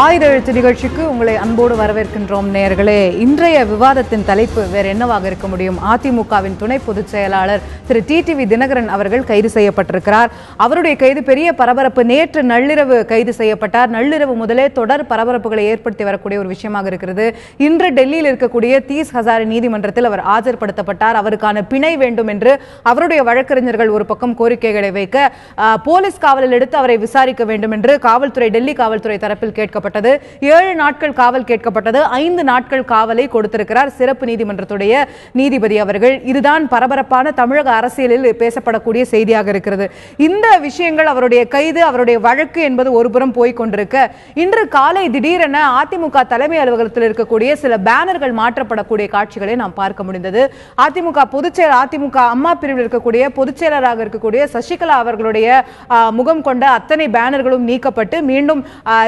ஆயுத எழுத்து நிகழ்ச்சிக்கு உங்களை அன்போடு வரவேற்கின்றோம் நேயர்களே. இன்றைய விவாதத்தின் தலைப்பு வேற என்னவாக இருக்க முடியும்? அதிமுகவின் துணை பொதுச் செயலாளர் திரு டிடிவி தினகரன் அவர்கள் கைது செய்யப்பட்டிருக்கிறார். அவருடைய கைது பெரிய பரபரப்பு. நேற்று நள்ளிரவு கைது செய்யப்பட்டார். நள்ளிரவு முதலே தொடர் பரபரப்புகளை ஏற்படுத்தி வரக்கூடிய ஒரு விஷயமாக இருக்கிறது. இன்று டெல்லியில் இருக்கக்கூடிய தீஸ் ஹசாரி நீதிமன்றத்தில் அவர் ஆஜர்படுத்தப்பட்டார். அவருக்கான பிணை வேண்டும் என்று அவருடைய வழக்கறிஞர்கள் ஒரு பக்கம் கோரிக்கைகளை வைக்க, போலீஸ் காவலில் எடுத்து அவரை விசாரிக்க வேண்டும் என்று காவல்துறை, டெல்லி காவல்துறை தரப்பில் கேட்கப்பட்டது. 7 நாட்கள் காவல் கேட்கப்பட்டது. 5 நாட்கள் காவலை கொடுத்திருக்கிறார் சிறப்பு நீதிமன்றத்துடைய நீதிபதி அவர்கள். இதுதான் பரபரப்பான தமிழக அரசியலில் பேசப்படக்கூடிய செய்தியாக இருக்கிறது. இந்த விஷயங்கள், அவருடைய கைது, அவருடைய வழக்கு என்பது ஒருபுறம் போய் கொண்டிருக்க, இன்று காலை திடீரென அதிமுக தலைமை அலுவலகத்தில் இருக்கக்கூடிய சில பேனர்கள் மாற்றப்படக்கூடிய காட்சிகளை நாம் பார்க்க முடிந்தது. அதிமுக பொதுச்செயலர், அதிமுக அம்மா பிரிவில் இருக்கக்கூடிய பொதுச்செயலராக இருக்கக்கூடிய சசிகலா அவர்களுடைய முகம் கொண்ட அத்தனை பேனர்களும் நீக்கப்பட்டு மீண்டும்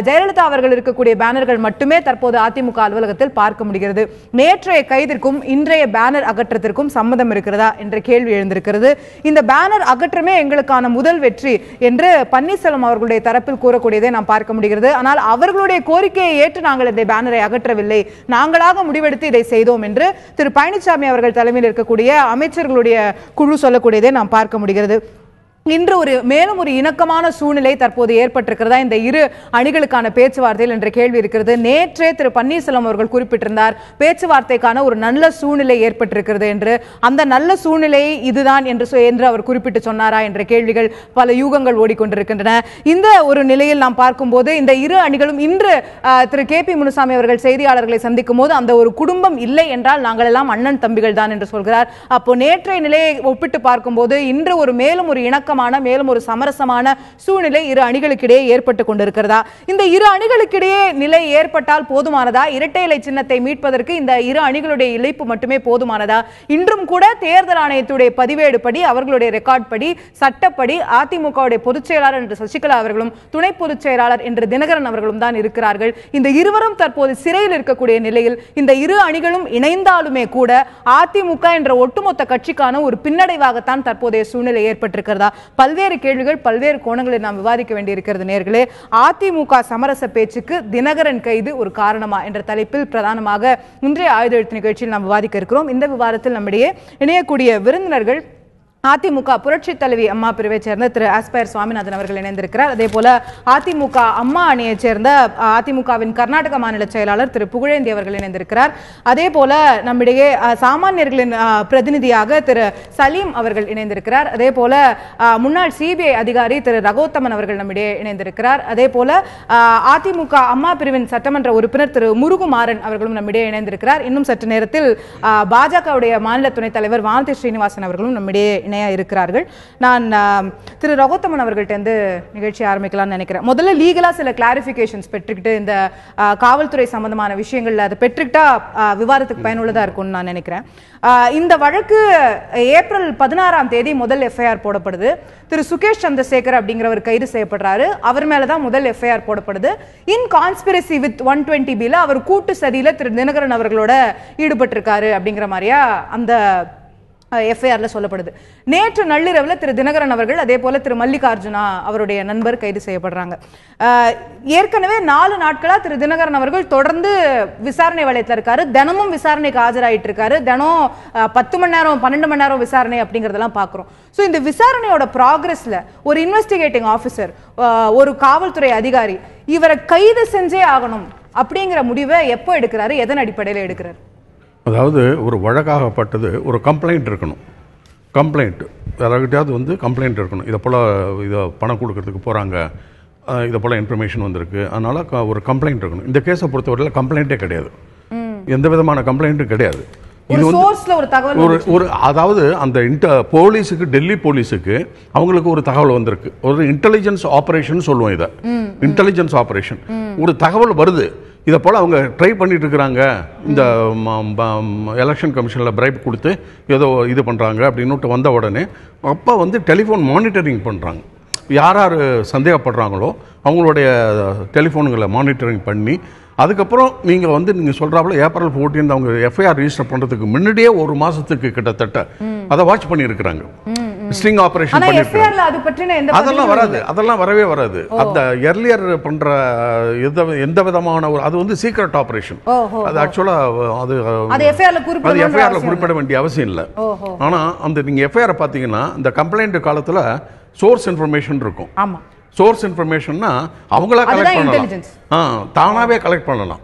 ஜெயலலிதா அவர்கள் இருக்கக்கூடிய பேனர்கள் மட்டுமே தற்போது அதிமுக அலுவலகத்தில் பார்க்க முடிகிறது. நேற்றைய கைதிற்கும் இன்றைய பேனர் அகற்றத்திற்கும் சம்மதம் இருக்கிறதா என்ற கேள்வி எழுந்திருக்கிறது. இந்த பேனர் அகற்றமே எங்களுக்கான முதல் வெற்றி என்று பன்னீர்செல்வம் அவர்களுடைய தரப்பில் கூறக்கூடியதை நாம் பார்க்க முடிகிறது. ஆனால் அவர்களுடைய கோரிக்கையை ஏற்று நாங்கள் இந்த பேனரை அகற்றவில்லை, நாங்களாக முடிவெடுத்து இதை செய்தோம் என்று திரு பழனிசாமி அவர்கள் தலைமையில் இருக்கக்கூடிய அமைச்சர்களுடைய குழு சொல்லக்கூடியதை நாம் பார்க்க முடிகிறது. இன்று மேலும் ஒரு இணக்கமான சூழ்நிலை தற்போது ஏற்பட்டிருக்கிறதா இந்த இரு அணிகளுக்கான பேச்சுவார்த்தையில் என்ற கேள்வி இருக்கிறது. நேற்றே திரு பன்னீர்செல்வம் அவர்கள் குறிப்பிட்டிருந்தார், பேச்சுவார்த்தைக்கான ஒரு நல்ல சூழ்நிலை ஏற்பட்டிருக்கிறது என்று. அந்த நல்ல சூழ்நிலை இதுதான் என்று அவர் குறிப்பிட்டு சொன்னாரா என்ற கேள்விகள், பல யூகங்கள் ஓடிக்கொண்டிருக்கின்றன. இந்த ஒரு நிலையில் நாம் பார்க்கும்போது இந்த இரு அணிகளும் இன்று திரு கே பி முனுசாமி அவர்கள் செய்தியாளர்களை சந்திக்கும் போது அந்த ஒரு குடும்பம் இல்லை என்றால் நாங்கள் எல்லாம் அண்ணன் தம்பிகள் தான் என்று சொல்கிறார். அப்போ நேற்றைய நிலையை ஒப்பிட்டு பார்க்கும்போது இன்று மேலும் ஒரு இணக்கம், மேலும் ஒரு சமரசமான சூழ்நிலை இரு அணிகளுக்கிடையே ஏற்பட்டு கொண்டிருக்கிறதா? இந்த இரு அணிகளுக்கிடையே நிலை ஏற்பட்டால் போதுமானதா? இரட்டை இலை சின்னத்தை மீட்பதற்கு இந்த இரு அணிகளுடைய இழைப்பு மட்டுமே போதுமானதா? இன்றும் கூட தேர்தல் ஆணையத்துடைய பதிவேடு படி, அவர்களுடைய ரெக்கார்ட் படி, சட்டப்படி அதிமுகவுடைய பொதுச் செயலாளர் என்று சசிகலா அவர்களும் துணை பொதுச் செயலாளர் என்று தினகரன் அவர்களும் தான் இருக்கிறார்கள். இந்த இருவரும் தற்போது சிறையில் இருக்கக்கூடிய நிலையில் இந்த இரு அணிகளும் இணைந்தாலுமே கூட அதிமுக என்ற ஒட்டுமொத்த கட்சிக்கான ஒரு பின்னடைவாகத்தான் தற்போதைய சூழ்நிலை ஏற்பட்டிருக்கிறதா? பல்வேறு கேள்விகள், பல்வேறு கோணங்களை நாம் விவாதிக்க வேண்டியிருக்கிறது நேர்களே. அதிமுக சமரச பேச்சுக்கு தினகரன் கைது ஒரு காரணமா என்ற தலைப்பில் பிரதானமாக இன்றைய ஆயுத எழுத்து நிகழ்ச்சியில் நாம் விவாதிக்க இருக்கிறோம். இந்த விவாதத்தில் நம்மிடையே இணையக்கூடிய விருந்தினர்கள் அதிமுக புரட்சி தலைவி அம்மா பிரிவை சேர்ந்த திரு ஆஸ்பயர் சுவாமிநாதன் அவர்கள் இணைந்திருக்கிறார். அதே போல அதிமுக அம்மா அணியை சேர்ந்த அதிமுகவின் கர்நாடக மாநில செயலாளர் திரு புகழேந்தி அவர்கள் இணைந்திருக்கிறார். அதே போல நம்மிடையே சாமானியர்களின் பிரதிநிதியாக திரு சலீம் அவர்கள் இணைந்திருக்கிறார். அதே போல முன்னாள் சிபிஐ அதிகாரி திரு ரகோத்தமன் அவர்கள் நம்மிடையே இணைந்திருக்கிறார். அதே போல அதிமுக அம்மா பிரிவின் சட்டமன்ற உறுப்பினர் திரு முருகுமாறன் அவர்களும் நம்மிடையே இணைந்திருக்கிறார். இன்னும் சற்று நேரத்தில் பாஜகவுடைய மாநில துணைத் தலைவர் வானதி ஸ்ரீனிவாசன் அவர்களும் நம்மிடையே இருக்கிறார்கள். நான் திரு ரகோத்தமன் அவர்கள்ட்ட நிகழ்ச்சி ஆரம்பிக்கலாம்னு நினைக்கிறேன். முதல்ல லீகலா சில கிளாரிபிகேஷன்ஸ் பெற்றுக்கிட்டு இந்த காவல்துறை சம்பந்தமான விஷயங்கள்ல அதை பெற்றுக்கிட்டா விவாதத்துக்கு பயனுள்ளதா இருக்கும்னு நான் நினைக்கிறேன். இந்த வழக்கு ஏப்ரல் 16ஆம் தேதி முதல் எஃப்ஐஆர் போடப்படுது. திரு சுகேஷ் சந்திரசேகர் அப்படிங்கிறவர் கைது செய்யப்படுறாரு. அவர் மேலதான் முதல் எஃப்ஐஆர் போடப்படுது. இன் கான்ஸ்பிரசி வித் 120B அவர் கூட்டு சதியில திரு தினகரன் அவர்களோட ஈடுபட்டிருக்காரு அப்படிங்கிற மாதிரியா அந்த எஃப்ஐஆர்ல சொல்லப்படுது. நேற்று நள்ளிரவில் திரு தினகரன் அவர்கள், அதே போல திரு மல்லிகார்ஜுனா அவருடைய நண்பர் கைது செய்யப்படுறாங்க. ஏற்கனவே 4 நாட்களா திரு தினகரன் அவர்கள் தொடர்ந்து விசாரணை வளையத்தில் இருக்காரு. தினமும் விசாரணைக்கு ஆஜராயிட்டு இருக்காரு. தினம் 10 மணி நேரம் 12 மணி நேரம் விசாரணை அப்படிங்கறதெல்லாம் பாக்குறோம். சோ இந்த விசாரணையோட ப்ராக்ரஸ்ல ஒரு இன்வெஸ்டிகேட்டிங் ஆபிசர், ஒரு காவல்துறை அதிகாரி இவரை கைது செஞ்சே ஆகணும் அப்படிங்கிற முடிவை எப்போ எடுக்கிறாரு, எதன் அடிப்படையில் எடுக்கிறாரு? அதாவது ஒரு வழக்காகப்பட்டது ஒரு கம்ப்ளைண்ட் இருக்கணும். கம்ப்ளைண்ட் யாராகிட்டையாவது கம்ப்ளைண்ட் இருக்கணும். இதை போல் பணம் கொடுக்கறதுக்கு போகிறாங்க, இதை போல் இன்ஃபர்மேஷன் வந்திருக்கு, அதனால் ஒரு கம்ப்ளைண்ட் இருக்கணும். இந்த கேஸை பொறுத்தவரையில் கம்ப்ளைண்ட்டே கிடையாது, எந்த விதமான கம்ப்ளைண்ட்டும் கிடையாது. இது அதாவது அந்த போலீஸுக்கு, டெல்லி போலீஸுக்கு அவங்களுக்கு ஒரு தகவல் வந்திருக்கு. ஒரு இன்டெலிஜென்ஸ் ஆபரேஷன் சொல்லுவோம். இதை இன்டெலிஜென்ஸ் ஆபரேஷன், ஒரு தகவல் வருது, இதை போல் அவங்க ட்ரை பண்ணிட்டு இருக்கிறாங்க, இந்த எலெக்ஷன் கமிஷனில் பிரைப் கொடுத்து ஏதோ இது பண்ணுறாங்க அப்படின்னு வந்த உடனே அப்போ டெலிஃபோன் மானிட்டரிங் பண்ணுறாங்க. யார் யார் சந்தேகப்படுறாங்களோ அவங்களுடைய டெலிஃபோனுங்களை மானிட்டரிங் பண்ணி, அதுக்கப்புறம் நீங்கள் சொல்கிறாப்புல ஏப்ரல் 14 அவங்க எஃப்ஐஆர் ரிஜிஸ்டர் பண்ணுறதுக்கு முன்னாடியே 1 மாதத்துக்கு கிட்டத்தட்ட அதை வாட்ச் பண்ணியிருக்கிறாங்க. ஸ்ட்ரிங் ஆபரேஷன் ஆனா பண்ணிருக்காங்க. எஃப்ஐஆர்ல அது பற்றின எந்த அதெல்லாம் வராது, அதெல்லாம் வரவே வராது. அந்த எர்லியர் பண்ற எந்த விதமான ஒரு அது வந்து சீக்ரெட் ஆபரேஷன். அது ஆக்சுவலா அது எஃப்ஐஆர்ல குறிப்பிட வேண்டிய அவசியம் இல்லை. ஆனா அந்த நீங்க எஃப்ஐஆர் பாத்தீங்கன்னா இந்த கம்ப்ளைண்ட் காலத்துல சோர்ஸ் இன்ஃபர்மேஷன் இருக்கும். ஆமா, சோர்ஸ் இன்ஃபர்மேஷன்னா அவங்களா கலெக்ட் பண்ணலாம், தானாவே கலெக்ட் பண்ணலாம்.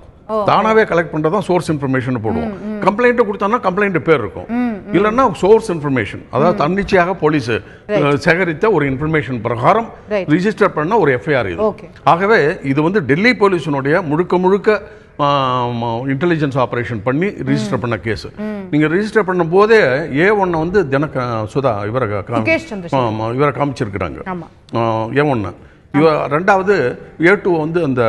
தானாவே கலெக்ட் பண்றதான் சோர்ஸ் இன்ஃபர்மேஷன் போடுவோம். கம்ப்ளைண்ட் கொடுத்தோம்னா கம்ப்ளைண்ட் பேர் இருக்கும், இல்லைன்னா சோர்ஸ் இன்ஃபர்மேஷன், அதாவது தன்னிச்சையாக போலீஸ் சேகரித்த ஒரு இன்ஃபர்மேஷன் பிரகாரம் ரிஜிஸ்டர் பண்ண ஒரு எஃப்ஐஆர் இது. ஆகவே இது வந்து டெல்லி போலீஸினுடைய முழுக்க இன்டெலிஜென்ஸ் ஆபரேஷன் பண்ணி ரிஜிஸ்டர் பண்ண கேஸ். நீங்க ரிஜிஸ்டர் பண்ணும் போதே A1 வந்து சுதா இவரை காமிச்சிருக்கிறாங்க. A1 ரெண்டாவது A2 வந்து அந்த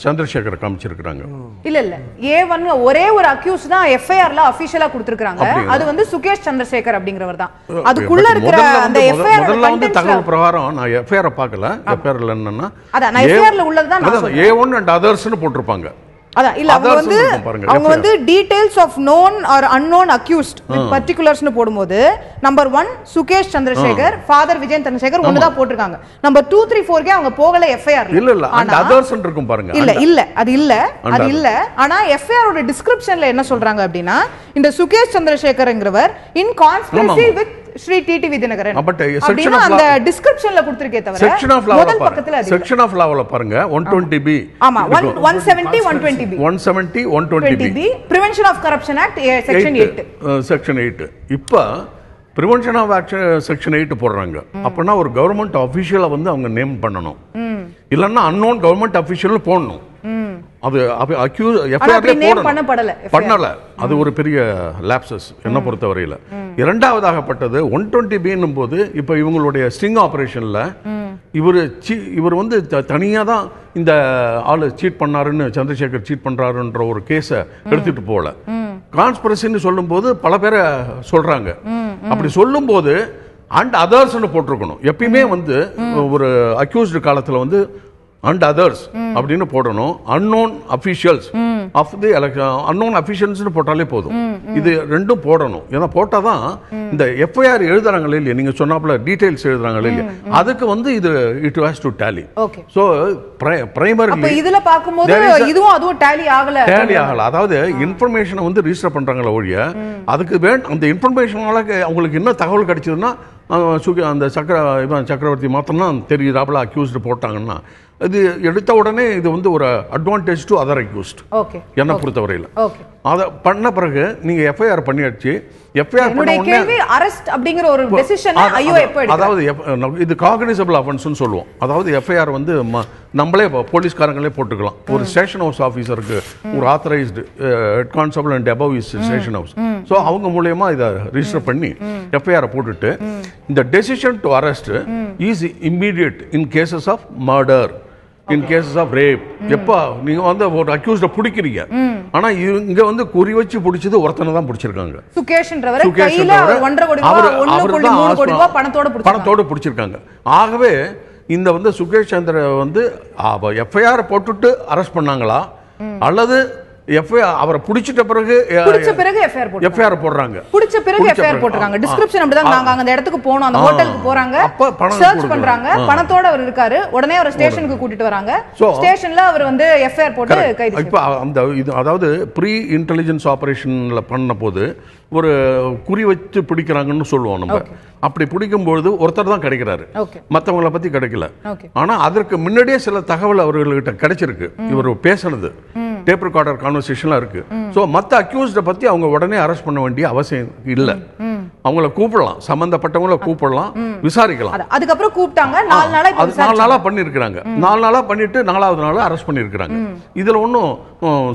சந்திரசேகர் காமிச்சிருக்காங்க. இல்ல A1 ஒரே ஒரு அக்யூஸ் தான் எஃப்ஐஆர்ல ஆபீஷியலா கொடுத்திருக்காங்க. அது வந்து சுகேஷ் சந்திரசேகர் அப்படிங்கிறவர் தான். அதுக்குள்ள இருக்கிற அந்த எஃப்ஐஆர் முதல்ல வந்து தகவல் பிரகாரம் நான் எஃப்ஐஆர் பார்க்கல. எஃப்ஐஆர்ல என்னன்னா அதான் நான் எஃப்ஐஆர்ல உள்ளது தான் நான் A1 and othersனு போட்டிருப்பாங்க. அதான் இல்ல அவங்க வந்து details of known or unknown accused with particulars னு போடும்போது நம்பர் 1 சுகேஷ் சந்திரசேகர், ஃாதர் விஜயன் சந்திரசேகர் ஒன்னு தான் போட்டுருக்காங்க. நம்பர் 2 3 4 கே அவங்க போகல எஃப்ஐஆர். இல்ல and others ன்னு இருக்கும் பாருங்க. இல்ல அது இல்ல. ஆனா எஃப்ஐஆர் ஓட டிஸ்கிரிப்ஷன்ல என்ன சொல்றாங்க அப்படினா இந்த சுகேஷ் சந்திரசேகர்ங்கறவர் in conspiracy with Sri TTV Dhinakaran. But section of அந்த டிஸ்கிரிப்ஷன்ல கொடுத்திருக்கே தவிர செக்ஷன் ஆஃப் முதல் பக்கத்துல அது செக்ஷன் ஆஃப் லால பாருங்க 120B. ஆமா 170 120B 170 120B prevention of corruption act section 8 section 8. இப்ப பிரிவென்ஷன் ஆஃப் ஆக்ஷன் செக்ஷன் 8 போடுறாங்க. அப்பனா ஒரு கவர்மெண்ட் ஆபீஷியலை வந்து அவங்க நேம் பண்ணணும், இல்லன்னா அன்னோன் கவர்மெண்ட் ஆபீஷியல் போடணும். அது அக்யூஸ் எஃப்ஐஆர் பண்ணல. அது ஒரு பெரிய லாப்சஸ் என்ன பொறுத்தவரையில. இரண்டாவதாகப்பட்டது 120B என்னும் போது இப்ப இவங்களுடைய ஸ்ட்ரிங் ஆபரேஷன்ல இவர் வந்து தனியா தான் இந்த ஆளு சீட் பண்ணாருன்னு, சந்திரசேகர் சீட் பண்றாருன்ற ஒரு கேஸ எடுத்துட்டு போல. கான்ஸ்பிரசின்னு சொல்லும் போது பல பேரை சொல்றாங்க. அப்படி சொல்லும் போது அண்ட் அதர்ஸ்னு போட்டிருக்கணும். எப்பயுமே வந்து ஒரு அக்யூஸ்டு காலத்துல வந்து and others அப்படினு போடணும். unknown officials of the unknown officials னு போட்டாலே போதும். இது ரெண்டும் போடணும். ஏன்னா போட்டாதான் இந்த எஃப்ஐஆர் எழுதுறாங்களே இல்லையா, நீங்க சொன்னாப்ல டீடைல்ஸ் எழுதுறாங்களே இல்லையா, அதுக்கு வந்து இது it has to tally. So primary அப்ப இதுல பாக்கும்போது இதுவும் அதுவும் டாலி ஆகல. அதாவது இன்ஃபர்மேஷனை வந்து ரிஜிஸ்டர் பண்றாங்களே ஒழிய அதுக்கு அந்த இன்ஃபர்மேஷனால அவங்களுக்கு என்ன தகவல் கிடைச்சதுன்னா அந்த சக்கரவர்த்தி மாத்திரம் தெரியுதாப்புல அக்யூஸ்டு போட்டாங்கன்னா இது எடுத்த உடனே இது வந்து ஒரு அட்வான்டேஜ் டு அதர் அக்யூஸ்ட் என்ன பொறுத்தவரையில். அதை பண்ண பிறகு நீங்க எஃப்ஐஆர் பண்ணியாச்சு. எஃப்ஐஆர் பண்ண உடனே அரெஸ்ட் அப்படிங்கிற ஒரு டெசிஷன் ஐயோ எப்ப எடுக்கும், அதாவது இது காக்னிசபிள் அஃபென்ஸ்னு சொல்லுவோம். அதாவது எஃப்ஐஆர் வந்து நம்மளே போலீஸ்காரங்களே போட்டுக்கலாம். ஒரு ஸ்டேஷன் ஹவுஸ் ஆஃபீஸருக்கு ஒரு authorised head constable and above is station house, so அவங்க மூலயமா இதை ரிஜிஸ்டர் பண்ணி எஃப்ஐஆர் போட்டுட்டு இந்த decision to arrest is immediate in cases of murder, in cases of rape. எப்ப நீங்க வந்து ஒரு அக்யூஸ்ட பிடிக்கிறீங்க, ஆனா இங்க வந்து குறி வச்சு பிடிச்சது ஒருத்தனை தான் பிடிச்சிருக்காங்க. சுகேஷ்ன்றவரை கையில 1.5 கோடி ரூபாய் 1.3 கோடி ரூபாய் பணத்தோட பிடிச்சிருக்காங்க. ஆகவே இந்த வந்து சுகேஷ் சந்திர வந்து எஃப்ஐஆர் போட்டுட்டு அரெஸ்ட் பண்ணாங்களா அல்லது அவரை பிடிச்சிட்ட பிறகு எஃப்ஐஆர் போடுறாங்க, பிடிச்ச பிறகு எஃப்ஐஆர் போட்டுறாங்க. டிஸ்கிரிப்ஷன் அப்படிதான். நாங்க அந்த இடத்துக்கு போனோம், அந்த ஹோட்டலுக்கு போறாங்க, சர்ச் பண்றாங்க, பணத்தோட அவர் இருக்காரு, உடனே அவர் ஸ்டேஷனுக்கு கூட்டிட்டு வராங்க, ஸ்டேஷன்ல அவர் வந்து எஃப்ஐஆர் போட்டு கைது. இப்ப அந்த இது அதாவது ப்ரீ இன்டெலிஜென்ஸ் ஆபரேஷன்ல பண்ண போது ஒரு குறி வச்சு பிடிக்கிறாங்கன்னு சொல்லுவோம் நம்ம. அப்படி பிடிக்கும்போது ஒருத்தர் தான் கிடைக்கிறாரு, மற்றவங்களை பத்தி கிடைக்கல. ஆனா அதற்கு முன்னாடியே சில தகவல் அவர்கள்கிட்ட கிடைச்சிருக்கு. இவர் பேசுனது டேப் ரெக்கார்டர் கான்வர்சேஷன்லாம் இருக்கு. சோ மத்த அக்யூஸ்ட பத்தி அவங்க உடனே அரெஸ்ட் பண்ண வேண்டிய அவசியம் இல்ல. அவங்கள கூப்பிடலாம், சம்பந்தப்பட்டவங்கள கூப்பிடலாம், விசாரிக்கலாம். அதுக்கப்புறம் கூப்பிட்டாங்க, 4 நாளா பண்ணிருக்காங்க. 4 நாளா பண்ணிட்டு 4வது நாள் அரெஸ்ட் பண்ணிருக்காங்க. இதுல ஒன்னும்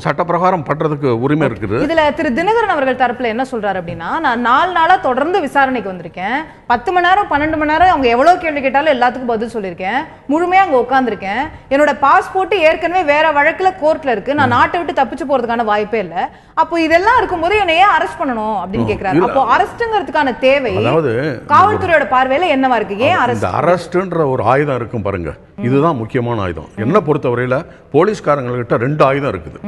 சட்ட பிரகாரம் பண்றதுக்கு உரிமை இருக்குது. இதுல திரு தினகரன் அவர்கள் தரப்புல என்ன சொல்றாரு அப்படின்னா, நான் 4 நாளா தொடர்ந்து விசாரணைக்கு வந்திருக்கேன், 10 மணி நேரம் 12 மணி நேரம் அவங்க எவ்வளவு கேள்வி கேட்டாலும் எல்லாத்துக்கும் பதில் சொல்லியிருக்கேன், முழுமையா அங்க உட்கார்ந்துருக்கேன், என்னோட பாஸ்போர்ட் ஏற்கனவே வேற வழக்குல கோர்ட்ல இருக்கு, நான் நாட்டை விட்டு தப்பிச்சு போறதுக்கான வாய்ப்பே இல்ல, அப்போ இதெல்லாம் இருக்கும்போது என்னைய அரெஸ்ட் பண்ணணும் அப்படின்னு கேக்குறாரு. அப்போ அரெஸ்ட்ங்கிறதுக்கான தேவை காவல்துறையோட பார்வையில என்னவா இருக்கு? ஏன் இந்த அரஸ்ட்ன்ற ஒரு ஆயுதம் இருக்கும் பாருங்க, இதுதான் முக்கியமான ஆயுதம். என்ன பொறுத்தவரையில போலீஸ்காரங்கள்கிட்ட 2 ஆயுதம் இருக்குது.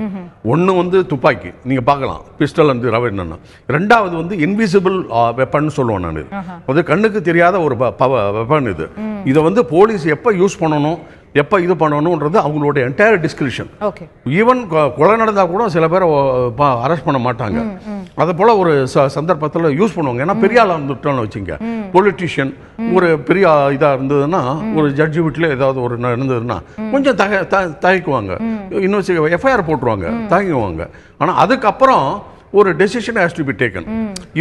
ஒன்னு வந்து துப்பாக்கி, நீங்க பார்க்கலாம், பிஸ்டல் வந்து என்னன்னா. ரெண்டாவது வந்து இன்விசிபிள் வெப்பன் சொல்லுவேன் நான். அது கண்ணுக்கு தெரியாத ஒரு வெப்பன். இதை வந்து போலீஸ் எப்ப யூஸ் பண்ணணும், எப்ப இது பண்ணணும்ன்றது அவங்களோட என்டையர் டிஸ்கிரிப்ஷன். ஈவன் கொலை நடந்தா கூட சில பேரை அரெஸ்ட் பண்ண மாட்டாங்க. அது போல ஒரு சந்தர்ப்பத்தில் யூஸ் பண்ணுவாங்க. ஏன்னா பெரிய ஆளா இருந்துட்டோம்னு வச்சுங்க, பொலிட்டீஷியன் ஒரு பெரிய இதா இருந்ததுன்னா, ஒரு ஜட்ஜி வீட்டில் ஏதாவது ஒரு இருந்ததுன்னா கொஞ்சம் தயக்குவாங்க, இன்னும் எஃப்ஐஆர் போட்டுருவாங்க, தயங்குவாங்க. ஆனா அதுக்கப்புறம் ஒரு decision has to be taken.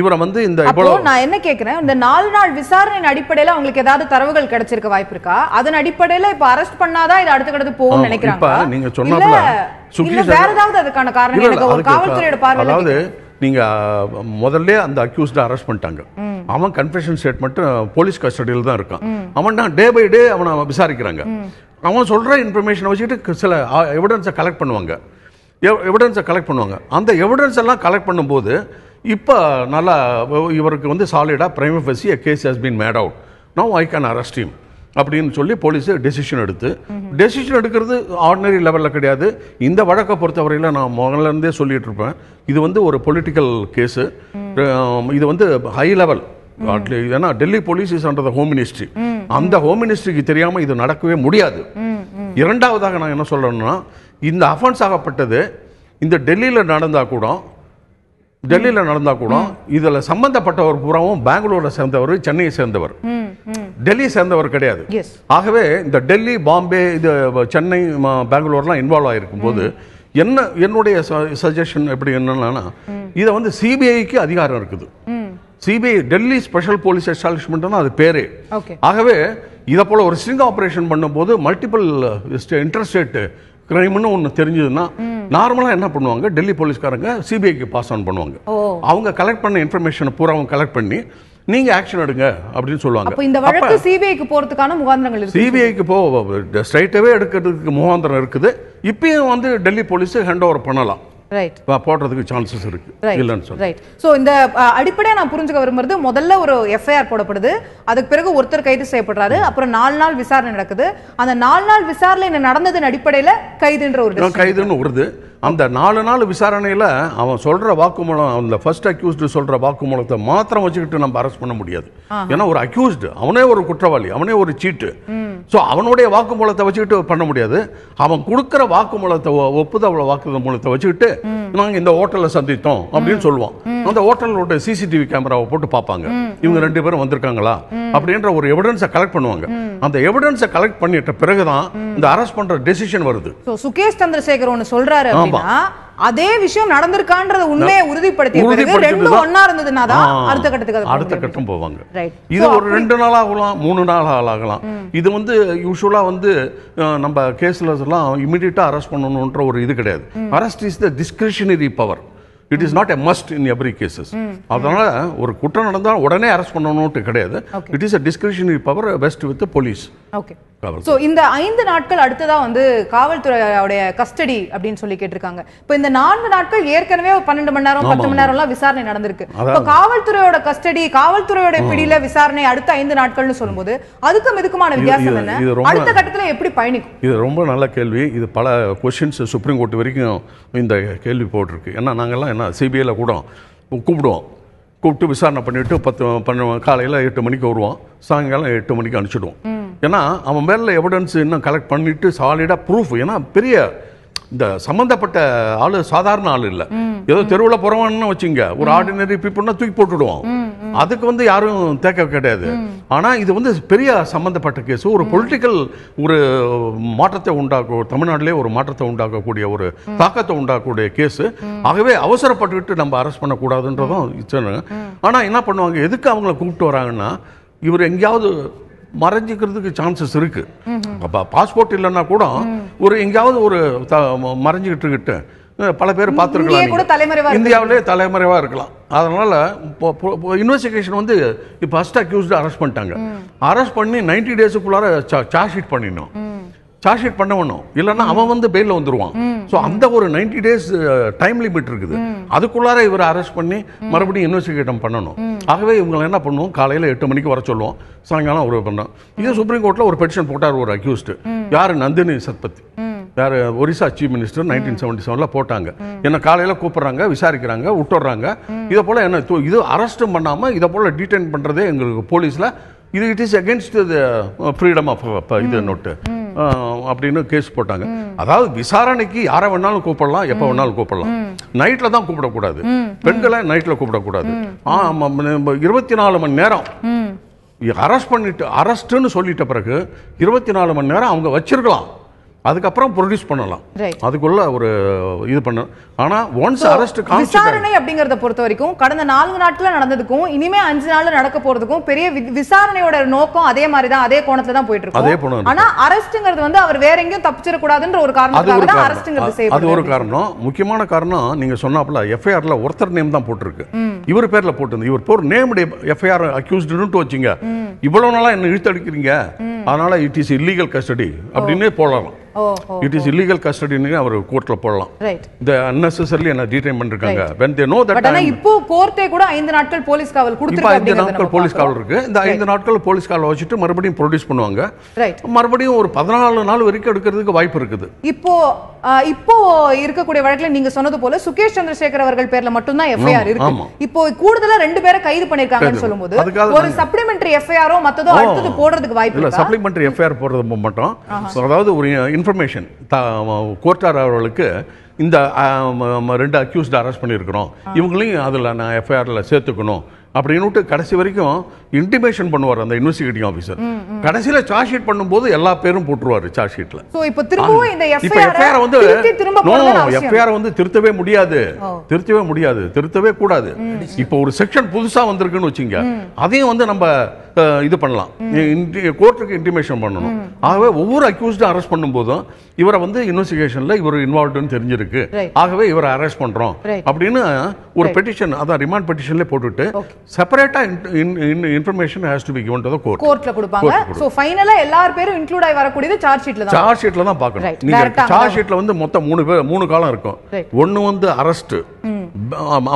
இவரை வந்து இந்த நான் என்ன கேக்குறேன், இந்த 4 நாள் விசாரணையின் அடிப்படையில் அவங்களுக்கு ஏதாவது தரவுகள் கிடைச்சிருக்க வாய்ப்பு இருக்கா? அதன் அடிப்படையில் இப்ப அரெஸ்ட் பண்ணாதான் இது அடுத்த கட்டத்துக்கு போகும்னு நினைக்கிறாங்க. நீங்க சொன்னதுல வேற ஏதாவது அதுக்கான காரணம் எனக்கு ஒரு காவல்துறையோட பார்வை. அதாவது நீங்க முதல்ல அந்த அக்யூஸ்ட அரெஸ்ட் பண்ணிட்டாங்க. அவன் கன்ஃபெஷன் ஸ்டேட்மெண்ட் போலீஸ் கஸ்டடியில் தான் இருக்கான். அவன் டே பை டே அவனை விசாரிக்கிறாங்க. அவன் சொல்ற இன்ஃபர்மேஷனை வச்சுக்கிட்டு சில எவிடன்ஸை கலெக்ட் பண்ணுவாங்க. அந்த எவிடன்ஸ் எல்லாம் கலெக்ட் பண்ணும்போது இப்போ நல்லா இவருக்கு வந்து சாலிடா prima facie a case has been made out, now I can arrest him அப்படின்னு சொல்லி போலீஸ் டெசிஷன் எடுக்கிறது ஆர்டினரி லெவலில் கிடையாது. இந்த வழக்கை பொறுத்தவரையில் நான் முதல்ல இருந்தே சொல்லிட்டு இருப்பேன், இது வந்து ஒரு பொலிட்டிக்கல் கேஸு. இது வந்து ஹை லெவல். ஏன்னா Delhi police is under the home ministry. அந்த ஹோம் மினிஸ்ட்ரிக்கு தெரியாம இது நடக்கவே முடியாது. இரண்டாவதாக நான் என்ன சொல்லணும்னா, இந்த அஃபென்ஸ் ஆகப்பட்டது இந்த டெல்லியில் நடந்தா கூட இதுல சம்பந்தப்பட்டவர் பூராவும் பெங்களூர்ல சேர்ந்தவர், சென்னையை சேர்ந்தவர், டெல்லி சேர்ந்தவர் கிடையாது. ஆகவே இந்த டெல்லி, பாம்பே, இது சென்னை, பெங்களூர்லாம் இன்வால்வ் ஆகிருக்கும் போது என்னுடைய சஜஷன் எப்படி என்னன்னா, இதை வந்து சிபிஐக்கு அதிகாரம் இருக்குது. CBI Delhi special police establishment அது பேரே. ஆகவே இதை போல ஒரு ஸ்ட்ரிங் ஆபரேஷன் பண்ணும்போது மல்டிபிள் இன்டர்ஸ்டேட் கிரைம்னு ஒன்று தெரிஞ்சதுன்னா நார்மலா என்ன பண்ணுவாங்க, டெல்லி போலீஸ்காரங்க சிபிஐக்கு பாஸ் ஆன் பண்ணுவாங்க. அவங்க கலெக்ட் பண்ண இன்ஃபர்மேஷனை பூரா அவங்க கலெக்ட் பண்ணி நீங்க ஆக்ஷன் எடுங்க அப்படின்னு சொல்லுவாங்க. அப்ப இந்த வழக்கு சிபிஐக்கு போறதுக்கான முகாந்திரங்கள் இருக்கு. சிபிஐக்கு ஸ்ட்ரைட்டாவே எடுக்கிறதுக்கு முகாந்திரம் இருக்குது. இப்பயும் வந்து டெல்லி போலீஸ் ஹேண்ட் ஓவர் பண்ணலாம், போடுறதுக்கு சான்சஸ் இருக்கு. ரைட். சோ இந்த அடிப்படையா நான் புரிஞ்சுக்க விரும்புறது, முதல்ல ஒரு எஃப்ஐஆர் போடப்படுது, அதுக்கு பிறகு ஒருத்தர் கைது செய்யப்படுறாரு, அப்புறம் 4 நாள் விசாரணை நடக்குது. அந்த 4 நாள் விசாரணை நடந்ததன் அடிப்படையில கைதுன்ற ஒரு கைதுன்னு வருது. அந்த 4 நாள் விசாரணையில அவன் சொல்ற வாக்குமூலம், அந்த ஃபர்ஸ்ட் அக்யூஸ்டு சொல்ற வாக்குமூலத்தை மாத்திரம் வச்சுக்கிட்டு நம்ம அரெஸ்ட் பண்ண முடியாது. ஏன்னா ஒரு அக்யூஸ்டு, அவனே ஒரு குற்றவாளி, அவனே ஒரு சீட்டு. ஸோ அவனுடைய வாக்குமூலத்தை வச்சுக்கிட்டு பண்ண முடியாது. அவன் கொடுக்குற வாக்குமூலத்தை, ஒப்புதல் வாக்குமூலத்தை வச்சுக்கிட்டு நாங்கள் இந்த ஹோட்டலில் சந்தித்தோம் அப்படின்னு சொல்லுவான். அந்த ஹோட்டலோட சிசிடிவி கேமராவை போட்டு பார்ப்பாங்க, இவங்க 2 பேரும் வந்திருக்காங்களா அப்படின்ற ஒரு எவிடன்ஸை கலெக்ட் பண்ணுவாங்க. அந்த எவிடன்ஸை கலெக்ட் பண்ணிட்ட பிறகுதான் இந்த அரெஸ்ட் பண்ற டெசிஷன் வருது. சுகேஷ் சந்திரசேகர் ஒன்னு சொல்றாரு அப்படின்னா, அதே விஷயம் நடந்திருக்கான்றத உண்மையை உறுதிப்படுத்திய பிறகு ரெண்டும் ஒண்ணா இருந்ததுனா தான் அடுத்த கட்டம் போவாங்க. இது ஒரு 2 நாள் ஆகலாம், 3 நாள் ஆகலாம். இது வந்து யூசுவலா வந்து நம்ம கேஸ்ல எல்லாம் இமிடியேட்டா அரெஸ்ட் பண்ணணும்ன்ற ஒரு இது கிடையாது. Arrest is the discretionary power. It is not a must in every cases. அதனால ஒரு குற்றம் நடந்தால் உடனே அரெஸ்ட் பண்ணணும்னு கிடையாது. It is a discretionary power vested with the police. Okay. So இந்த 5 நாட்கள் அடுத்ததா வந்து காவல்துறையோட கஸ்டடி அப்படின்னு சொல்லி கேட்டிருக்காங்க. இப்போ இந்த 4 நாட்கள் ஏற்கனவே 12 மணி நேரம் 10 மணி நேரம்லாம் விசாரணை நடந்திருக்கு. இப்போ காவல்துறையோட கஸ்டடி, காவல்துறையோட பிடியில விசாரணை அடுத்த 5 நாட்கள்னு சொல்லும்போது அதுக்கும் இதுக்குமான வித்தியாசம் என்ன? அடுத்த கட்டத்துல எப்படி பயணிக்கும்? இது ரொம்ப நல்ல கேள்வி. இது பல கொஸ்டின்ஸ் சுப்ரீம் கோர்ட் வரைக்கும் இந்த கேள்வி போட்டிருக்கு. ஏன்னா நாங்கெல்லாம் என்ன சிபிஐல கூட கூப்பிட்டு விசாரணை பண்ணிட்டு 10 காலையில் 8 மணிக்கு வருவான், சாயங்காலம் 8 மணிக்கு அனுப்பிச்சிடுவோம். ஏன்னா அவன் மேல எவிடன்ஸ் இன்னும் கலெக்ட் பண்ணிட்டு சாலிடா ப்ரூஃப். ஏன்னா பெரிய இந்த சம்பந்தப்பட்ட ஆளு சாதாரண ஆள் இல்லை. ஏதோ தெருவில் போறவன்னு வச்சுங்க, ஒரு ஆர்டினரி பீப்புள்னா தூக்கி போட்டுடுவோம். அதுக்கு வந்து யாரும் தேக்க கிடையாது. ஆனா இது வந்து பெரிய சம்பந்தப்பட்ட கேஸ், ஒரு பொலிட்டிக்கல் ஒரு மாற்றத்தை தமிழ்நாட்டிலே ஒரு மாற்றத்தை உண்டாக்கக்கூடிய, ஒரு தாக்கத்தை உண்டாக்கக்கூடிய கேஸ். ஆகவே அவசரப்பட்டுக்கிட்டு நம்ம அரெஸ்ட் பண்ணக்கூடாதுன்றதும். ஆனா என்ன பண்ணுவாங்க, எதுக்கு அவங்கள கூப்பிட்டு வராங்கன்னா, இவர் எங்கேயாவது மறைஞ்சிக்கிறதுக்கு சான்சஸ் இருக்கு. பாஸ்போர்ட் இல்லைன்னா கூட ஒரு எங்கேயாவது ஒரு மறைஞ்சிக்கிட்டு பல பேர் பார்த்துருக்கலாம், இந்தியாவிலே தலைமறைவா இருக்கலாம். அதனால இன்வெஸ்டிகேஷன் வந்து இப்போ ஃபர்ஸ்ட் அக்யூஸ்டு அரெஸ்ட் பண்ணிட்டாங்க. அரெஸ்ட் பண்ணி 90 டேஸுக்குள்ளார சார்ஜ் ஷீட் பண்ணிடணும். சார்ஜ் ஷீட் பண்ண வேணும், இல்லைன்னா அவன் வந்து பெயிலில் வந்துடுவான். ஸோ அந்த ஒரு 90 days டைம் லிமிட் இருக்குது. அதுக்குள்ளார இவரை அரெஸ்ட் பண்ணி மறுபடியும் இன்வெஸ்டிகேஷன் பண்ணணும். ஆகவே இவங்களை என்ன பண்ணுவோம், காலையில் 8 மணிக்கு வர சொல்லுவோம், சாயங்காலம் ஒரு பண்ணோம். இது சுப்ரீம் கோர்ட்டில் ஒரு பெட்டிஷன் போட்டார் ஒரு அக்யூஸ்டு, யார் நந்தினி சத்பதி, யார் ஒரிசா சீஃப் மினிஸ்டர் 1977 போட்டாங்க. என்ன காலையில் கூப்பிட்றாங்க, விசாரிக்கிறாங்க, விட்டுறாங்க. இதை போல் என்ன இது அரெஸ்ட்டும் பண்ணாமல் இதை போல் டீடைன் பண்ணுறதே எங்களுக்கு போலீஸில் இது it is against the freedom of இது நோட்டு அப்படின்னு கேஸ் போட்டாங்க. அதாவது விசாரணைக்கு யாரை வேணாலும் கூப்பிடலாம், எப்போ வேணாலும் கூப்பிடலாம். நைட்டில் தான் கூப்பிடக்கூடாது, பெண்களை நைட்டில் கூப்பிடக்கூடாது. 24 மணி நேரம் அரெஸ்ட் பண்ணிட்டு அரெஸ்ட்னு சொல்லிட்ட பிறகு 24 மணி நேரம் அவங்க வச்சிருக்கலாம், அதுக்கப்புறம் ப்ரொடியூஸ் பண்ணலாம். அதுக்குள்ள ஒரு இது பண்ண. ஆனா ஒன்ஸ் அரெஸ்ட் விசாரணை அப்படிங்கறத பொறுத்த வரைக்கும் கடந்த 4 நாட்கள நடந்ததுக்கும் இனிமே 5 நாள்ல நடக்க போறதுக்கும் பெரிய விசாரணையோட நோக்கம் அதே மாதிரி தான், அதே கோணத்துல தான் போயிட்டு இருக்கு. ஆனா அரெஸ்ட்ங்கிறது வந்து அவர் வேற எங்கேயும் தப்பிச்சிட கூடாதுன்ற ஒரு காரணத்துக்காக தான் அரெஸ்ட்ங்கிறது செய்யப்படுது. அது ஒரு காரணம். முக்கியமான காரணம் நீங்க சொன்னாப்ல எஃப்ஐஆர்ல ஒருத்தர் நேம் தான் போட்டுருக்கு, இவர் பேர்ல போட்டு இவர் பேர் நேம்டு எஃப்ஐஆர் அக்யூஸ்டுன்னு வச்சீங்க. இவ்வளவு நாளா என்ன இழுத்தடிக்கிறீங்க, அதனால இட் இஸ் இல்லீகல் கஸ்டடி அப்படின்னு போடலாம். It is illegal custody ன்னு அவர் கோர்ட்ல போடலாம். The unnecessarily என்ன டீடைன் பண்ணிருக்காங்க. When they know that. ஆனா இப்போ கோர்ட்டே கூட 5 நாட்கள் போலீஸ் காவல் கொடுத்திருக்காங்க. 5 நாட்கள் போலீஸ் காவல் இருக்கு. இந்த 5 நாட்கள் போலீஸ் காவல் வச்சிட்டு மறுபடியும் ப்ரொடியூஸ் பண்ணுவாங்க. மறுபடியும் ஒரு 14 நாள் வரைக்கும் எடுக்கிறதுக்கு வாய்ப்பு இருக்குது. இப்போ இருக்கக்கூடிய வழக்குல நீங்க சொன்னது போல சுகேஷ் சந்திரசேகர் அவர்கள் பேர்ல மட்டும் தான் எஃப்ஐஆர் இருக்கு. இப்போ கூடுதலா 2 பேரை கைது பண்ணிருக்காங்கன்னு சொல்லும்போது ஒரு சப்ளிமெண்டரி எஃப்ஐஆரோ மத்ததோ அடுத்து போடுறதுக்கு வாய்ப்பு இல்ல. சப்ளிமெண்டரி எஃப்ஐஆர் போடுறது மட்டும், அதாவது ஒரு இன்ஃபர்மேஷன் கோர்ட்டார் அவர்களுக்கு இந்த 2 அக்யூஸ்ட் அரெஸ்ட் பண்ணியிருக்கிறோம், இவங்களையும் அதில் நான் எஃப்ஐஆர்ல சேர்த்துக்கணும் அப்படின்னு கடைசி வரைக்கும் இன்டிமேஷன் பண்ணுவார் அந்த இன்வெஸ்டிகேட்டிங் ஆஃபீஸர். கடைசியில் சார்ஜ் ஷீட் பண்ணும்போது எல்லா பேரும் போட்டுருவாரு சார்ஜ் ஷீட்ல. இப்போ திரும்பவும் இந்த எஃப்ஐஆர் வந்து எஃப்ஐஆர் வந்து திருத்தவே முடியாது, திருத்தவே கூடாது. இப்போ ஒரு செக்ஷன் புதுசா வந்திருக்குன்னு வச்சுங்க, அதையும் வந்து நம்ம இது பண்ணலாம், கோர்ட்டுக்கு இன்டிமேஷன் பண்ணணும். ஆகவே ஒவ்வொரு அக்யூஸ்டும் அரெஸ்ட் பண்ணும்போதும் இவரை வந்து இன்வெஸ்டிகேஷன்ல இவர் இன்வால்வ்டுன்னு தெரிஞ்சிருக்கு, ஆகவே இவரை அரெஸ்ட் பண்றோம் அப்படின்னு ஒரு பெட்டிஷன், அதான் ரிமாண்ட் பெட்டிஷன்ல போட்டுட்டு செப்பரேட்டா information has to be given to the court. கோர்ட்ல கொடுப்பாங்க. சோ ஃபைனலா எல்லார் பேரும் இன்க்ளூட் ஆகி வரக்கூடியது சார்ஜ் ஷீட்ல தான் பார்க்கணும். நீங்க சார்ஜ் ஷீட்ல வந்து மொத்தம் 3 காலம் இருக்கும். ஒன்னு வந்து அரெஸ்ட்,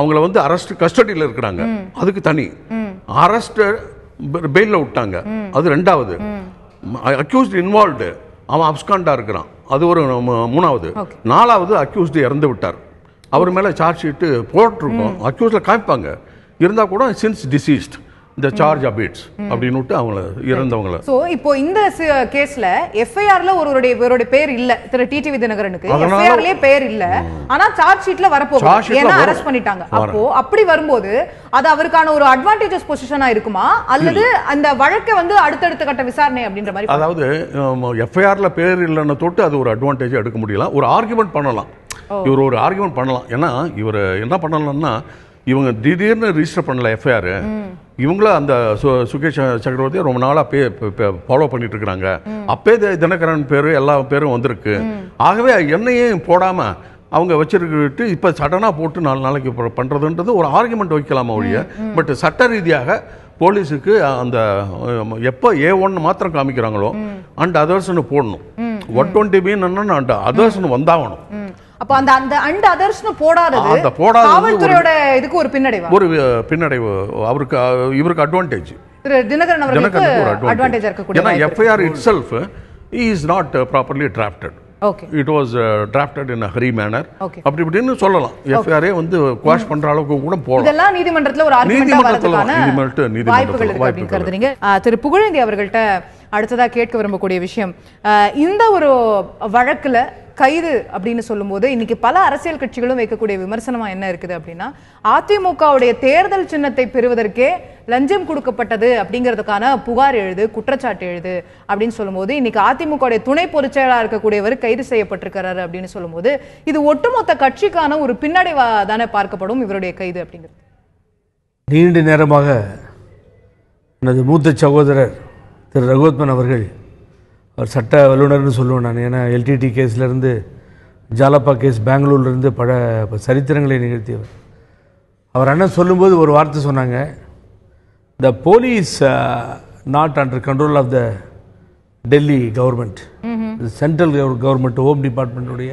அவங்கள வந்து அரெஸ்ட் கஸ்டடியில இருக்கிறாங்க, அதுக்கு தனி. அரெஸ்ட் பெயில்ல விட்டாங்க, அது ரெண்டாவது. அக்யூஸ்ட் இன்வால்வ்டு, அவன் அப்ஸ்காண்டா இருக்கிறான், அது ஒரு 3வது. 4வது அக்யூஸ்ட் இறந்து விட்டார், அவர் மேல சார்ஜ் ஷீட் போட்டிருக்கோம், அக்யூஸ்ட்ல காமிப்பாங்க, இருந்தா கூட since deceased the charge abates அப்படினுட்டு அவங்க இறந்தவங்கள. சோ இப்போ இந்த கேஸ்ல எஃப்ஐஆர்ல ஒருவருடைய பேர் இல்ல, திரு டிடிவி தினகரனுக்கு எஃப்ஐஆர்லயே பேர் இல்ல, ஆனா சார்ஜ் ஷீட்ல வரப்போகுது, ஏன்னா அரெஸ்ட் பண்ணிட்டாங்க. அப்போ அப்படி வரும்போது அது அவருக்கான ஒரு அட்வான்டேஜஸ் பொசிஷனா இருக்குமா, அல்லது அந்த வழக்கை வந்து அடுத்தடுத்த கட்ட விசாரணை அப்படின்ற மாதிரி? அதாவது எஃப்ஐஆர்ல பேர் இல்லைன்னு தொட்டு அது ஒரு அட்வான்டேஜ் எடுக்க முடியல, ஒரு ஆர்குமெண்ட் பண்ணலாம், இவர் ஒரு ஆர்குமெண்ட் பண்ணலாம். ஏன்னா இவர் என்ன பண்ணலாம்னா, இவங்க திடீர்னு ரிஜிஸ்டர் பண்ணல எஃப்ஐஆர், இவங்களும் அந்த சுகேஷ் சக்கரவர்த்தியை ரொம்ப நாளா ஃபாலோ பண்ணிட்டு இருக்கிறாங்க, அப்பே தினகரன் பேரு எல்லா பேரும் வந்திருக்கு, ஆகவே என்னையும் போடாம அவங்க வச்சிருக்கிட்டு இப்ப சடனா போட்டு 4 நாளைக்கு பண்றதுன்றது ஒரு ஆர்குமெண்ட் வைக்கலாமா ஒழிய, பட் சட்ட ரீதியாக போலீஸுக்கு அந்த எப்போ A1 மாத்திரம் காமிக்கிறாங்களோ அண்ட் அதர்ஸ்னு போடணும். 120B அண்ட் அதர்ஸ்னு வந்தாகணும். அப்ப அந்த அண்ட் அதர்ஸ்னு போடாதது காவல்துறையோட இதுக்கு ஒரு பின்னடைவு அவருக்கு, இவருக்கு அட்வான்டேஜ், தினகரன் அவர்களுக்கு அட்வான்டேஜ் இருக்கக்கூடிய. ஏன்னா FIR itself is not properly drafted. It was drafted in a hurry manner. அப்படி இப்படின்னு சொல்லலாம். எஃப்ஐஆரே வந்து குவாஷ் பண்ற அளவுக்கு கூட போகலாம். இதெல்லாம் நீதிமன்றத்துல ஒரு ஆர்குமெண்டா வரதுக்கான வாய்ப்புகள் இருக்கு அப்படின்னு கருதுறீங்க. திரு புகழேந்தி அவர்கள்ட்ட அடுத்ததா கேட்க விரும்பக்கூடிய விஷயம், இந்த ஒரு வழக்குல கைது அப்படின்னு சொல்லும்போது இன்னைக்கு பல அரசியல் கட்சிகளும் வைக்கக்கூடிய விமர்சனமா என்ன இருக்குது அப்படின்னா, அதிமுகவுடைய தேர்தல் சின்னத்தை பெறுவதற்கே லஞ்சம் கொடுக்கப்பட்டது அப்படிங்கிறதுக்கான புகார் எழுது, குற்றச்சாட்டு எழுது அப்படின்னு சொல்லும்போது, இன்னைக்கு அதிமுகவுடைய துணை பொதுச் செயலாளர் இருக்கக்கூடியவர் கைது செய்யப்பட்டிருக்கிறாரு அப்படின்னு சொல்லும்போது, இது ஒட்டுமொத்த கட்சிக்கான ஒரு பின்னடைவா தானே பார்க்கப்படும் இவருடைய கைது அப்படிங்கிறது? நீண்ட நேரமாக எனது மூத்த சகோதரர் திரு ரகுவத்மன் அவர்கள், அவர் சட்ட வல்லுநர்னு சொல்லுவேன் நான், ஏன்னா எல்டிடி கேஸ்லேருந்து ஜாலப்பா கேஸ் பெங்களூர்லேருந்து பல சரித்திரங்களை நிகழ்த்தியவர். அவர் அண்ணன் சொல்லும்போது ஒரு வார்த்தை சொன்னாங்க, the police not under control of the Delhi government, central government home டிபார்ட்மெண்ட்டுடைய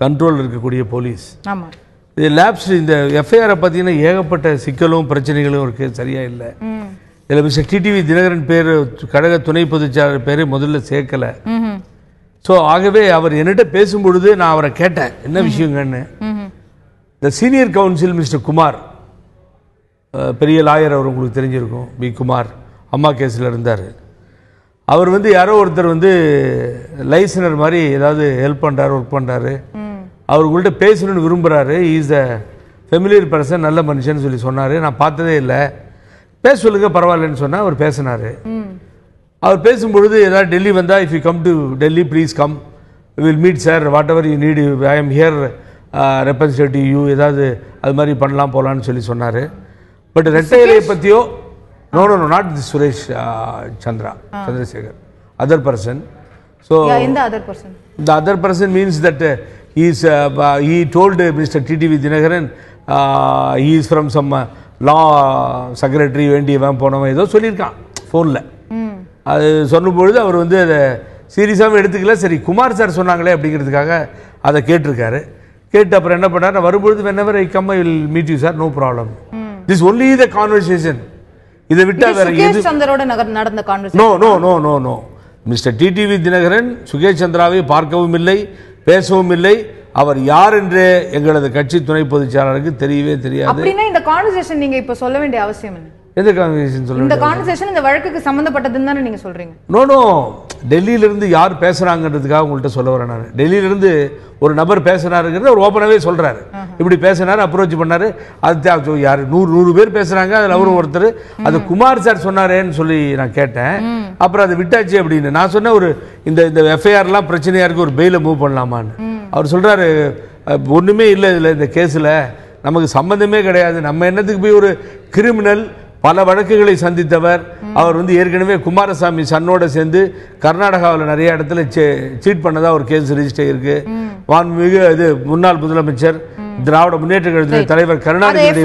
கண்ட்ரோல் இருக்கக்கூடிய போலீஸ். இது லேப்ஸ். இந்த எஃப்ஐஆரை பார்த்தீங்கன்னா ஏகப்பட்ட சிக்கலும் பிரச்சனைகளும் இருக்கு, சரியா இல்லை. இதில் மிஸ்டர் டிடிவி தினகரன் பேர், கழக துணை பொதுச்செயலாளர் பேரை முதல்ல சேர்க்கல. ஸோ ஆகவே அவர் என்னிட்ட பேசும்பொழுது நான் அவரை கேட்டேன் என்ன விஷயங்கன்னு. இந்த சீனியர் கவுன்சில் மிஸ்டர் குமார், பெரிய லாயர், அவர் உங்களுக்கு தெரிஞ்சிருக்கும், பி குமார், அம்மா கேஸில் இருந்தார். அவர் யாரோ ஒருத்தர் லைசனர் மாதிரி ஏதாவது ஹெல்ப் பண்ணுறாரு, ஒர்க் பண்ணுறாரு, அவர்கள்ட்ட பேசணும்னு விரும்புகிறாரு, இஸ் அ ஃபெமிலியர் பர்சன், நல்ல மனுஷன் சொல்லி சொன்னார். நான் பார்த்ததே இல்லை, பேச சொல்லுங்க பரவாயில்லன்னு சொன்னால் அவர் பேசினார். அவர் பேசும்பொழுது ஏதாவது டெல்லி வந்தால், if you come to Delhi please come, will meet sir, what ever you need, I am here representative you, ஏதாவது அது மாதிரி பண்ணலாம் போகலான்னு சொல்லி சொன்னார். பட் ரெட்டையிலையை பற்றியோ, no no no not the Suresh Chandrasekhar, other person. So the other person means that he told Mr. TTV Dinagaran he is from some law secretary, வேண்டியவன் போனவன் ஏதோ சொல்லியிருக்கான் ஃபோனில். அது சொல்லும்பொழுது அவர் அதை சீரியஸாகவும் எடுத்துக்கல. சரி குமார் சார் சொன்னாங்களே அப்படிங்கிறதுக்காக அதை கேட்டிருக்காரு. கேட்டு அப்புறம் என்ன பண்ணார், நான் வரும்பொழுது whenever I come I will meet you sir, no problem. This only the conversation. இதை விட்டா வேற எது நடந்த conversation? No no no no no. Mister TTV Dhinakaran Sukesh சந்திராவை பார்க்கவும் இல்லை, பேசவும் இல்லை. அவர் யார் என்று எங்களது கட்சி துணை பொதுச் செயலாளருக்கு தெரியவே தெரியாது. அப்படின்னா இந்த கான்வர்சேஷன் நீங்க இப்ப சொல்ல வேண்டிய அவசியம் என்ன? எந்த கான்வர்சேஷன் சொல்லுங்க? இந்த கான்வர்சேஷன் இந்த வழக்குக்கு சம்பந்தப்பட்டதுன்னு தானே நீங்க சொல்றீங்க? நோ நோ, டெல்லியில இருந்து யார் பேசுறாங்கிறதுக்காக உங்கள்கிட்ட சொல்ல வரேன் நான். டெல்லியில இருந்து ஒரு நபர் பேசுறாருங்கிறது அவர் ஓப்பனாவே சொல்றாரு. இப்படி பேசினாரு, அப்ரோச் பண்ணாரு. அது யாரு 100 பேர் பேசுறாங்க, அதுல அவரும் ஒருத்தர். அது குமார் சார் சொன்னாரேன்னு சொல்லி நான் கேட்டேன். அப்புறம் அதை விட்டாச்சு அப்படின்னு நான் சொன்னேன். ஒரு இந்த எஃப்ஐஆர்லாம் பிரச்சனையா இருக்கு, ஒரு பெயில மூவ் பண்ணலாமான்னு. அவர் சொல்றாரு ஒண்ணுமே இல்லை இதுல, இந்த கேஸ்ல நமக்கு சம்பந்தமே கிடையாது. நம்ம என்னத்துக்கு போய் ஒரு கிரிமினல், பல வழக்குகளை சந்தித்தவர். அவர் ஏற்கனவே குமாரசாமி சன்னோட சேர்ந்து கர்நாடகாவில் நிறைய இடத்துல சீட் பண்ணதா ஒரு கேஸ் ரெஜிஸ்டர் இருக்கு. வான்மிகு இது முன்னாள் முதலமைச்சர், திராவிட முன்னேற்ற கழகத்தின் தலைவர் கருணாநிதி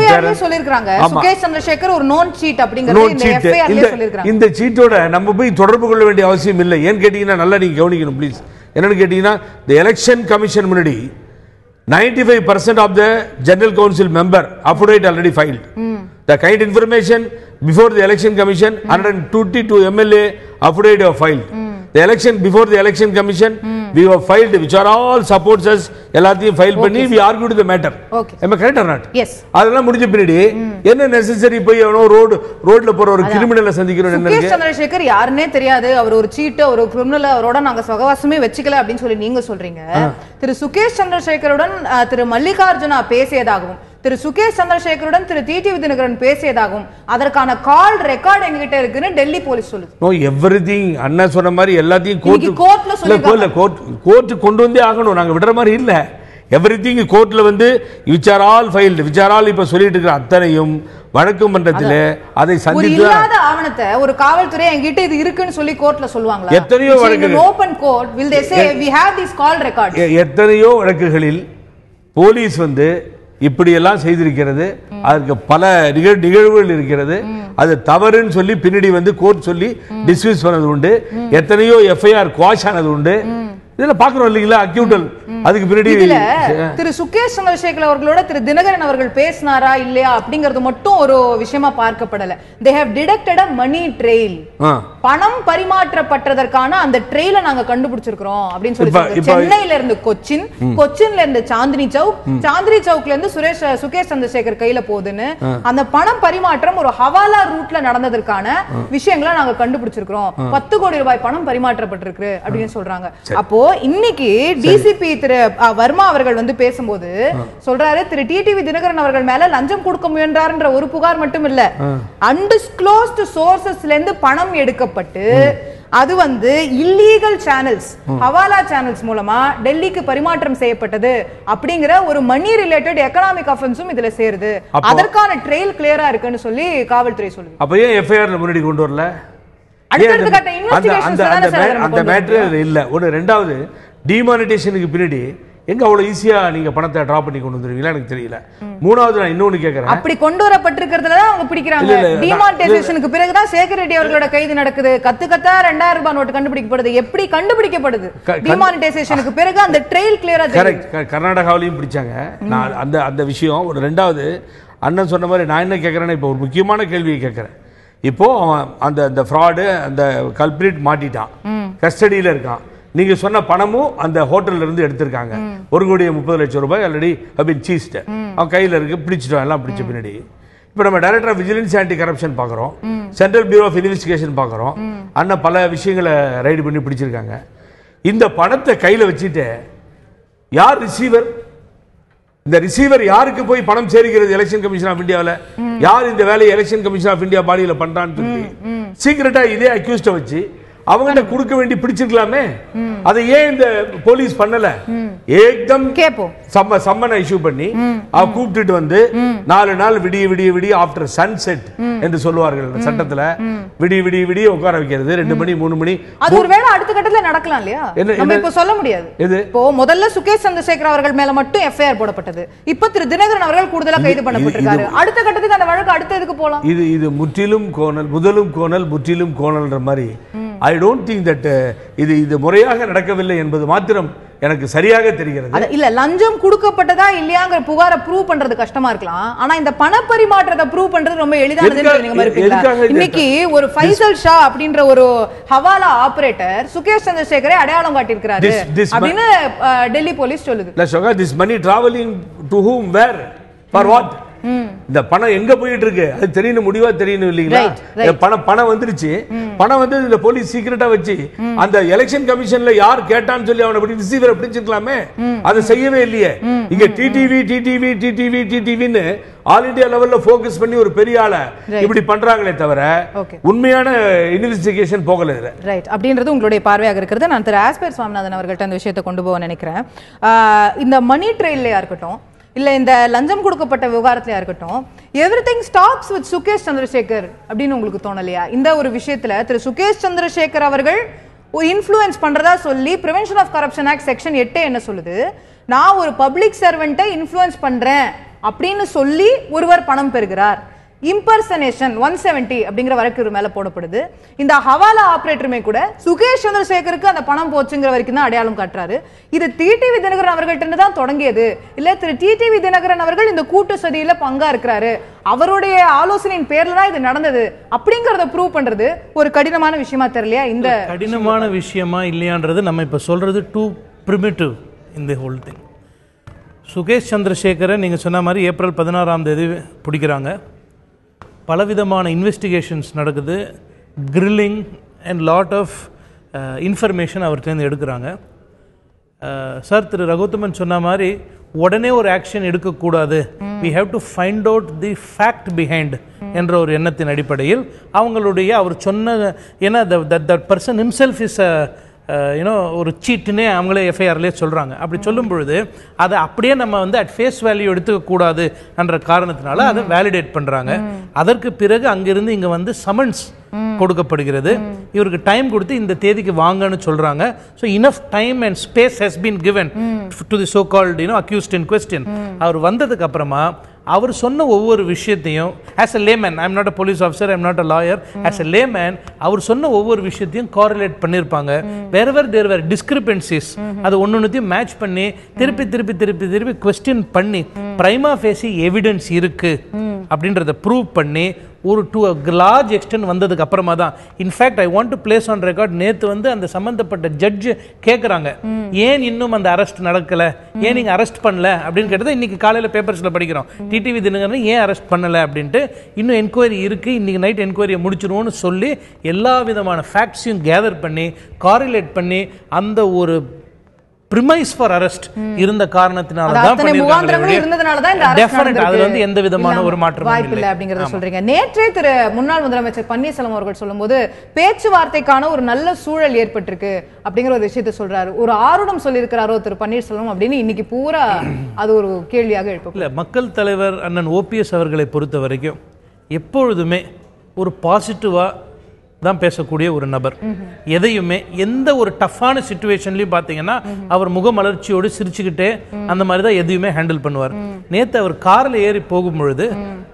இந்த சீட்டோட நம்ம போய் தொடர்பு கொள்ள வேண்டிய அவசியம் இல்லை. ஏன்னு கேட்டீங்கன்னா நல்லா நீங்க கவனிக்கணும் ப்ளீஸ். என்னன்னு கேட்டீங்கன்னா, the election commission முன்னாடி 95% of the general council member affidavit already filed. The kind information before the election commission, 122 MLA affidavit are filed. The election, before the election commission, we have filed, which are all supports us, எல்லாத்தையும் file பண்ணி we argued the matter. Am I correct or not? Yes. அதெல்லாம் முடிஞ்ச பின்னாடி என்ன necessary போய் ரோட்ல போற ஒரு கிரிமினலை சந்திக்கணும் என்ன இருக்கு? சந்திரசேகர் யாருன்னே தெரியாது, அவர் ஒரு சீட்டு, ஒரு கிரிமினல், அவரோட நாங்க சகவாசமே வச்சுக்கல அப்படின்னு சொல்லி நீங்க சொல்றீங்க. திரு சுகேஷ் சந்திரசேகருடன் திரு மல்லிகார்ஜுனா பேசியதாகவும், திரு சுகேஷ் சந்திரசேகருடன் திரு டிடிவி தினகரன் பேசியதாகவும் அதற்கான கால் ரெக்கார்ட் எங்ககிட்ட இருக்குன்னு டெல்லி போலீஸ் சொல்லுது. நோ எவ்ரிதிங் அண்ணா சொன்ன மாதிரி எல்லாத்தையும் கோர்ட்ல சொல்லிருக்காங்க. கோர்ட் கொண்டு வந்தே ஆகணும், நாங்க விடுற மாதிரி இல்ல. எவ்ரிதிங் கோர்ட்ல which are all filed, which are all இப்ப சொல்லிட்டு இருக்கிற அத்தனையும் வழக்கு மன்றத்திலே அதை சந்தித்து இல்லாத ஆவணத்தை ஒரு காவல்துறை என்கிட்ட இது இருக்குன்னு சொல்லி கோர்ட்ல சொல்லுவாங்களா? எத்தனையோ வழக்குகள் open court will they say we have these call records? எத்தனையோ வழக்குகளில் போலீஸ் இப்படியெல்லாம் செய்திருக்கிறது. அதற்கு பல நிகழ்வுகள் இருக்கிறது. அது தவறுன்னு சொல்லி பின்னாடி கோர்ட் சொல்லி டிஸ்மிஸ் பண்ணது உண்டு. எத்தனையோ எஃப்ஐஆர் குவாஷ் ஆனது உண்டு. இதெல்லாம் பாக்குறோம் இல்லீங்களா? அக்யூட்டல். அதுக்கு பின்னாடி திரு சுகேஷ் சந்திரசேகர் அவர்களோட திரு தினகரன் அவர்கள் பேசினாரா இல்லையா அப்படிங்கிறது மட்டும் ஒரு விஷயமா பார்க்கப்படல. they have detected a money trail. பணம் பரிமாற்றப்பட்டதற்கான அந்த ட்ரெயில நாங்க கண்டுபிடிச்சிருக்கோம் அப்படின்னு சொல்லி சென்னையில இருந்து கொச்சின், கொச்சின்ல இருந்து சாந்தினி சவுக், சாந்தினி சவுக்ல இருந்து சுகேஷ் சந்திரசேகர் கையில போகுதுன்னு அந்த பணம் பரிமாற்றம் ஒரு ஹவாலா ரூட்ல நடந்ததற்கான விஷயங்களை நாங்க கண்டுபிடிச்சிருக்கிறோம். 10 கோடி ரூபாய் பணம் பரிமாற்றப்பட்டிருக்கு அப்படின்னு சொல்றாங்க. அப்போ இன்னைக்கு டிசிபி திரு வர்மா அவர்கள் பேசும்போது சொல்றாரு, திரு டிடிவி தினகரன் அவர்கள் மேல லஞ்சம் கொடுக்க முயன்றார்ன்ற ஒரு புகார் மட்டும் இல்ல, அன்டிஸ்க்ளோஸ்ட் சோர்சஸ்ல இருந்து பணம் எடுக்கப்பட்டு அது இல்லீகல் சேனல்ஸ், ஹவாலா சேனல்ஸ் மூலமா டெல்லிக்கு பரிமாற்றம் செய்யப்பட்டது அப்படிங்கிற ஒரு மணி ரிலேட்டட் எகனாமிக் அஃபென்ஸும் இதுல சேருது. அதற்கான ட்ரெயில் கிளியரா இருக்குன்னு சொல்லி காவல்துறை சொல்லுது. அப்ப ஏன் எஃப்ஐஆர் முன்னாடி கொண்டு வரல? அந்த மேட்டர் இல்ல. ஒரு ரெண்டாவது டிமானிட்டேஷனுக்கு பின்னாடி எங்க அவ்வளவு ஈஸியா நீங்க பணத்தை டிரா பண்ணி கொண்டு வந்துருவீங்களா எனக்கு தெரியல. மூணாவது நான் இன்னொன்னு கேக்குறேன். அப்படி கொண்டு வரப்பட்டிருக்கிறதுல தான் அவங்க பிடிக்கிறாங்க. டிமானிட்டைசேஷனுக்கு பிறகு தான் சேகர் ரெட்டி அவர்களோட கைது நடக்குது. கத்தா 2000 ரூபாய் நோட்டு கண்டுபிடிக்கப்படுது. எப்படி கண்டுபிடிக்கப்படுது? டிமானிட்டைசேஷனுக்கு பிறகு அந்த ட்ரெயில் கிளியரா தெரியும். கரெக்ட். கர்நாடகாவிலையும் பிடிச்சாங்க. நான் அந்த விஷயம். ஒரு ரெண்டாவது அண்ணன் சொன்ன மாதிரி நான் என்ன கேட்கறேன்னா, இப்போ ஒரு முக்கியமான கேள்வியை கேட்கறேன். இப்போ அந்த ஃப்ராடு அந்த கல்பிரிட் மாட்டிட்டான், கஸ்டடியில இருக்கான். நீங்க சொன்ன பணமும் அந்த ஹோட்டல்ல இருந்து எடுத்திருக்காங்க. 1,30,00,000 ரூபாய் ஆல்ரெடி சீஸ்ட். அவன் கையில இருக்கு, பிடிச்சிட்டோம். எல்லாம் பிடிச்ச பின்னாடி இப்போ நம்ம director of vigilance anti corruption பார்க்குறோம், சென்ட்ரல் பியூரோ ஆஃப் இன்வெஸ்டிகேஷன் பார்க்குறோம். அண்ணன் பல விஷயங்களை ரைடு பண்ணி பிடிச்சிருக்காங்க. இந்த பணத்தை கையில் வச்சுட்டு யார் ரிசீவர்? இந்த ரிசீவர் யாருக்கு போய் பணம் சேருகிறது? எலெக்ஷன் கமிஷன் ஆஃப் இந்தியாவில் யார் இந்த வேலையை எலெக்ஷன் கமிஷன் ஆஃப் இந்தியா பாடியில் பண்றான்னு சொல்லி சீக்கிரட்டா இதே அக்யூஸ்ட வச்சு அவங்கள்ட்ட கொடுக்க வேண்டி பிடிச்சிருக்கலாமே. அதை ஏன் இந்த போலீஸ் பண்ணல? ஏக்தம் சம்மனை இஷ்யூ பண்ணி அவ கூப்பிட்டுட்டு வந்து 4 நாள் விடிய விடிய விடிய ஆஃப்டர் சன்செட் என்று சொல்லுவார்கள் சட்டத்துல. விடிய விடிய விடிய உட்கார வைக்கிறது 2 மணி 3 மணி. அது ஒருவேளை அடுத்த கட்டத்துல நடக்கலாம் இல்லையா? நம்ம இப்ப சொல்ல முடியாது. இப்போ முதல்ல சுகேஷ் சந்திரசேகர் அவர்கள் மேல மட்டும் எஃப்ஐஆர் போடப்பட்டது. இப்ப திரு தினகரன் அவர்கள் கூடுதலா கைது பண்ணப்பட்டிருக்காரு. அடுத்த கட்டத்துக்கு அந்த வழக்கு அடுத்ததுக்கு போலாம். இது முற்றிலும் கோணல், முதலும் கோணல் முற்றிலும் கோணல்ன்ற மாதிரி. I don't think that இது முறையாக நடக்கவில்லை என்பது மாத்திரம் எனக்கு சரியாக தெரிகிறது. இல்ல, லஞ்சம் கொடுக்கப்பட்டதா இல்லையாங்கிற புகாரை ப்ரூவ் பண்றது கஷ்டமா இருக்கலாம். ஆனா இந்த பண பரிமாற்றத்தை ப்ரூவ் பண்றது ரொம்ப எளிதானதுன்னு நீங்க மறுப்பீங்களா? இன்னைக்கு ஒரு ஃபைசல் ஷா அப்படின்ற ஒரு ஹவாலா ஆபரேட்டர் சுகேஷ் சந்திரசேகரை அடையாளம் காட்டியிருக்கிறாரு அப்படின்னு டெல்லி போலீஸ் சொல்லுது. This money traveling to whom, where, for what? இந்த பணம் எங்க போயிட்டு இருக்கு அது தெரியணும், முடிவா தெரியணும் இல்லீங்களா? பணம் வந்துருச்சு. பணம் வந்து இந்த போலீஸ் சீக்கிரட்டா வச்சு அந்த எலெக்ஷன் கமிஷன்ல யார் கேட்டான்னு சொல்லி அவனை படி ரிசீவரை பிடிச்சிருக்கலாமே. அதை செய்யவே இல்லையே. இங்க டிடிவின்னு ஆல் இந்தியா லெவல்ல போக்கஸ் பண்ணி ஒரு பெரிய ஆளை இப்படி பண்றாங்களே தவிர உண்மையான இன்வெஸ்டிகேஷன் போகல. ரைட், அப்படின்றது உங்களுடைய பார்வையாக இருக்கிறது. நான் திரு ஆஸ்பர் சுவாமிநாதன் அவர்கள்ட்ட அந்த விஷயத்தை கொண்டு போக நினைக்கிறேன். இந்த மணி ட்ரெயில்லையா இருக்கட்டும், இல்ல இந்த லஞ்சம் கொடுக்கப்பட்ட விவகாரத்திலயா இருக்கட்டும், everything stops with Sukesh Chandrasekhar அப்படின்னு உங்களுக்கு தோணலையா? இந்த ஒரு விஷயத்துல திரு சுகேஷ் சந்திரசேகர் அவர்கள் ஒரு இன்ஃப்ளூயன்ஸ் பண்றதா சொல்லி prevention of corruption act section 8 என்ன சொல்லுது? நான் ஒரு பப்ளிக் சர்வெண்ட்டை இன்ஃப்ளூயன்ஸ் பண்றேன் அப்படின்னு சொல்லி ஒருவர் பணம் பெறுகிறார். இம்பர்சனேஷன் 170 அப்படிங்கிற வழக்கு மேல போடப்படுது. இந்த ஹவாலா ஆபரேட்டருமே கூட சுகேஷ் சந்திரசேகருக்கு அந்த பணம் போச்சுங்கிற வரைக்கும் தான் அடையாளம் காட்டுறாரு. இது டிடிவி தினகரன் அவர்கள்ட்ட தான் தொடங்கியது இல்ல, திரு டிடிவி தினகரன் அவர்கள் இந்த கூட்டு சதியில பங்கா இருக்கிறாரு, அவருடைய ஆலோசனையின் பேர்ல தான் இது நடந்தது அப்படிங்கறத ப்ரூவ் பண்றது ஒரு கடினமான விஷயமா தெரியலையா? இந்த கடினமான விஷயமா இல்லையான்றது நம்ம இப்ப சொல்றது too primitive in the whole thing. Sukesh சந்திரசேகரை நீங்க சொன்ன மாதிரி ஏப்ரல் 16ஆம் தேதி பிடிக்கிறாங்க. பலவிதமான இன்வெஸ்டிகேஷன்ஸ் நடக்குது. Grilling and lot of information அவர்கிட்ட எடுக்கிறாங்க. சார் திரு ரகுத்தமன் சொன்ன மாதிரி உடனே ஒரு ஆக்ஷன் எடுக்கக்கூடாது. we have to find out the fact behind என்ற ஒரு எண்ணத்தின் அடிப்படையில் அவங்களுடைய அவர் சொன்ன, ஏன்னா that person himself is a ஒரு சீட்டுன்னே அவங்களே எஃப்ஐஆர்லேயே சொல்கிறாங்க. அப்படி சொல்லும் பொழுது அதை அப்படியே நம்ம வந்து அட் ஃபேஸ் வேல்யூ எடுத்துக்கக்கூடாது என்ற காரணத்தினால அதை வேலிடேட் பண்ணுறாங்க. அதற்கு பிறகு அங்கிருந்து இங்கே வந்து சமன்ஸ் கொடுக்கப்படுகிறது. இவருக்கு டைம் கொடுத்து இந்த தேதிக்கு வாங்கன்னு சொல்றாங்க. So enough time and space has been given to the so called accused in question. அவர் வந்ததுக்கு அப்புறமா அவர் சொன்ன ஒவ்வொரு விஷயத்தையும் as a layman, I am not a police officer, I am not a lawyer, as a layman அவர் சொன்ன ஒவ்வொரு விஷயத்தையும் கோரிலேட் பண்ணியிருப்பாங்க. வேறவர் தேர் வேர் டிஸ்கிரிபன்சிஸ் அது ஒன்னொன்னுத்தையும் மேட்ச் பண்ணி திருப்பி திருப்பி திருப்பி திருப்பி கொஸ்டின் பண்ணி பிரைமா ஃபேசி எவிடன்ஸ் இருக்கு அப்படின்றத ப்ரூவ் பண்ணி ஒரு டு அ லார்ஜ் எக்ஸ்டென்ட் வந்ததுக்கு அப்புறமா தான். In fact I want to place on record, நேற்று வந்து அந்த சம்பந்தப்பட்ட ஜட்ஜ் கேட்குறாங்க ஏன் இன்னும் அந்த அரெஸ்ட் நடக்கல, ஏன் நீங்கள் அரெஸ்ட் பண்ணல அப்படின்னு கேட்டது. இன்னைக்கு காலையில் பேப்பர்ஸில் படிக்கிறோம் டிடிவி தினகரன் ஏன் அரெஸ்ட் பண்ணலை அப்படின்ட்டு. இன்னும் என்கொயரி இருக்குது, இன்னைக்கு நைட் என்கொயரியை முடிச்சிருவோன்னு சொல்லி எல்லா விதமான ஃபேக்ட்ஸையும் கேதர் பண்ணி காரிலேட் பண்ணி அந்த ஒரு பிரிமைஸ் ஃபார் அரெஸ்ட் இருந்த காரணத்தினால தான் அது வந்து எந்த விதமான ஒரு மாற்றம் வாய்ப்பில்லை அப்படிங்கறத சொல்றீங்க. நேற்றே திரு முன்னாள் முதலமைச்சர் பன்னீர்செல்வம் அவர்கள் சொல்லும்போது பேச்சுவார்த்தைக்கான ஒரு நல்ல சூழல் ஏற்பட்டிருக்கு அப்படிங்கிற ஒரு விஷயத்தை சொல்றாரு. ஒரு ஆருடம் சொல்லியிருக்கிறாரோ திரு பன்னீர்செல்வம் அப்படின்னு இன்னைக்கு பூரா அது ஒரு கேள்வியாக எழுப்ப. இல்ல, மக்கள் தலைவர் அண்ணன் ஓபிஎஸ் அவர்களை பொறுத்த வரைக்கும் எப்பொழுதுமே ஒரு பாசிட்டிவா தான் பேசக்கூடிய ஒரு நபர். எதையுமே எந்த ஒரு டஃப்பான சிச்சுவேஷன்லையும் பார்த்தீங்கன்னா அவர் முகமலர்ச்சியோடு சிரிச்சுக்கிட்டே அந்த மாதிரி தான் எதையுமே ஹேண்டில் பண்ணுவார். நேற்று அவர் காரில் ஏறி போகும்பொழுது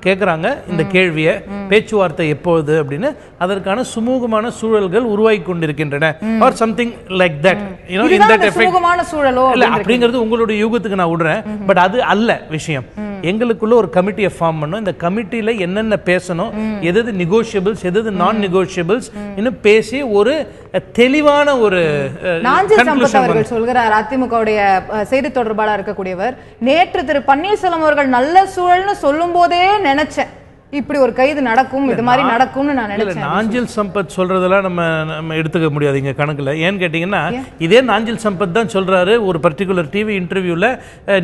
கேட்குறாங்க இந்த கேள்வியை, பேச்சுவார்த்தை எப்போது அப்படின்னு. அதற்கான சுமூகமான சூழல்கள் உருவாகி கொண்டிருக்கின்றன ஆர் சம்திங் லைக் தட், அப்படிங்கிறது உங்களுடைய யூகத்துக்கு நான் விடுறேன். பட் அது அல்ல விஷயம். எங்களுக்குள்ள ஒரு கமிட்டியை ஃபார்ம் பண்ணோம். இந்த கமிட்டியில என்னென்ன பேசணும், எது நெகோஷியபிள்ஸ், எது நான் நெகோஷியபிள்ஸ் இன்னும் பேசி ஒரு தெளிவான ஒரு அவர்கள் சொல்கிறார். அதிமுகவுடைய செய்தி தொடர்பாளர் இருக்கக்கூடியவர், நேற்று திரு பன்னீர்செல்வம் அவர்கள் நல்ல சூழல்னு சொல்லும் போதே நினைச்சேன் இப்படி ஒரு கைது நடக்கும், இது மாதிரி நடக்கும்னு நான் நினைச்சேன். நாஞ்சில் சம்பத் சொல்றதெல்லாம் நம்ம எடுத்துக்க முடியாது இங்க கணக்குல. ஏன்னு கேட்டீங்கன்னா இதே நாஞ்சில் சம்பத் தான் சொல்றாரு ஒரு பர்டிகுலர் டிவி இன்டர்வியூல,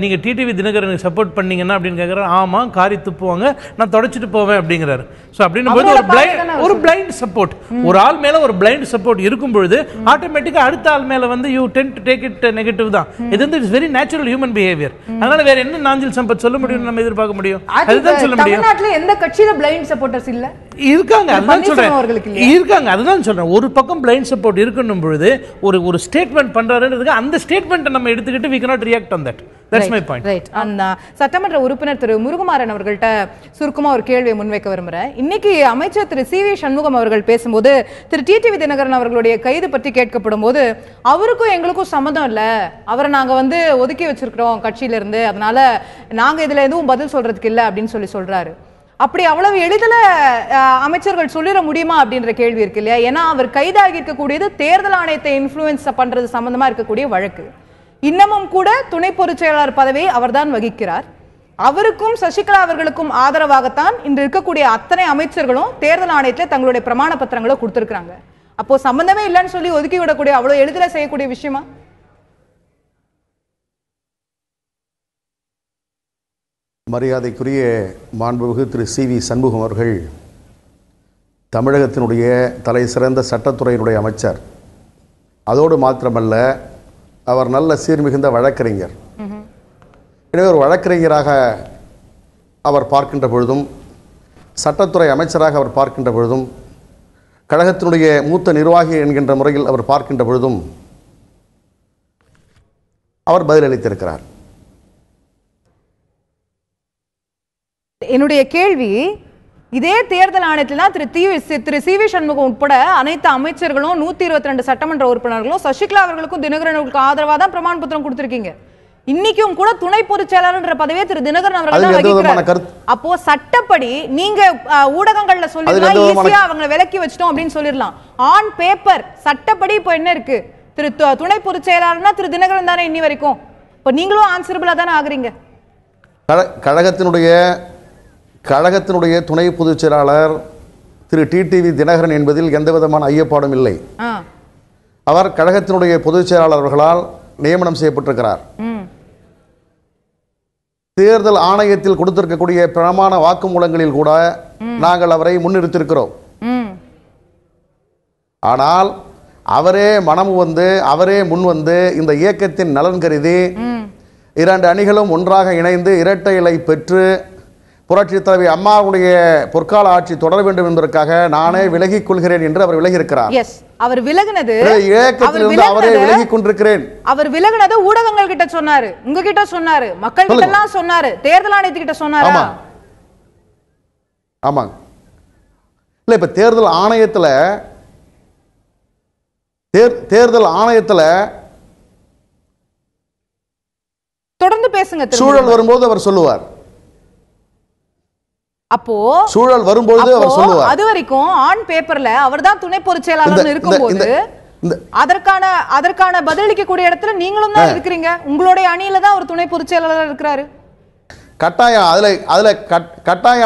நீங்க டிடிவி தினகரனுக்கு சப்போர்ட் பண்ணீங்கன்னா அப்படின்னு கேட்கறாரு. ஆமா, காரி துப்புவாங்க, நான் தொடச்சிட்டு போவேன் அப்படிங்கிறாரு. ஸோ அப்படின்னு போது ஒரு பிளைண்ட் சப்போர்ட், ஒரு ஆள் மேல ஒரு பிளைண்ட் சப்போர்ட் இருக்கும் பொழுது ஆட்டோமேட்டிக்கா அடுத்த ஆள் மேல வந்து you tend to take it negative தான். இது வந்து it's very natural human behaviour. அதனால வேற என்ன நாஞ்சில் சம்பத் சொல்ல முடியும், நம்ம எதிர்பார்க்க முடியும்? அதுதான் சொல்ல முடியும். தமிழ்நாட்டுல எந்த கட்சியில பிளைண்ட் சப்போர்ட்டர்ஸ் இல்ல இருக்காங்க, அதுதான் சொல்றேன். இருக்காங்க, அதுதான் சொல்றேன். ஒரு பக்கம் பிளைண்ட் சப்போர்ட் இருக்கணும் பொழுது ஒரு ஸ்டேட்மெண்ட் பண்றாருன்றதுக்கு அந்த ஸ்டேட்மெண்ட்டை நம்ம எடுத்துக்கிட்டு we cannot react on that. That's my point. Right. அந்த சட்டமன்ற உறுப்பினர் திரு முருகுமாறன் அவர்கள்ட்ட சுருக்கமா ஒரு கேள்வியை முன்வைக்க விரும்புறேன். இன்னைக்கு அமைச்சர் திரு சி வி சண்முகம் அவர்கள் பேசும்போது திரு டிடிவி தினகரன் அவர்களுடைய கைது பற்றி கேட்கப்படும் போது, அவருக்கும் எங்களுக்கும் சம்மதம் இல்ல, அவரை நாங்க வந்து ஒதுக்கி வச்சிருக்கிறோம் கட்சியில இருந்து, அதனால நாங்க இதுல எதுவும் பதில் சொல்றதுக்கு இல்ல அப்படின்னு சொல்றாரு. அப்படி அவ்வளவு எளிதில் அமைச்சர்கள் சொல்லிட முடியுமா அப்படின்ற கேள்வி இருக்கு இல்லையா? ஏன்னா அவர் கைதாகி இருக்கக்கூடியது தேர்தல் ஆணையத்தை இன்ஃப்ளூயன்ஸ் பண்றது சம்பந்தமா இருக்கக்கூடிய வழக்கு. இன்னமும் கூட துணை பொதுச் செயலாளர் பதவியை அவர்தான் வகிக்கிறார். அவருக்கும் சசிகலா அவர்களுக்கும் ஆதரவாகத்தான் இன்று இருக்கக்கூடிய அத்தனை அமைச்சர்களும் தேர்தல் ஆணையத்தில் தங்களுடைய பிரமாண பத்திரங்களை கொடுத்திருக்கிறாங்க. அப்போ சம்பந்தமே இல்லைன்னு சொல்லி ஒதுக்கி விடக்கூடிய அவ்வளவு எளிதில் செய்யக்கூடிய விஷயமா? மரியாதைக்குரிய மாண்புமிகு திரு சி வி சண்முகம் அவர்கள் தமிழகத்தினுடைய தலை சிறந்த சட்டத்துறையினுடைய அமைச்சர். அதோடு மாத்திரமல்ல, அவர் நல்ல சீர்மிகுந்த வழக்கறிஞர். எனவே ஒரு வழக்கறிஞராக அவர் பார்க்கின்ற பொழுதும், சட்டத்துறை அமைச்சராக அவர் பார்க்கின்ற பொழுதும், கழகத்தினுடைய மூத்த நிர்வாகி என்கின்ற முறையில் அவர் பார்க்கின்ற பொழுதும் அவர் பதிலளித்திருக்கிறார். என்னுடைய கேள்வி, இதே தேர்தல் ஆணையத்தில் தான் திரு சி வி சண்முகம் உட்பட அனைத்து அமைச்சர்களும் 122 சட்டமன்ற உறுப்பினர்களும் சசிகலா அவர்களுக்கும் தினகரனுக்கும் ஆதரவா தான் பிரமாண பத்திரம் கொடுத்திருக்கீங்க. இன்னைக்கும் கூட துணை பொதுச் செயலாளர் பதவியை திரு தினகரன் அவர்கள் தான் வகிக்கிறார். அப்போ சட்டப்படி நீங்க ஊடகங்கள்ல சொல்லிடலாம், ஈஸியா அவங்க விலக்கி வச்சிட்டோம் அப்படின்னு சொல்லிடலாம். ஆன் பேப்பர் சட்டப்படி இப்போ என்ன இருக்கு? திரு துணை பொதுச் செயலாளர்னா திரு தினகரன் தானே இன்னி வரைக்கும். இப்போ நீங்களும் ஆன்சரபிளா தானே ஆகுறீங்க. கழகத்தினுடைய துணை பொதுச் செயலாளர் திரு டிடிவி தினகரன் என்பதில் எந்த விதமான ஐயப்பாடும் இல்லை. அவர் கழகத்தினுடைய பொதுச் செயலாளர் அவர்களால் நியமனம் செய்யப்பட்டிருக்கிறார். தேர்தல் ஆணையத்தில் கொடுத்திருக்கக்கூடிய பிரமாண வாக்குமூலங்களில் கூட நாங்கள் அவரை முன்னிறுத்திருக்கிறோம். ஆனால் அவரே மனம் வந்து, அவரே முன் வந்து இந்த இயக்கத்தின் நலன் கருதி 2 அணிகளும் ஒன்றாக இணைந்து இரட்டை இலை பெற்று புரட்சி தலைவி அம்மாவுடைய பொற்கால ஆட்சி தொடர வேண்டும் என்பதற்காக நானே விலகிக் கொள்கிறேன் என்று அவர் விலகி இருக்கிறார். அவர் விலகினது இயக்கத்திலிருந்து அவரே விலகி கொண்டிருக்கிறேன். அவர் விலகினது ஊடகங்கள் கிட்ட சொன்னாரு, உங்ககிட்ட சொன்னாரு, மக்கள் கிட்ட எல்லாம் சொன்னாரு, தேர்தல் ஆணையத்துக்கிட்ட சொன்னாரு. ஆமாங்க. இல்ல, இப்ப தேர்தல் ஆணையத்துல தொடர்ந்து பேசுங்க. சூழல் வரும்போது அவர் சொல்லுவார். அப்போ சூழல் வரும்போது அவர் சொல்லுவார். அது வரைக்கும் ஆன் பேப்பர்ல அவர்தான் துணை பொதுச் செயலாளர் இருக்கும்போது அதற்கான பதிலளிக்க கூடிய இடத்துல நீங்களும் தான் இருக்கிறீங்க. உங்களுடைய அணியில தான் ஒரு துணை பொதுச் செயலாளர் இருக்கிறாரு. கட்டாயம்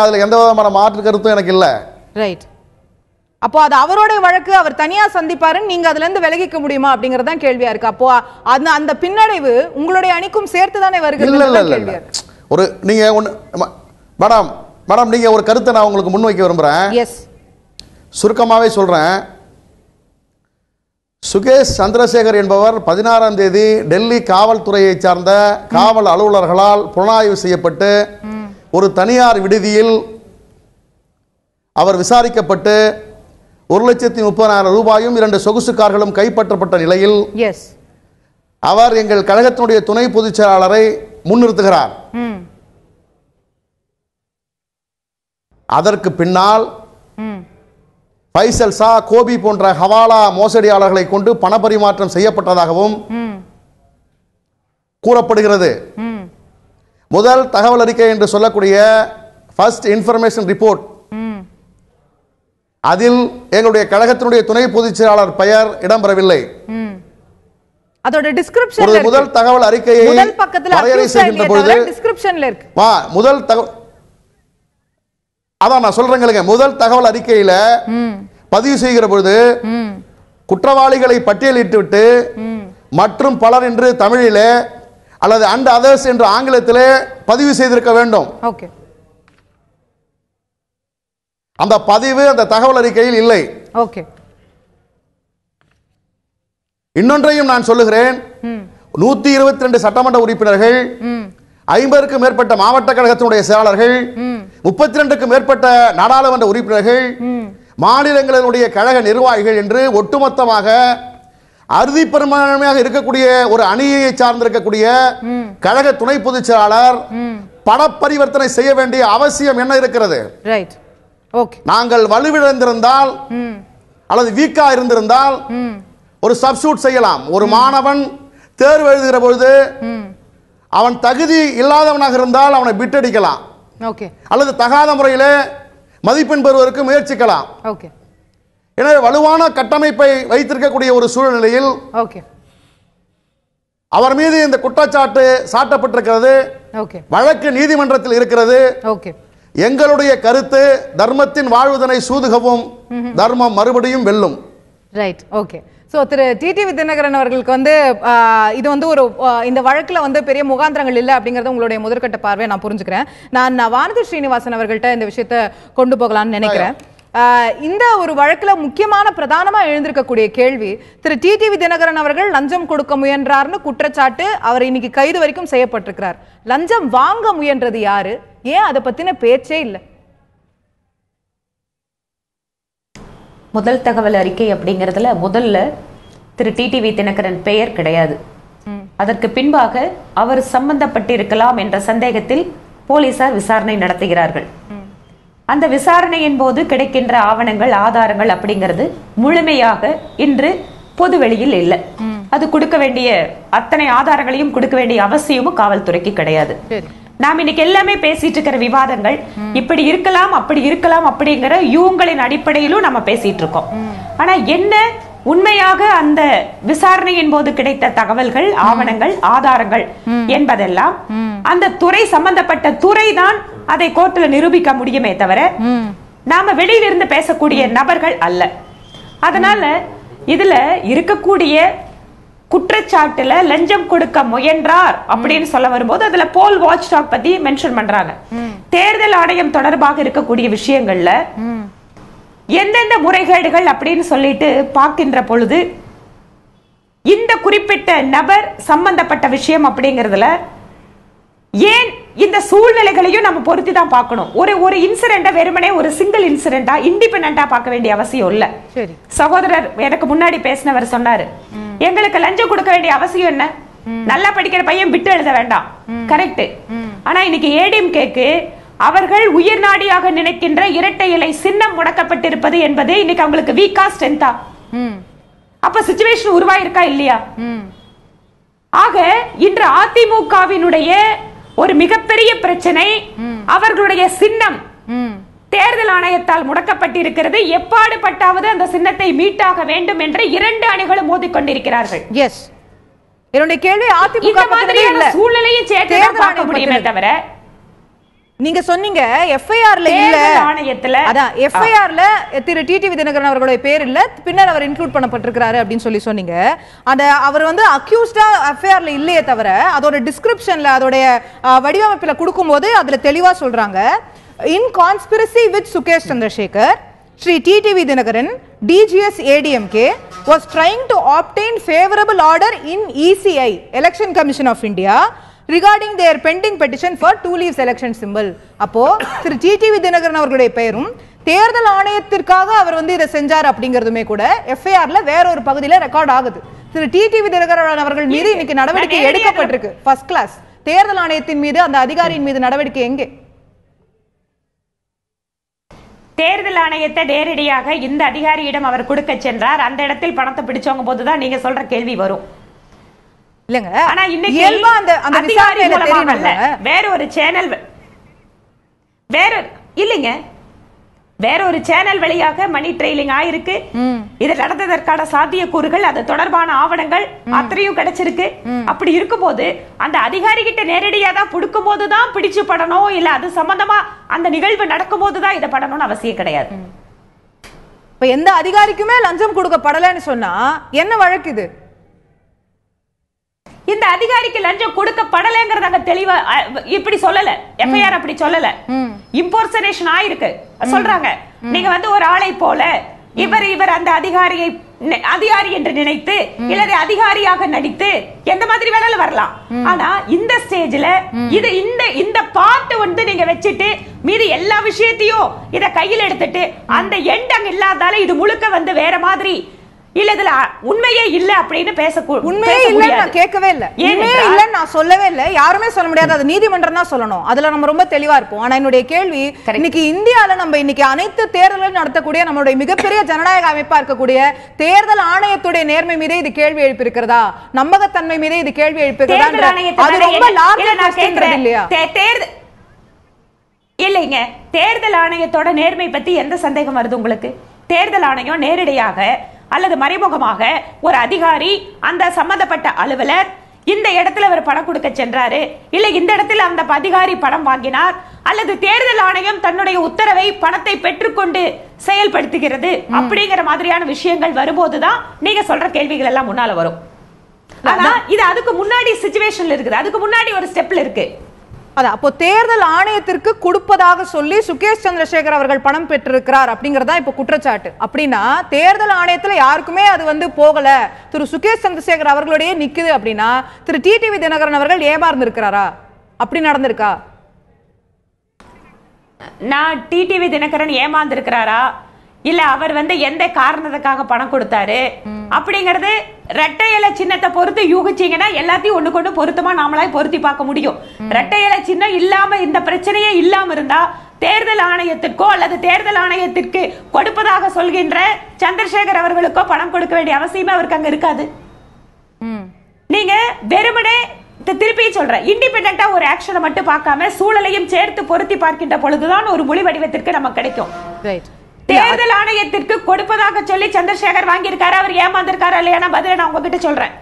அதுல எந்த விதமான மாற்று கருத்தும் எனக்கு இல்ல. ரைட். அப்போ அது அவரோட வழக்கு, அவர் தனியா சந்திப்பாருன்னு நீங்க அதுல இருந்து விலகிக்க முடியுமா அப்படிங்கறதான் கேள்வியா இருக்கு. அப்போ அந்த பின்னடைவு உங்களுடைய அணிக்கும் சேர்த்து தானே வருகிறது. ஒரு நீங்க மேடம் நீங்க ஒரு கருத்தை நான் உங்களுக்கு முன்வைக்க விரும்புறேன். சுருக்கமாவே சொல்றேன். சுகேஷ் சந்திரசேகர் என்பவர் 16ஆம் தேதி டெல்லி காவல்துறையை சார்ந்த காவல் அலுவலர்களால் புலனாய்வு செய்யப்பட்டு ஒரு தனியார் விடுதியில் அவர் விசாரிக்கப்பட்டு 1,30,000 ரூபாயும் 2 சொகுசு கார்களும் கைப்பற்றப்பட்ட நிலையில் எஸ் அவர் எங்கள் கழகத்தினுடைய துணை பொதுச் செயலாளரை முன்னிறுத்துகிறார். அதற்கு பின்னால் ஃபைசல் ஷா, கோபி போன்ற ஹவாலா மோசடியாளர்களை கொண்டு பணப்பரிமாற்றம் செய்யப்பட்டதாகவும் கூறப்படுகிறது. முதல் தகவல் அறிக்கை என்று சொல்லக்கூடிய ஃபர்ஸ்ட் இன்ஃபர்மேஷன் ரிப்போர்ட், அதில் எங்களுடைய கழகத்தினுடைய துணை பொதுச் செயலாளர் பெயர் இடம்பெறவில்லை. அதோட டிஸ்கிரிப்ஷன்ல இருக்கு. முதல் தகவல் அறிக்கையை முதல் பக்கத்துல வரையறை செய்கின்ற பொழுது டிஸ்கிரிப்ஷன்ல இருக்கு. முதல் அதான் நான் சொல்றேங்க, முதல் தகவல் அறிக்கையில பதிவு செய்கிற பொழுது குற்றவாளிகளை பட்டியலிட்டு விட்டு மற்றும் பலர் என்று தமிழிலே அல்லது அண்ட் அதர்ஸ் என்று ஆங்கிலத்திலே பதிவு செய்திருக்க வேண்டும். ஓகே, அந்த பதிவு அந்த தகவல் அறிக்கையில் இல்லை. ஓகே, இன்னொன்றையும் நான் சொல்லுகிறேன். 122 சட்டமன்ற உறுப்பினர்கள், 50க்கும் மேற்பட்ட மாவட்ட கழகத்தினுடைய செயலாளர்கள், 32க்கும் மேற்பட்ட நாடாளுமன்ற உறுப்பினர்கள், மாநிலங்களினுடைய கழக நிர்வாகிகள் என்று ஒட்டுமொத்தமாக அறுதி பெரும்பான்மையாக இருக்கக்கூடிய ஒரு அணியை சார்ந்திருக்கக்கூடிய கழக துணை பொதுச் செயலாளர் பண பரிவர்த்தனை செய்ய வேண்டிய அவசியம் என்ன இருக்கிறது? Right, okay. நாங்கள் வலுவிழந்திருந்தால் அல்லது வீக்கா இருந்திருந்தால் ஒரு சப்ஸ்டிட்யூட் செய்யலாம். ஒரு மாணவன் தேர்வு எழுதுகிற பொழுது அவன் தகுதி இல்லாதவனாக இருந்தால் அவனை பிட்டடிக்கலாம், ஓகே, அல்லது தகாத முறையிலே மதிப்பெண் பெறுவதற்கு முயற்சிக்கலாம். ஓகே. எனவே வலுவான கட்டமைப்பை வைத்திருக்கக்கூடிய ஒரு சூழ்நிலையில் ஓகே, அவர் மீது இந்த குற்றச்சாட்டு சாட்டப்பட்டிருக்கிறது. ஓகே, வழக்கு நீதிமன்றத்தில் இருக்கிறது. ஓகே. எங்களுடைய கருத்து தர்மத்தின் வாழ்வுதனை சூதுகவும் தர்மம் மறுபடியும் வெல்லும். Right, okay. ஸோ திரு டிடிவி தினகரன் அவர்களுக்கு வந்து இது வந்து ஒரு இந்த வழக்கில் வந்து பெரிய முகாந்திரங்கள் இல்லை அப்படிங்கிறது உங்களுடைய முதற்கட்ட பார்வை நான் புரிஞ்சுக்கிறேன். நான் வானதி ஸ்ரீனிவாசன் அவர்கள்ட்ட இந்த விஷயத்தை கொண்டு போகலான்னு நினைக்கிறேன். இந்த ஒரு வழக்கில் முக்கியமான பிரதானமாக எழுந்திருக்கக்கூடிய கேள்வி, திரு டிடிவி தினகரன் அவர்கள் லஞ்சம் கொடுக்க முயன்றார்னு குற்றச்சாட்டு, அவர் இன்னைக்கு கைது வரைக்கும் செய்யப்பட்டிருக்கிறார். லஞ்சம் வாங்க முயன்றது யாரு? ஏன் அதை பத்தின பேச்சே இல்லை? முதல் தகவல் அறிக்கை அப்படிங்கிறதுல முதல்ல திரு டிடிவி தினகரன் பெயர் கிடையாது. அதற்கு பின்பாக அவர் சம்பந்தப்பட்டிருக்கலாம் என்ற சந்தேகத்தில் போலீசார் விசாரணை நடத்துகிறார்கள். அந்த விசாரணையின் போது கிடைக்கின்ற ஆவணங்கள், ஆதாரங்கள் அப்படிங்கிறது முழுமையாக இன்று பொது வெளியில் இல்லை. அது கொடுக்க வேண்டிய அத்தனை ஆதாரங்களையும் கொடுக்க வேண்டிய அவசியமும் காவல்துறைக்கு கிடையாது. நாம் இன்னைக்கு எல்லாமே பேசிட்டு இருக்கிற விவாதங்கள் இப்படி இருக்கலாம் அப்படி இருக்கலாம் அப்படிங்கிற யூகங்களின் அடிப்படையிலும் நம்ம பேசிட்டு இருக்கோம். ஆனா என்ன உண்மையாக அந்த விசாரணையின் போது கிடைத்த தகவல்கள், ஆவணங்கள், ஆதாரங்கள் என்பதெல்லாம் அந்த துறை சம்பந்தப்பட்ட துறை தான் அதை கோர்ட்ல நிரூபிக்க முடியுமே தவிர நாம வெளியில இருந்து பேசக்கூடிய நபர்கள் அல்ல. அதனால இதுல இருக்கக்கூடிய குற்றச்சாட்டுல லஞ்சம் கொடுக்க முயன்றார் அப்படின்னு சொல்ல வரும்போது அதுல போல் வாட்ச் டாக் பத்தி மென்ஷன் பண்றாங்க. தேர்தல் ஆணையம் தொடர்பாக இருக்கக்கூடிய விஷயங்கள்ல எந்தெந்த முறைகேடுகள் அப்படின்னு சொல்லிட்டு பார்க்கின்ற பொழுது இந்த குறிப்பிட்ட நபர் சம்பந்தப்பட்ட விஷயம் அப்படிங்கறதுல ஏன் இந்த சூழ்நிலைகளையும் நம்ம பொருத்தி தான் பார்க்கணும். ஒரு இன்சிடென்ட் வெறுமனே ஒரு சிங்கிள் இன்சிடென்டா இண்டிபெண்டா பார்க்க வேண்டிய அவசியம் இல்ல. சகோதரர் எனக்கு முன்னாடி பேசினவர் சொன்னாரு, எங்களுக்கு லஞ்சம் கொடுக்க வேண்டிய அவசியம் என்ன, நல்லா படிக்கிற பையன் விட்டு எழுத வேண்டாம். கரெக்ட். ஆனா இன்னைக்கு ஏடிஎம்கேக்கு அவர்கள் உயிர் நாடியாக நினைக்கின்ற இரட்டை இலை சின்னம் முடக்கப்பட்டிருப்பது என்பது இன்னைக்கு அவங்களுக்கு வீக்கா ஸ்ட்ரென்த்தா? அப்ப சிச்சுவேஷன் உருவாயிருக்கா இல்லையா? ஆக இன்று அதிமுகவினுடைய ஒரு மிகப்பெரிய பிரச்சனை அவர்களுடைய சின்னம் தேர்தல் ஆணையத்தால் முடக்கப்பட்டிருக்கிறது. எப்பாடுபட்டாவது அந்த சின்னத்தை மீட்டாக வேண்டும் என்று இரண்டு அணிகளும் மோதிக்கொண்டிருக்கிறார்கள். எஸ், என்னுடைய கேள்வி அதிமுக மாதிரியான சூழ்நிலையை சேர்த்து பார்க்க முடியுமே தவிர நீங்க சொன்னீங்க எஃப்ஐஆர்ல இல்ல, ஆணையத்துல அதான் எஃப்ஐஆர்ல திரு டிடிவி தினகரன் அவர்களுடைய பேர் இல்ல, பின்னர் அவர் இன்க்ளூட் பண்ணப்பட்டிருக்கிறாரு அப்படின்னு சொன்னீங்க. அந்த அவர் வந்து அக்யூஸ்டா எஃப்ஐஆர்ல இல்லையே தவிர அதோட டிஸ்கிரிப்ஷன்ல அதோட வடிவமைப்புல கொடுக்கும்போது அதுல தெளிவா சொல்றாங்க, in conspiracy with Sukesh Chandrasekhar, Shri TTV Dinakaran, DGS ADMK was trying to obtain favorable order in ECI, Election Commission of India, regarding their pending petition for 2 leaves election symbol. அப்போ திரு டிடிவி தினகரன் அவர்களுடைய பெயரும் தேர்தல் ஆணையத்திற்காக அவர் வந்து இதை செஞ்சார் அப்படிங்கிறதுமே கூட எஃப்ஐஆர்ல வேற ஒரு பகுதியில ரெக்கார்ட் ஆகுது. திரு டிடிவி தினகரன் அவர்கள் மீது இன்னைக்கு நடவடிக்கை எடுக்கப்பட்டிருக்கு. ஃபர்ஸ்ட் கிளாஸ் தேர்தல் ஆணையத்தின் மீது, அந்த அதிகாரியின் மீது நடவடிக்கை எங்கே? தேர்தல் ஆணையத்தை நேரடியாக இந்த அதிகாரியிடம் அவர் கொடுக்க சென்றார். அந்த இடத்தில் பணத்தை பிடிச்சவங்க போதுதான் நீங்க சொல்ற கேள்வி வரும். இல்லங்க, ஆனா இன்னைக்கு அதிகாரி மூலமாக வேற ஒரு சேனல், வேற ஒரு சேனல் வழியாக மணி ட்ரெயிலிங் ஆயிருக்கு. இது நடந்ததற்கான சாத்தியக்கூறுகள், அது தொடர்பான ஆவணங்கள் அத்தனையும் கிடைச்சிருக்கு. அப்படி இருக்கும்போது அந்த அதிகாரி கிட்ட நேரடியா தான் புடுக்கும் போதுதான் பிடிச்சு படணும், இல்ல அது சம்பந்தமா அந்த நிகழ்வு நடக்கும் போதுதான் இதை படணும்னு அவசியம் கிடையாது. இப்ப எந்த அதிகாரிக்குமே லஞ்சம் கொடுக்கப்படலன்னு சொன்னா என்ன வழக்கு இது? இந்த அதிகாரிக்கு லஞ்சம் கொடுக்கப்படலைங்கிறது அங்க தெளிவா இப்படி சொல்லல, எஃப்ஐஆர் அப்படி சொல்லல, இம்போர்சனேஷன் ஆயிருக்கு சொல்றாங்க. நீங்க வந்து ஒரு ஆளை போல இவர் அந்த அதிகாரி என்று நினைத்து இல்லது அதிகாரியாக நடித்து எந்த மாதிரி வேணாலும் வரலாம். ஆனா இந்த ஸ்டேஜ்ல இது இந்த பார்ட் வந்து நீங்க வச்சுட்டு மீதி எல்லா விஷயத்தையும் இத கையில் எடுத்துட்டு அந்த எண்ட் அங்க இல்லாதால இது முழுக்க வந்து வேற மாதிரி இல்ல இதுல உண்மையே இல்ல அப்படின்னு உண்மையே இல்ல நான் கேட்கவே இல்ல, உண்மையே இல்ல நான் சொல்லவே இல்ல, யாருமே சொல்ல முடியாது, அது நீதிமன்றம் தான் சொல்லணும். அதுல நம்ம ரொம்ப தெளிவா இருப்போம். ஆனா என்னுடைய கேள்வி, இன்னைக்கு இந்தியால நம்ம இன்னைக்கு அனைத்து தேர்தல்களும் நடத்தக்கூடிய நம்மளுடைய மிகப்பெரிய ஜனநாயக அமைப்பா இருக்கக்கூடிய தேர்தல் ஆணையத்துடைய நேர்மை மீதே இது கேள்வி எழுப்பியிருக்கிறதா, நம்பகத்தன்மை மீதே இது கேள்வி எழுப்பியிருக்கிறதா? அது ரொம்ப லார்ஜ் இல்லையா? இல்லைங்க, தேர்தல் ஆணையத்தோட நேர்மை பத்தி எந்த சந்தேகம் வருது உங்களுக்கு? தேர்தல் ஆணையம் நேரடியாக அல்லது மறைமுகமாக ஒரு அதிகாரி, அந்த சம்பந்தப்பட்ட அலுவலர் இந்த இடத்துல அவர் பணம் கொடுக்க சென்றாரு, இல்ல இந்த இடத்துல அந்த அதிகாரி பணம் வாங்கினார், அல்லது தேர்தல் ஆணையம் தன்னுடைய உத்தரவை பணத்தை பெற்றுக்கொண்டு செயல்படுத்துகிறது அப்படிங்கிற மாதிரியான விஷயங்கள் வரும்போதுதான் நீங்க சொல்ற கேள்விகள் எல்லாம் முன்னால வரும். ஆனா இது அதுக்கு முன்னாடி சிச்சுவேஷன்ல இருக்குது, அதுக்கு முன்னாடி ஒரு ஸ்டெப்ல இருக்கு. அதான் அப்போ தேர்தல் ஆணையத்திற்கு கொடுப்பதாக சொல்லி சுகேஷ் சந்திரசேகர் அவர்கள் பணம் பெற்றிருக்கிறார் அப்படிங்கறதா இப்ப குற்றச்சாட்டு. அப்படின்னா தேர்தல் ஆணையத்துல யாருக்குமே அது வந்து போகல, திரு சுகேஷ் சந்திரசேகர் அவர்களுடைய நிக்குது அப்படின்னா திரு டிடிவி தினகரன் அவர்கள் ஏமாந்து இருக்கிறாரா? அப்படி நடந்திருக்கா? நான் டிடிவி தினகரன் ஏமாந்து இருக்கிறாரா இல்ல அவர் வந்து எந்த காரணத்துக்காக பணம் கொடுத்தாரு அப்படிங்கறது ரெட்டை இலை சின்னத்தை பொறுத்து யூகிச்சீங்கன்னா எல்லாத்தையும் ஒண்ணுக்கு ஒண்ணு பொருத்தமா நாமளாய் பொருத்தி பார்க்க முடியும். ரெட்டை இலை சின்னம் இல்லாம இந்த பிரச்சனையே இல்லாம இருந்தா தேர்தல் ஆணையத்திற்கோ அல்லது தேர்தல் ஆணையத்திற்கு கொடுப்பதாக சொல்கின்ற சந்திரசேகர் அவர்களுக்கோ பணம் கொடுக்க வேண்டிய அவசியமே அவருக்கு அங்க இருக்காது. நீங்க வெறுமனே திருப்பி சொல்ற இண்டிபெண்டா ஒரு ஆக்ஷனை மட்டும் பார்க்காம சூழலையும் சேர்த்து பொருத்தி பார்க்கின்ற பொழுதுதான் ஒரு மொழி வடிவத்திற்கு நமக்கு கிடைக்கும். தேர்தல் ஆணையத்திற்கு கொடுப்பதாக சொல்லி சந்திரசேகர் வாங்கியிருக்காரு, அவர் ஏமாந்திருக்காரு இல்லையா பதில நான் உங்ககிட்ட சொல்றேன்.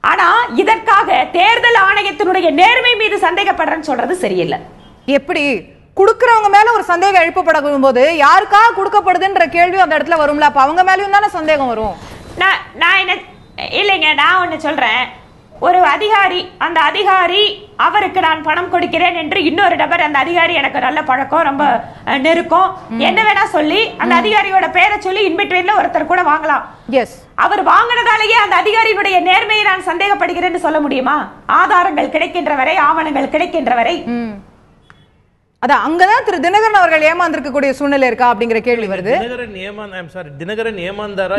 ஆனா இதற்காக தேர்தல் ஆணையத்தினுடைய நேர்மை மீது சந்தேகப்படுறேன்னு சொல்றது சரியில்லை. எப்படி குடுக்கறவங்க மேல ஒரு சந்தேகம் எழுப்பப்படும் போது யாருக்காக கொடுக்கப்படுதுன்ற கேள்வி அந்த இடத்துல வரும்ல, அப்ப அவங்க மேலயும் தானே சந்தேகம் வரும். நான் என்ன இல்லைங்க, நான் ஒண்ணு சொல்றேன், ஒரு அதிகாரி, அந்த அதிகாரி அவருக்கு நான் பணம் கொடுக்கிறேன் என்று இன்னொரு நபர், அந்த அதிகாரி எனக்கு நல்ல பழக்கம், ரொம்ப நெருக்கம், என்ன வேணா சொல்லி அந்த அதிகாரியோட பேரை சொல்லி இன்பிட்வீன்ல ஒருத்தர் கூட வாங்கலாம். அவர் வாங்கினதாலேயே அந்த அதிகாரியினுடைய நேர்மையை நான் சந்தேகப்படுகிறேன்னு சொல்ல முடியுமா? ஆதாரங்கள் கிடைக்கின்ற வரை, ஆவணங்கள் கிடைக்கின்ற வரை. அதான் அங்கதான் திரு தினகரன் அவர்கள் ஏமாந்திருக்கக்கூடிய சூழ்நிலை இருக்கா அப்படிங்கிற கேள்வி வருது. தினகரன் ஏமாந்தாரா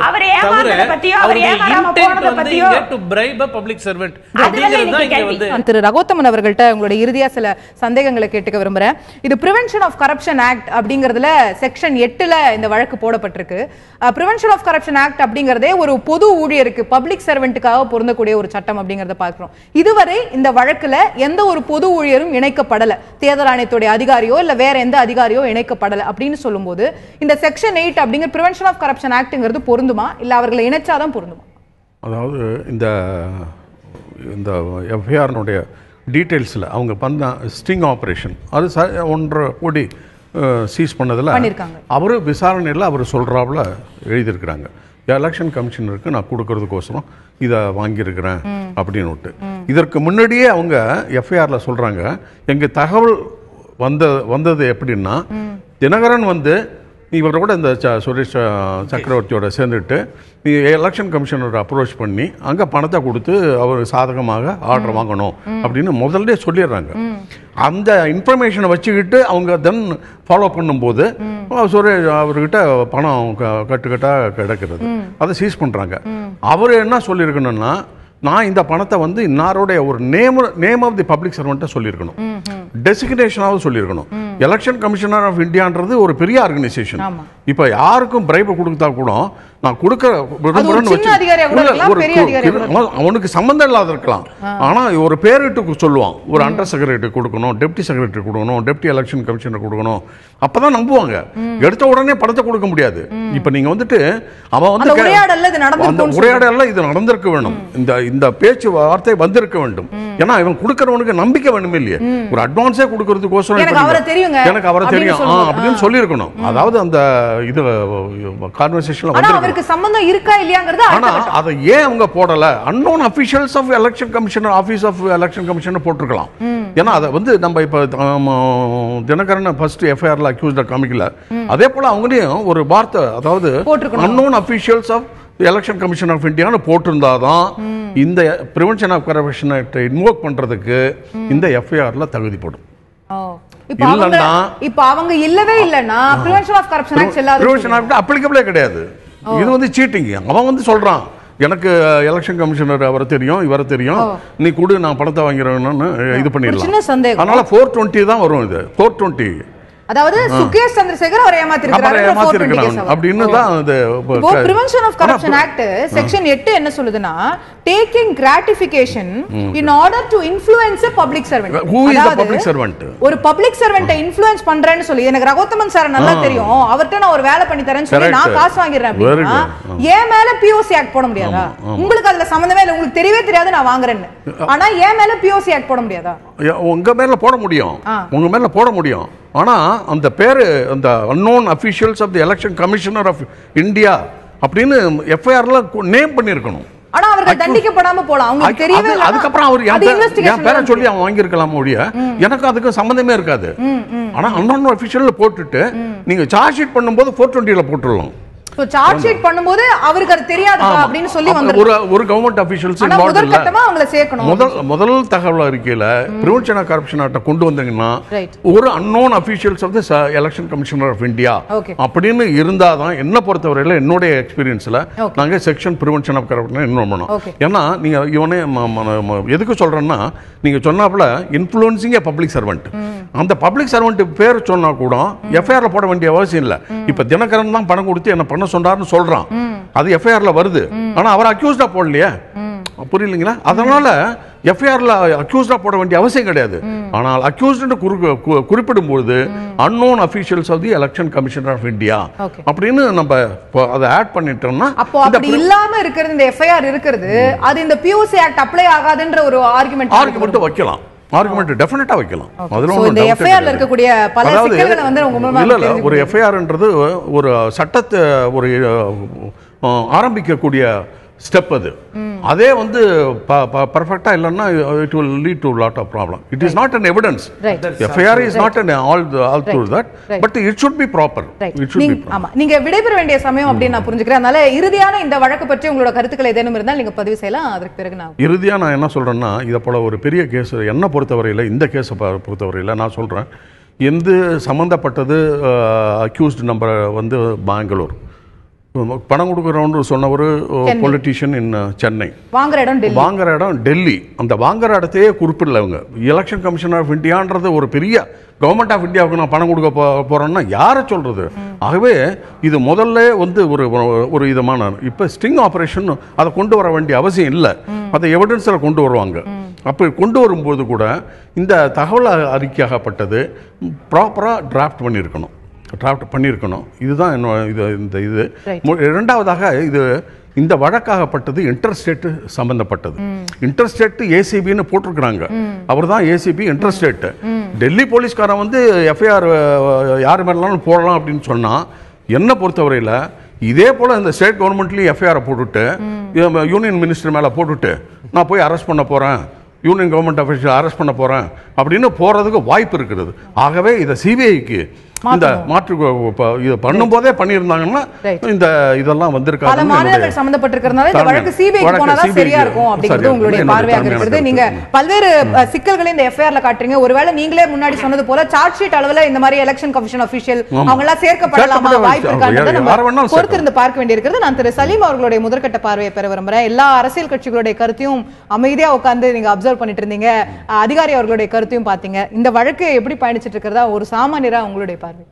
அவர் ஏமாந்தத பத்தியோ அவர் ஏமாறாம போனத பத்தியோ to bribe a public servant அப்படிங்கிறது தான் இங்க வந்து. திரு ரகோத்தமன் அவர்கள்ட்ட உங்களுடைய இறுதியா சில சந்தேகங்களை கேட்டுக்க விரும்புறேன். இது பிரிவென்ஷன் ஆஃப் கரப்ஷன் ஆக்ட் அப்படிங்கிறதுல செக்ஷன் 8ல இந்த வழக்கு போடப்பட்டிருக்கு. பிரிவென்ஷன் ஆஃப் கரப்ஷன் ஆக்ட் அப்படிங்கறதே ஒரு பொது ஊழியருக்கு, பப்ளிக் சர்வெண்ட்டுக்காக பொருந்தக்கூடிய ஒரு சட்டம் அப்படிங்கறத பார்க்கிறோம். இதுவரை இந்த வழக்குல எந்த ஒரு பொது ஊழியரும் இணைக்கப்படல, தேர்தல் ஆணையத்துடைய அதிகாரியோ இல்ல வேற எந்த அதிகாரியோ இணைக்கப்படல அப்படின்னு சொல்லும்போது இந்த செக்ஷன் 8 அப்படிங்கிற பிரிவென்ஷன் ஆஃப் கரப்ஷன் ஆக்ட்ங்கிறது பொருந்துமா இல்ல அவர்களை இணைச்சாதான் பொருந்துமா? அதாவது இந்த எஃப்ஐஆர்னுடைய டீட்டெயில்ஸில் அவங்க பண்ண ஸ்டிங் ஆப்ரேஷன் அது 1.5 கோடி சீஸ் பண்ணதில் அவர் விசாரணையில் அவர் சொல்கிறாப்புல எழுதியிருக்கிறாங்க, எலெக்ஷன் கமிஷனருக்கு நான் கொடுக்கறதுக்கோசரம் இதை வாங்கியிருக்கிறேன் அப்படின்னு விட்டு. இதற்கு முன்னாடியே அவங்க எஃப்ஐஆரில் சொல்கிறாங்க, எங்கள் தகவல் வந்தது எப்படின்னா, தினகரன் வந்து இவரோட இந்த சுரேஷ் சக்கரவர்த்தியோட சேர்ந்துட்டு எலெக்ஷன் கமிஷனரை அப்ரோச் பண்ணி அங்கே பணத்தை கொடுத்து அவர் சாதகமாக ஆர்டர் வாங்கணும் அப்படின்னு முதல்ல சொல்லிடுறாங்க. அந்த இன்ஃபர்மேஷனை வச்சுக்கிட்டு அவங்க தென் ஃபாலோ பண்ணும்போது சுரேஷ் அவர்கிட்ட பணம் கட்டுக்கட்டாக கிடைக்கிறது, அதை சீஸ் பண்ணுறாங்க. அவர் என்ன சொல்லியிருக்கணும்னா, நான் இந்த பணத்தை வந்து இன்னாரோடைய ஒரு நேம் ஆஃப் தி பப்ளிக் சர்வெண்ட்டை சொல்லியிருக்கணும், டெசிக்னேஷனாகவும் சொல்லியிருக்கணும். எலெக்ஷன் கமிஷனர் ஆஃப் இந்தியான்றது ஒரு பெரிய ஆர்கனைசேஷன். இப்போ யாருக்கும் பிரைப் கொடுத்தா கூட நான் கொடுக்க அவனுக்கு சம்பந்தம் இல்லாத இருக்கலாம், ஆனால் ஒரு பேரிட்டு சொல்லுவான், ஒரு அண்டர் செக்ரட்டரி கொடுக்கணும், டெப்டி செக்ரட்டரி கொடுக்கணும், டெப்டி எலெக்ஷன் கமிஷனர் கொடுக்கணும், அப்பதான் நம்புவாங்க. எடுத்த உடனே பணத்தை கொடுக்க முடியாது. இப்ப நீங்க வந்துட்டு அவன் வந்து உரையாடல இது நடந்திருக்க வேண்டும், இந்த பேச்சு வார்த்தை வந்திருக்க வேண்டும். ஏன்னா இவன் கொடுக்கறவனுக்கு நம்பிக்கை வேணுமே இல்லையே, ஒரு அட்வான்ஸே கொடுக்கறதுக்கோசரம் எனக்கு அவரை தெரியும் அப்படின்னு சொல்லியிருக்கணும். அதாவது அந்த இது கான்வர்சேஷன்ல வந்து சம்பந்தம் இருக்கா இல்லையாங்கிறது. ஆனா அதை ஏன் அவங்க போடல, unknown officials of election commissioner, office of election commissioner போட்டிருக்கலாம். ஏன்னா அதை வந்து நம்ம இப்ப தினகரன் ஃபர்ஸ்ட் எஃப்ஐஆர்ல அக்யூஸ்ட காமிக்கல, அதே போல அவங்களையும் ஒரு வார்த்தை, அதாவது unknown officials of election commission of இந்தியான்னு போட்டிருந்தாதான் இந்த பிரிவென்ஷன் ஆஃப் கரப்ஷன் ஆக்டை இன்வோக் பண்றதுக்கு இந்த எஃப்ஐஆர்ல தகுதிப்படும். இப்ப அவங்க இல்லவே இல்லன்னா பிரிவென்ஷன் ஆஃப் கரப்ஷன் ஆக்ட் செல்லாது, பிரிவென்ஷன் ஆக்ட் அப்ளிகபிளே கிடையாது. இது வந்து சீட்டிங். அவன் வந்து சொல்றான், எனக்கு எலெக்ஷன் கமிஷனர் அவரை தெரியும், இவரை தெரியும், நீ கூட நான் பணத்தை வாங்கிறேன்னு இது பண்ணிடலாம். அதனால 420 தான் வரும். இது 420. அதாவது சுகேஷ் சந்திரசேகர் அவரை ஏமாத்திருக்காரு அப்படின்னு தான் அது. Prevention of corruption act section 8 என்ன சொல்லுதுன்னா, taking gratification in order to influence a public servant. Who is the public servant? ஒரு பப்ளிக் சர்வெண்ட்டை இன்ஃப்ளூயன்ஸ் பண்றேன்னு சொல்லி, எனக்கு ரகோத்தமன் சார் நல்லா தெரியும், அவர்ட்ட நான் ஒரு வேலை பண்ணி தரேன்னு சொல்லி நான் காசு வாங்கிடுறேன் அப்படின்னா ஏன் மேல பிஓசி ஆக்ட் போட முடியாதா? உங்களுக்கு அதுல சம்பந்தமே இல்லை, உங்களுக்கு தெரியவே தெரியாது நான் வாங்குறேன்னு, ஆனா ஏன் மேல பிஓசி ஆக்ட் போட முடியாதா? உங்க மேல போட முடியும், உங்க மேல போட முடியும். ஆனா அந்த பேரு அந்த unknown officials of the election commissioner of India அப்படின்னு எஃப்ஐஆர்ல நேம் பண்ணிருக்கணும். ஆனா அவர்கள் தண்டிக்கப்படாம போலாம், அவங்களுக்கு தெரியவே இல்ல. அதுக்கப்புறம் அவர் என் பேரை சொல்லி அவன் வாங்கியிருக்கலாம் ஒழிய எனக்கு அதுக்கு சம்பந்தமே இருக்காது. ஆனா அன்னோன் அபிஷியல்ல போட்டுட்டு நீங்க சார்ஜ் ஷீட் பண்ணும்போது 420ல போட்டுடலாம். சோ சார்ஜ் ஷீட் பண்ணும்போது அவருக்கு அது தெரியாதா அப்படினு சொல்லி வந்து ஒரு கவர்மெண்ட் அபிஷியல்ஸ் இன்வால்வ் இல்ல. முதல்கட்டமா அவங்கள சேர்க்கணும். முதல் தகவல் அறிக்கையில பிரிவென்ஷன் ஆஃப் கரப்ஷன் ஆக்ட் கொண்டு வந்தீங்கன்னா ஒரு unknown officials of the election commissioner of India அப்படின்னு இருந்தாதான் என்ன பொறுத்தவரையில என்னோட எக்ஸ்பீரியன்ஸ்ல நாங்க section prevention of corruption involve பண்ணோம். ஏன்னா நீங்க இவனே எதுக்கு சொல்றேன்னா, நீங்க சொன்னாப்ல இன்ஃப்ளூயன்சிங் ஏ பப்ளிக் சர்வெண்ட், அந்த பப்ளிக் சர்வெண்ட் பேர் சொன்னா கூட எஃப்ஐஆர்ல போட வேண்டிய அவசியம் இல்ல. இப்ப தினகரன் தான் பணம் கொடுத்து என்ன பண்ண சொன்னார்னு சொல்றான், அது எஃப்ஐஆர்ல வருது, ஆனா அவர் அக்யூஸ்டா போடலையே, புரியலீங்களா? அதனால எஃப்ஐஆர்ல அக்யூஸ்டா போட வேண்டிய அவசியம் கிடையாது. ஆனால் அக்யூஸ்ட் குறிப்பிடும் போது unknown officials of the election commissioner of India அப்படின்னு நம்ம அதை ஆட் பண்ணிட்டோம்னா, அப்போ அப்படி இல்லாம இருக்கிறது இந்த எஃப்ஐஆர் இருக்கிறது, அது இந்த பிஓசி ஆக்ட் அப்ளை ஆகாதுன்ற ஒரு ஆர்குமெண்ட் வைக்கலாம். ஆர்குமெண்ட் டெஃபினட்டா வைக்கலாம். அதுல இந்த எஃப்ஐஆர்ல இருக்கக்கூடிய பல சிக்கல்களை வந்து உங்க மூலமா இல்ல ஒரு எஃப்ஐஆர்ன்றது ஒரு சட்டத்தை ஒரு ஆரம்பிக்கக்கூடிய ஸ்டெப். அது அதே வந்து பர்ஃபெக்ட்டா இல்லன்னா it will lead to a lot of problem. It is not an evidence. FIR is not an all through that, but it should be proper. It should be proper. ஆமா, நீங்க விடைபெற வேண்டிய சமயம் அப்படி நான் புரிஞ்சுக்கிறேன். அதனால இறுதியான இந்த வழக்கு பற்றி உங்களோட கருத்துக்கள் ஏதேனும் இருந்தால் நீங்க பதிவு செய்யலாம். அதற்கு பிறகு நான் இறுதியா நான் என்ன சொல்றேன்னா, இத போல ஒரு பெரிய கேஸ் என்ன பொறுத்தவரையில, இந்த கேஸை பொறுத்தவரையில நான் சொல்றேன், எந்த சம்பந்தப்பட்டது அக்யூஸ்ட் நம்பர் வந்து பெங்களூர், பணம் கொடுக்குறோன்னு சொன்ன ஒரு பொலிட்டீஷியன் இன் சென்னை, வாங்குற இடம் டெல்லி. அந்த வாங்குற இடத்தையே குறிப்பிடல அவங்க. எலெக்ஷன் கமிஷன் ஆஃப் இந்தியான்றது ஒரு பெரிய கவர்மெண்ட் ஆஃப் இந்தியாவுக்கு நான் பணம் கொடுக்க போறேன்னா யாரை சொல்றது? ஆகவே இது முதல்ல வந்து ஒரு விதமான இப்போ ஸ்டிங் ஆபரேஷன் அதை கொண்டு வர வேண்டிய அவசியம் இல்லை. அதை எவிடன்ஸில் கொண்டு வருவாங்க. அப்படி கொண்டு வரும்போது கூட இந்த தகவல் அறிக்கையாகப்பட்டது ப்ராப்பராக டிராஃப்ட் பண்ணியிருக்கணும். இதுதான் இந்த இது. இரண்டாவதாக இந்த வழக்காகப்பட்டது இன்டர்ஸ்டேட் சம்பந்தப்பட்டது. இன்டர்ஸ்டேட் ஏசிபின்னு போட்டிருக்கிறாங்க. அவர் தான் ஏசிபி இன்டர்ஸ்டேட். டெல்லி போலீஸ்காரன் வந்து எஃப்ஐஆர் யார் மேலாம் போடலாம் அப்படின்னு சொன்னா, என்ன பொறுத்தவரையில் இதே போல இந்த ஸ்டேட் கவர்மெண்ட்லயும் எஃப்ஐஆர் போட்டுட்டு யூனியன் மினிஸ்டர் மேல போட்டுட்டு நான் போய் அரெஸ்ட் பண்ண போறேன், யூனியன் கவர்மெண்ட் அஃபீஷியல் அரெஸ்ட் பண்ண போறேன் அப்படின்னு போறதுக்கு வாய்ப்பு இருக்கிறது. ஆகவே இதை சிபிஐக்கு இந்த மாற்று இது பண்ணும்போதே பண்ணியிருந்தாங்கன்னா இந்த இதெல்லாம் வந்திருக்காது. பல மாநிலங்கள் சம்பந்தப்பட்டிருக்கிறதுனால இந்த வழக்கு சிபிஐக்கு போனாதான் சரியா இருக்கும் அப்படிங்கிறது உங்களுடைய பார்வையாக இருக்கிறது. நீங்க பல்வேறு சிக்கல்களை இந்த எஃப்ஐஆர்ல காட்டுறீங்க. ஒருவேளை நீங்களே முன்னாடி சொன்னது போல சார்ஜ் ஷீட் அளவுல இந்த மாதிரி எலெக்ஷன் கமிஷன் அபிஷியல் அவங்க எல்லாம் சேர்க்கப்படலாமா, வாய்ப்பு இருக்கான்றதை நம்ம பொறுத்திருந்து பார்க்க வேண்டியிருக்கிறது. நான் திரு சலீம் அவர்களுடைய முதற்கட்ட பார்வையை பெற விரும்புறேன். எல்லா அரசியல் கட்சிகளுடைய கருத்தையும் அமைதியா உட்கார்ந்து நீங்க அப்சர்வ் பண்ணிட்டு இருந்தீங்க, அதிகாரி அவர்களுடைய கருத்தையும் பாத்தீங்க. இந்த வழக்கு எப்படி பயணிச்சிட்டு இருக்கிறதா ஒரு சாமானியரா உங்களுடைய பார்வை?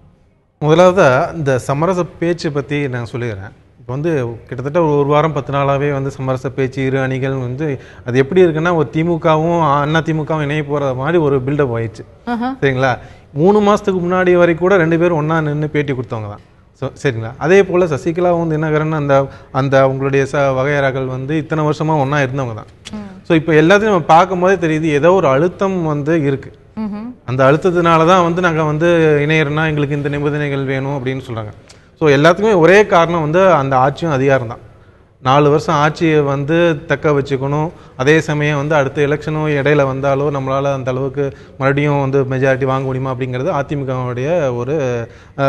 முதலாவது இந்த சமரச பேச்சு பற்றி நான் சொல்லிடுறேன். இப்போ வந்து கிட்டத்தட்ட ஒரு வாரம் 10 நாளாகவே வந்து சமரச பேச்சு இரு அணிகள் வந்து அது எப்படி இருக்குன்னா ஒரு திமுகவும் அண்ணா திமுகவும் இணைய போகிற மாதிரி ஒரு பில்டப் ஆயிடுச்சு. சரிங்களா? 3 மாதத்துக்கு முன்னாடி வரைக்கும் கூட 2 பேரும் ஒன்றா நின்று பேட்டி கொடுத்தவங்க தான். சரிங்களா? அதே போல் சசிகலா வந்து தினகரன் அந்த அவங்களுடைய வகையறாக்கள் வந்து இத்தனை வருஷமாக ஒன்றா இருந்தவங்க தான். ஸோ இப்போ எல்லாத்தையும் நம்ம பார்க்கும்போதே தெரியுது ஏதோ ஒரு அழுத்தம் வந்து இருக்குது. அந்த அழுத்தத்தினால தான் வந்து நாங்கள் வந்து இணையர்னா எங்களுக்கு இந்த நிபந்தனைகள் வேணும் அப்படின்னு சொல்கிறாங்க. ஸோ எல்லாத்துக்குமே ஒரே காரணம் வந்து அந்த ஆட்சியும் அதிகாரம் தான். 4 வருஷம் ஆட்சியை வந்து தக்க வச்சுக்கணும். அதே சமயம் வந்து அடுத்த எலெக்ஷனும் இடையில வந்தாலோ நம்மளால் அந்த அளவுக்கு மறுபடியும் வந்து மெஜாரிட்டி வாங்க முடியுமா அப்படிங்கிறது அதிமுகவுடைய ஒரு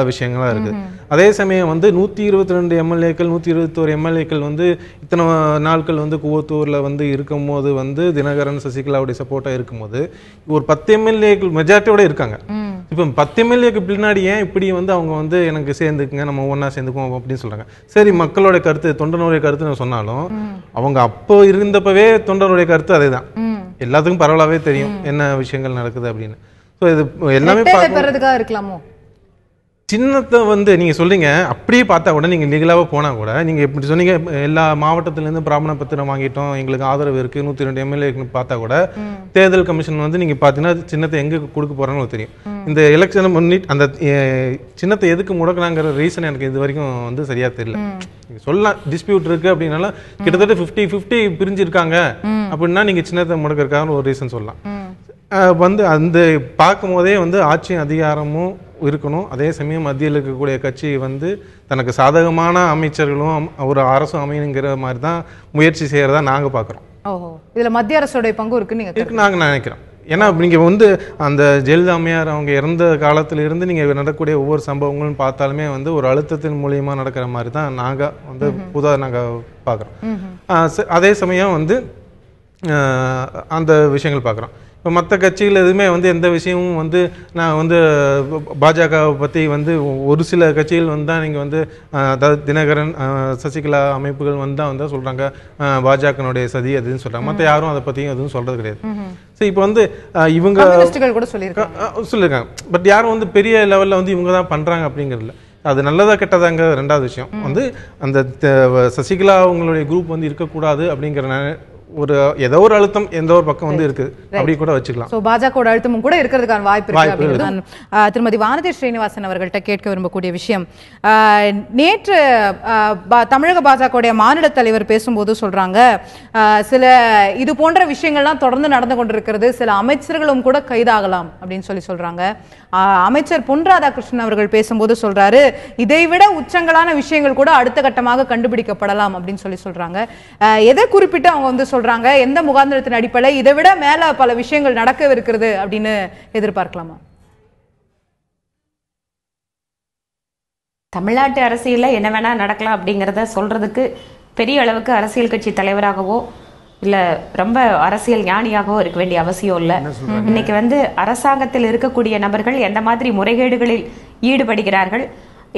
விஷயங்களாக இருக்குது. அதே சமயம் வந்து 122 எம்எல்ஏக்கள் 121 எம்எல்ஏக்கள் வந்து இத்தனை நாட்கள் வந்து கூவத்தூரில் வந்து இருக்கும்போது வந்து தினகரன் சசிகலாவுடைய சப்போர்ட்டாக இருக்கும்போது ஒரு 10 எம்எல்ஏக்கள் மெஜாரிட்டியோட இருக்காங்க. இப்போ 10 எம்எல்ஏக்கு பின்னாடி ஏன் இப்படி வந்து அவங்க வந்து எனக்கு சேர்ந்துக்குங்க நம்ம ஒன்றா சேர்ந்துக்குவோம் அப்படின்னு சொல்கிறாங்க. சரி, மக்களோட கருத்து தொண்டனுடைய கருத்து சொன்னாலும் அவங்க அப்போ இருந்தப்பவே தொண்டருடைய கருத்து அதே தான். எல்லாத்துக்கும் பரவலாவே தெரியும் என்ன விஷயங்கள் நடக்குது அப்படின்னு. ஸோ இது எல்லாமே இருக்கலாமோ? சின்னத்தை வந்து நீங்கள் சொல்றீங்க அப்படியே பார்த்தா கூட நீங்கள் லீகலாக போனால் கூட நீங்கள் எப்படி சொன்னீங்க எல்லா மாவட்டத்திலேருந்து பிராமண பத்திரம் வாங்கிட்டோம் எங்களுக்கு ஆதரவு இருக்குது 102 எம்எல்ஏன்னு பார்த்தா கூட தேர்தல் கமிஷன் வந்து நீங்கள் பார்த்தீங்கன்னா சின்னத்தை எங்கே கொடுக்க போகிறாங்கன்னு தெரியும். இந்த எலெக்ஷனை முன்னிட்டு அந்த சின்னத்தை எதுக்கு முடக்கலாங்கிற ரீசன் எனக்கு இது வரைக்கும் வந்து சரியாக தெரியல. நீங்கள் சொல்லலாம் டிஸ்பியூட் இருக்குது அப்படின்னாலும் கிட்டத்தட்ட 50-50 பிரிஞ்சிருக்காங்க அப்படின்னா நீங்கள் சின்னத்தை முடக்கிறதுக்காக ஒரு ரீசன் சொல்லலாம். வந்து அந்த பார்க்கும் போதே வந்து ஆட்சியும் அதிகாரமும் இருக்கணும். அதே சமயம் மத்தியில் இருக்கக்கூடிய கட்சி வந்து தனக்கு சாதகமான அமைச்சர்களும் ஒரு அரசும் அமையணுங்கிற மாதிரி தான் முயற்சி செய்யறதா நாங்கள் பார்க்குறோம். இதுல மத்திய அரசோடைய பங்கு இருக்குன்னு நாங்கள் நினைக்கிறோம். ஏன்னா நீங்கள் வந்து அந்த ஜெயலலிதா அம்மையார் அவங்க இறந்த காலத்திலிருந்து நீங்கள் நடக்கக்கூடிய ஒவ்வொரு சம்பவங்களும் பார்த்தாலுமே வந்து ஒரு அழுத்தத்தின் மூலியமாக நடக்கிற மாதிரி தான் நாங்கள் வந்து புதாக நாங்கள் பார்க்குறோம். அதே சமயம் வந்து அந்த விஷயங்கள் பார்க்குறோம். இப்போ மற்ற கட்சிகள் எதுவுமே வந்து எந்த விஷயமும் வந்து நான் வந்து பாஜகவை பற்றி வந்து ஒரு சில கட்சிகள் வந்து தான் நீங்கள் வந்து அதாவது தினகரன் சசிகலா அமைப்புகள் வந்து தான் சொல்கிறாங்க பாஜகனுடைய சதி அதுன்னு சொல்கிறாங்க. மற்ற யாரும் அதை பற்றியும் எதுவும் சொல்கிறது கிடையாது. ஸோ இப்போ வந்து இவங்க கூட சொல்லியிருக்காங்க. பட் யாரும் வந்து பெரிய லெவலில் வந்து இவங்க தான் பண்ணுறாங்க அப்படிங்கிறதுல அது நல்லதா கெட்டதாங்க ரெண்டாவது விஷயம். வந்து அந்த சசிகலா அவங்களுடைய குரூப் வந்து இருக்கக்கூடாது அப்படிங்கிற ஒரு ஏதோ ஒரு அழுத்தம் எந்த ஒரு பக்கம் வந்து இருக்கு அப்படி கூட வச்சுக்கலாம். சோ பாஜகவோட அழுத்தமும் கூட இருக்கிறதுக்கான வாய்ப்பு இருக்கு அப்படிங்கிறது திருமதி வானதி ஸ்ரீனிவாசன் அவர்கள்ட்ட கேட்க விரும்பக்கூடிய விஷயம். நேற்று தமிழக பாஜகவுடைய மாநில தலைவர் பேசும்போது சொல்றாங்க சில இது போன்ற விஷயங்கள்லாம் தொடர்ந்து நடந்து கொண்டிருக்கிறது, சில அமைச்சர்களும் கூட கைதாகலாம் அப்படின்னு சொல்றாங்க. அமைச்சர் பொன் ராதாகிருஷ்ணன் அவர்கள் பேசும்போது சொல்றாரு இதைவிட உச்சங்களான விஷயங்கள் கூட அடுத்த கட்டமாக கண்டுபிடிக்கப்படலாம் அப்படின்னு சொல்றாங்க. எதை குறிப்பிட்டு அவங்க வந்து சொல்றாங்க, எந்த முகாந்திரத்தின் அடிப்படையில் இதை விட மேல பல விஷயங்கள் நடக்கவிருக்கிறது அப்படின்னு எதிர்பார்க்கலாமா? தமிழ்நாட்டு அரசியலில் என்ன வேணா நடக்கலாம் அப்படிங்கிறத சொல்றதுக்கு பெரிய அளவுக்கு அரசியல் கட்சி தலைவராகவோ இல்ல ரொம்ப அரசியல் ஞானியாகவோ இருக்க வேண்டிய அவசியம் இல்லை. இன்னைக்கு வந்து அரசாங்கத்தில் இருக்கக்கூடிய நபர்கள் எந்த மாதிரி முறைகேடுகளில் ஈடுபடுகிறார்கள்,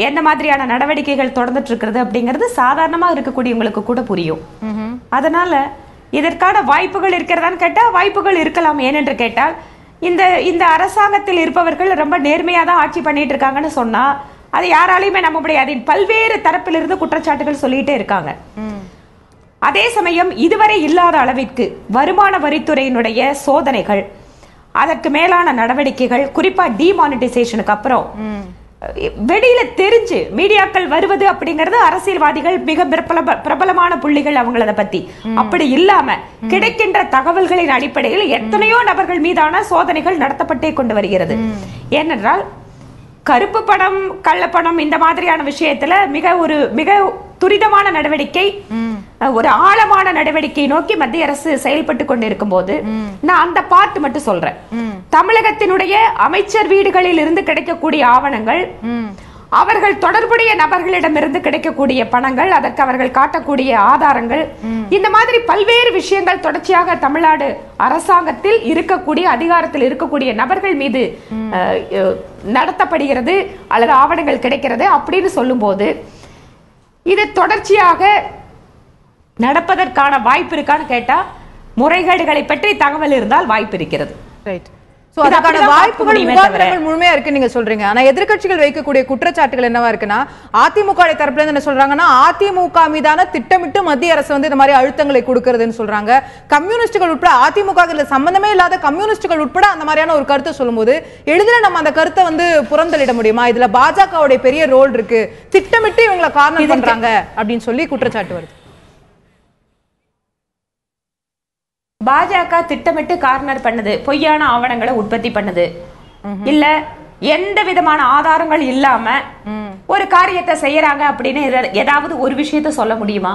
எந்த மாதிரியான நடவடிக்கைகள் தொடர்ந்துட்டு இருக்கிறது அப்படிங்கிறது சாதாரணமா இருக்கக்கூடியவங்களுக்கு கூட புரியும். அதனால இதற்கான வாய்ப்புகள் இருக்கிறதான்னு கேட்டா வாய்ப்புகள் இருக்கலாம். ஏனென்று கேட்டால் இந்த அரசாங்கத்தில் இருப்பவர்கள் ரொம்ப நேர்மையா தான் ஆட்சி பண்ணிட்டு இருக்காங்கன்னு சொன்னா அது யாராலையுமே நம்ப முடியாது. பல்வேறு தரப்பிலிருந்து குற்றச்சாட்டுகள் சொல்லிட்டே இருக்காங்க. அதே சமயம் இதுவரை இல்லாத அளவிற்கு வருமான வரித்துறையினுடைய சோதனைகள், அதற்கு மேலான நடவடிக்கைகள், குறிப்பா டிமானிட்டைசேஷனுக்கு அப்புறம் வெளியில தெரிஞ்சு மீடியாக்கள் வருவது அப்படிங்கிறது அரசியல்வாதிகள் மிக பிரபலமான புள்ளிகள் அவங்கள பத்தி. அப்படி இல்லாம கிடைக்கின்ற தகவல்களின் அடிப்படையில் எத்தனையோ நபர்கள் மீதான சோதனைகள் நடத்தப்பட்டே கொண்டு வருகிறது. ஏனென்றால் கருப்பு பணம் கள்ளப்பணம் இந்த மாதிரியான விஷயத்துல மிக துரிதமான நடவடிக்கை ஒரு ஆழமான நடவடிக்கை நோக்கி மத்திய அரசு செயல்பட்டு கொண்டிருக்கும் போது நான் அந்த பார்ட் மட்டும் சொல்றேன். தமிழகத்தினுடைய அமைச்சர் வீடுகளில் இருந்து கிடைக்கக்கூடிய ஆவணங்கள், அவர்கள் தொடர்புடைய நபர்களிடமிருந்து கிடைக்கக்கூடிய பணங்கள், அதற்கு அவர்கள் காட்டக்கூடிய ஆதாரங்கள், இந்த மாதிரி பல்வேறு விஷயங்கள் தொடர்ச்சியாக தமிழ்நாடு அரசாங்கத்தில் இருக்கக்கூடிய அதிகாரத்தில் இருக்கக்கூடிய நபர்கள் மீது நடத்தப்படுகிறது அல்லது ஆவணங்கள் கிடைக்கிறது அப்படின்னு சொல்லும் போது இது தொடர்ச்சியாக நடப்பதற்கான வாய்ப்பு இருக்கான்னு கேட்டா முறைகேடுகளை பற்றி தகவல் இருந்தால் வாய்ப்பு இருக்கிறது. ரைட். சோ அதற்கான வாய்ப்புகள் முகாந்திரங்கள் முழுமையா இருக்கு நீங்க சொல்றீங்க. ஆனா எதிர்க்கட்சிகள் வைக்கக்கூடிய குற்றச்சாட்டுகள் என்னவா இருக்குன்னா, அதிமுக தரப்புல இருந்து என்ன சொல்றாங்கன்னா, அதிமுக மீதான திட்டமிட்டு மத்திய அரசு வந்து இந்த மாதிரி அழுத்தங்களை கொடுக்கிறதுன்னு சொல்றாங்க. கம்யூனிஸ்டுகள் உட்பட அதிமுக சம்பந்தமே இல்லாத கம்யூனிஸ்டுகள் உட்பட அந்த மாதிரியான ஒரு கருத்தை சொல்லும்போது எளிதில் நம்ம அந்த கருத்தை வந்து புறந்தள்ளிட முடியுமா? இதுல பாஜகவுடைய பெரிய ரோல் இருக்கு, திட்டமிட்டு இவங்களை காரணம் பண்றாங்க அப்படின்னு சொல்லி குற்றச்சாட்டு வருது. பாஜக திட்டமிட்டு கார்னர் பண்ணது, பொய்யான ஆவணங்களை உற்பத்தி பண்ணது, இல்ல எந்த விதமான ஆதாரங்கள் இல்லாம ஒரு காரியத்தை செய்யறாங்க அப்படின்னு ஏதாவது ஒரு விஷயத்தை சொல்ல முடியுமா?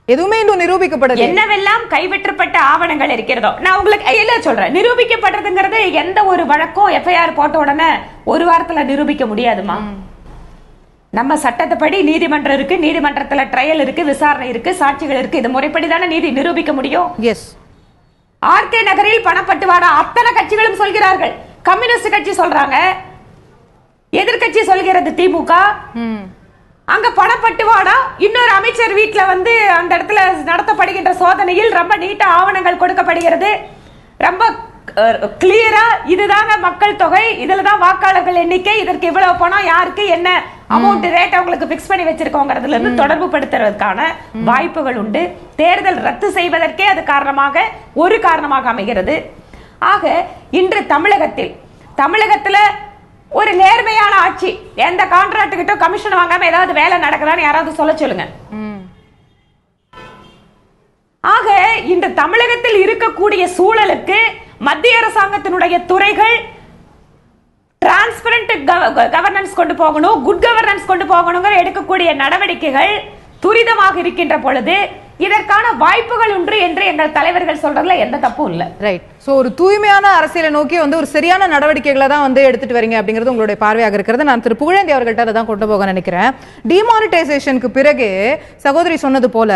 எதுவுமே இன்னும் நிரூபிக்கப்படல. என்னவெல்லாம் கைவிற்றப்பட்ட ஆவணங்கள் இருக்கிறதோ நான் உங்களுக்கு எல்லாம் சொல்றேன். நிரூபிக்கப்படுறதுங்கிறது எந்த ஒரு வழக்கும் எஃப்ஐஆர் போட்ட உடனே ஒரு வாரத்துல நிரூபிக்க முடியாதுமா. நம்ம சட்டத்துப்படி நீதிமன்றம் இருக்கு, நீதிமன்றத்துல ட்ரையல் இருக்கு, விசாரணை இருக்கு, சாட்சிகள் இருக்கு. இது முறைப்படி தானே நீதி நிரூபிக்க முடியும். எஸ். ஆர்கே நகரில் பணப்பட்டுவாடா அத்தனை கட்சிகளும் சொல்கிறார்கள். கம்யூனிஸ்ட் கட்சி சொல்றாங்க, எதிர்கட்சி சொல்கிறது திமுக. அங்க பணப்பட்டுவாடா இன்னொரு அமைச்சர் வீட்டுல வந்து அந்த இடத்துல நடத்தப்படுகின்ற சோதனையில் ரொம்ப நீட்டா ஆவணங்கள் கொடுக்கப்படுகிறது. ரொம்ப கிளியரா இதுதாங்க மக்கள் தொகை, இதுலதான் வாக்காளர்கள் எண்ணிக்கை, இதற்கு இவ்வளவு பணம், யாருக்கு என்ன அமௌண்ட் ரேட் அவங்களுக்கு பிக்ஸ் பண்ணி வச்சிருக்கோங்கிறதுல இருந்து தொடர்பு படுத்துறதுக்கான வாய்ப்புகள் உண்டு. தேர்தல் ரத்து செய்வதற்கே அது ஒரு காரணமாக அமைகிறது. ஆக இன்று தமிழகத்துல ஒரு நேர்மையான ஆட்சி, எந்த கான்ட்ராக்ட் கிட்ட கமிஷன் வாங்காம ஏதாவது வேலை நடக்குதான்னு யாராவது சொல்ல சொல்லுங்க. ஆக இன்று தமிழகத்தில் இருக்கக்கூடிய சூழலுக்கு மத்திய அரசாங்கத்தினுடைய துறைகள் டிரான்ஸ்பரண்ட் கவர்னன்ஸ் கொண்டு போகணும், குட் கவர்னன்ஸ் கொண்டு போகணுங்கிற எடுக்கக்கூடிய நடவடிக்கைகள் துரிதமாக இருக்கின்ற பொழுது இதற்கான வாய்ப்புகள் உண்டு என்று எங்கள் தலைவர்கள் சொல்றதுல எந்த தப்பும் இல்ல. ரைட். சோ ஒரு தூய்மையான அரசியலை நோக்கி வந்து ஒரு சரியான நடவடிக்கைகளை தான் வந்து எடுத்துட்டு வரீங்க அப்படிங்கிறது உங்களுடைய பார்வையாக இருக்கிறது. நான் திரு புகழேந்தி அவர்கள்ட்ட தான் கொண்டு போக நினைக்கிறேன். டிமானிட்டைசேஷனுக்கு பிறகு சகோதரி சொன்னது போல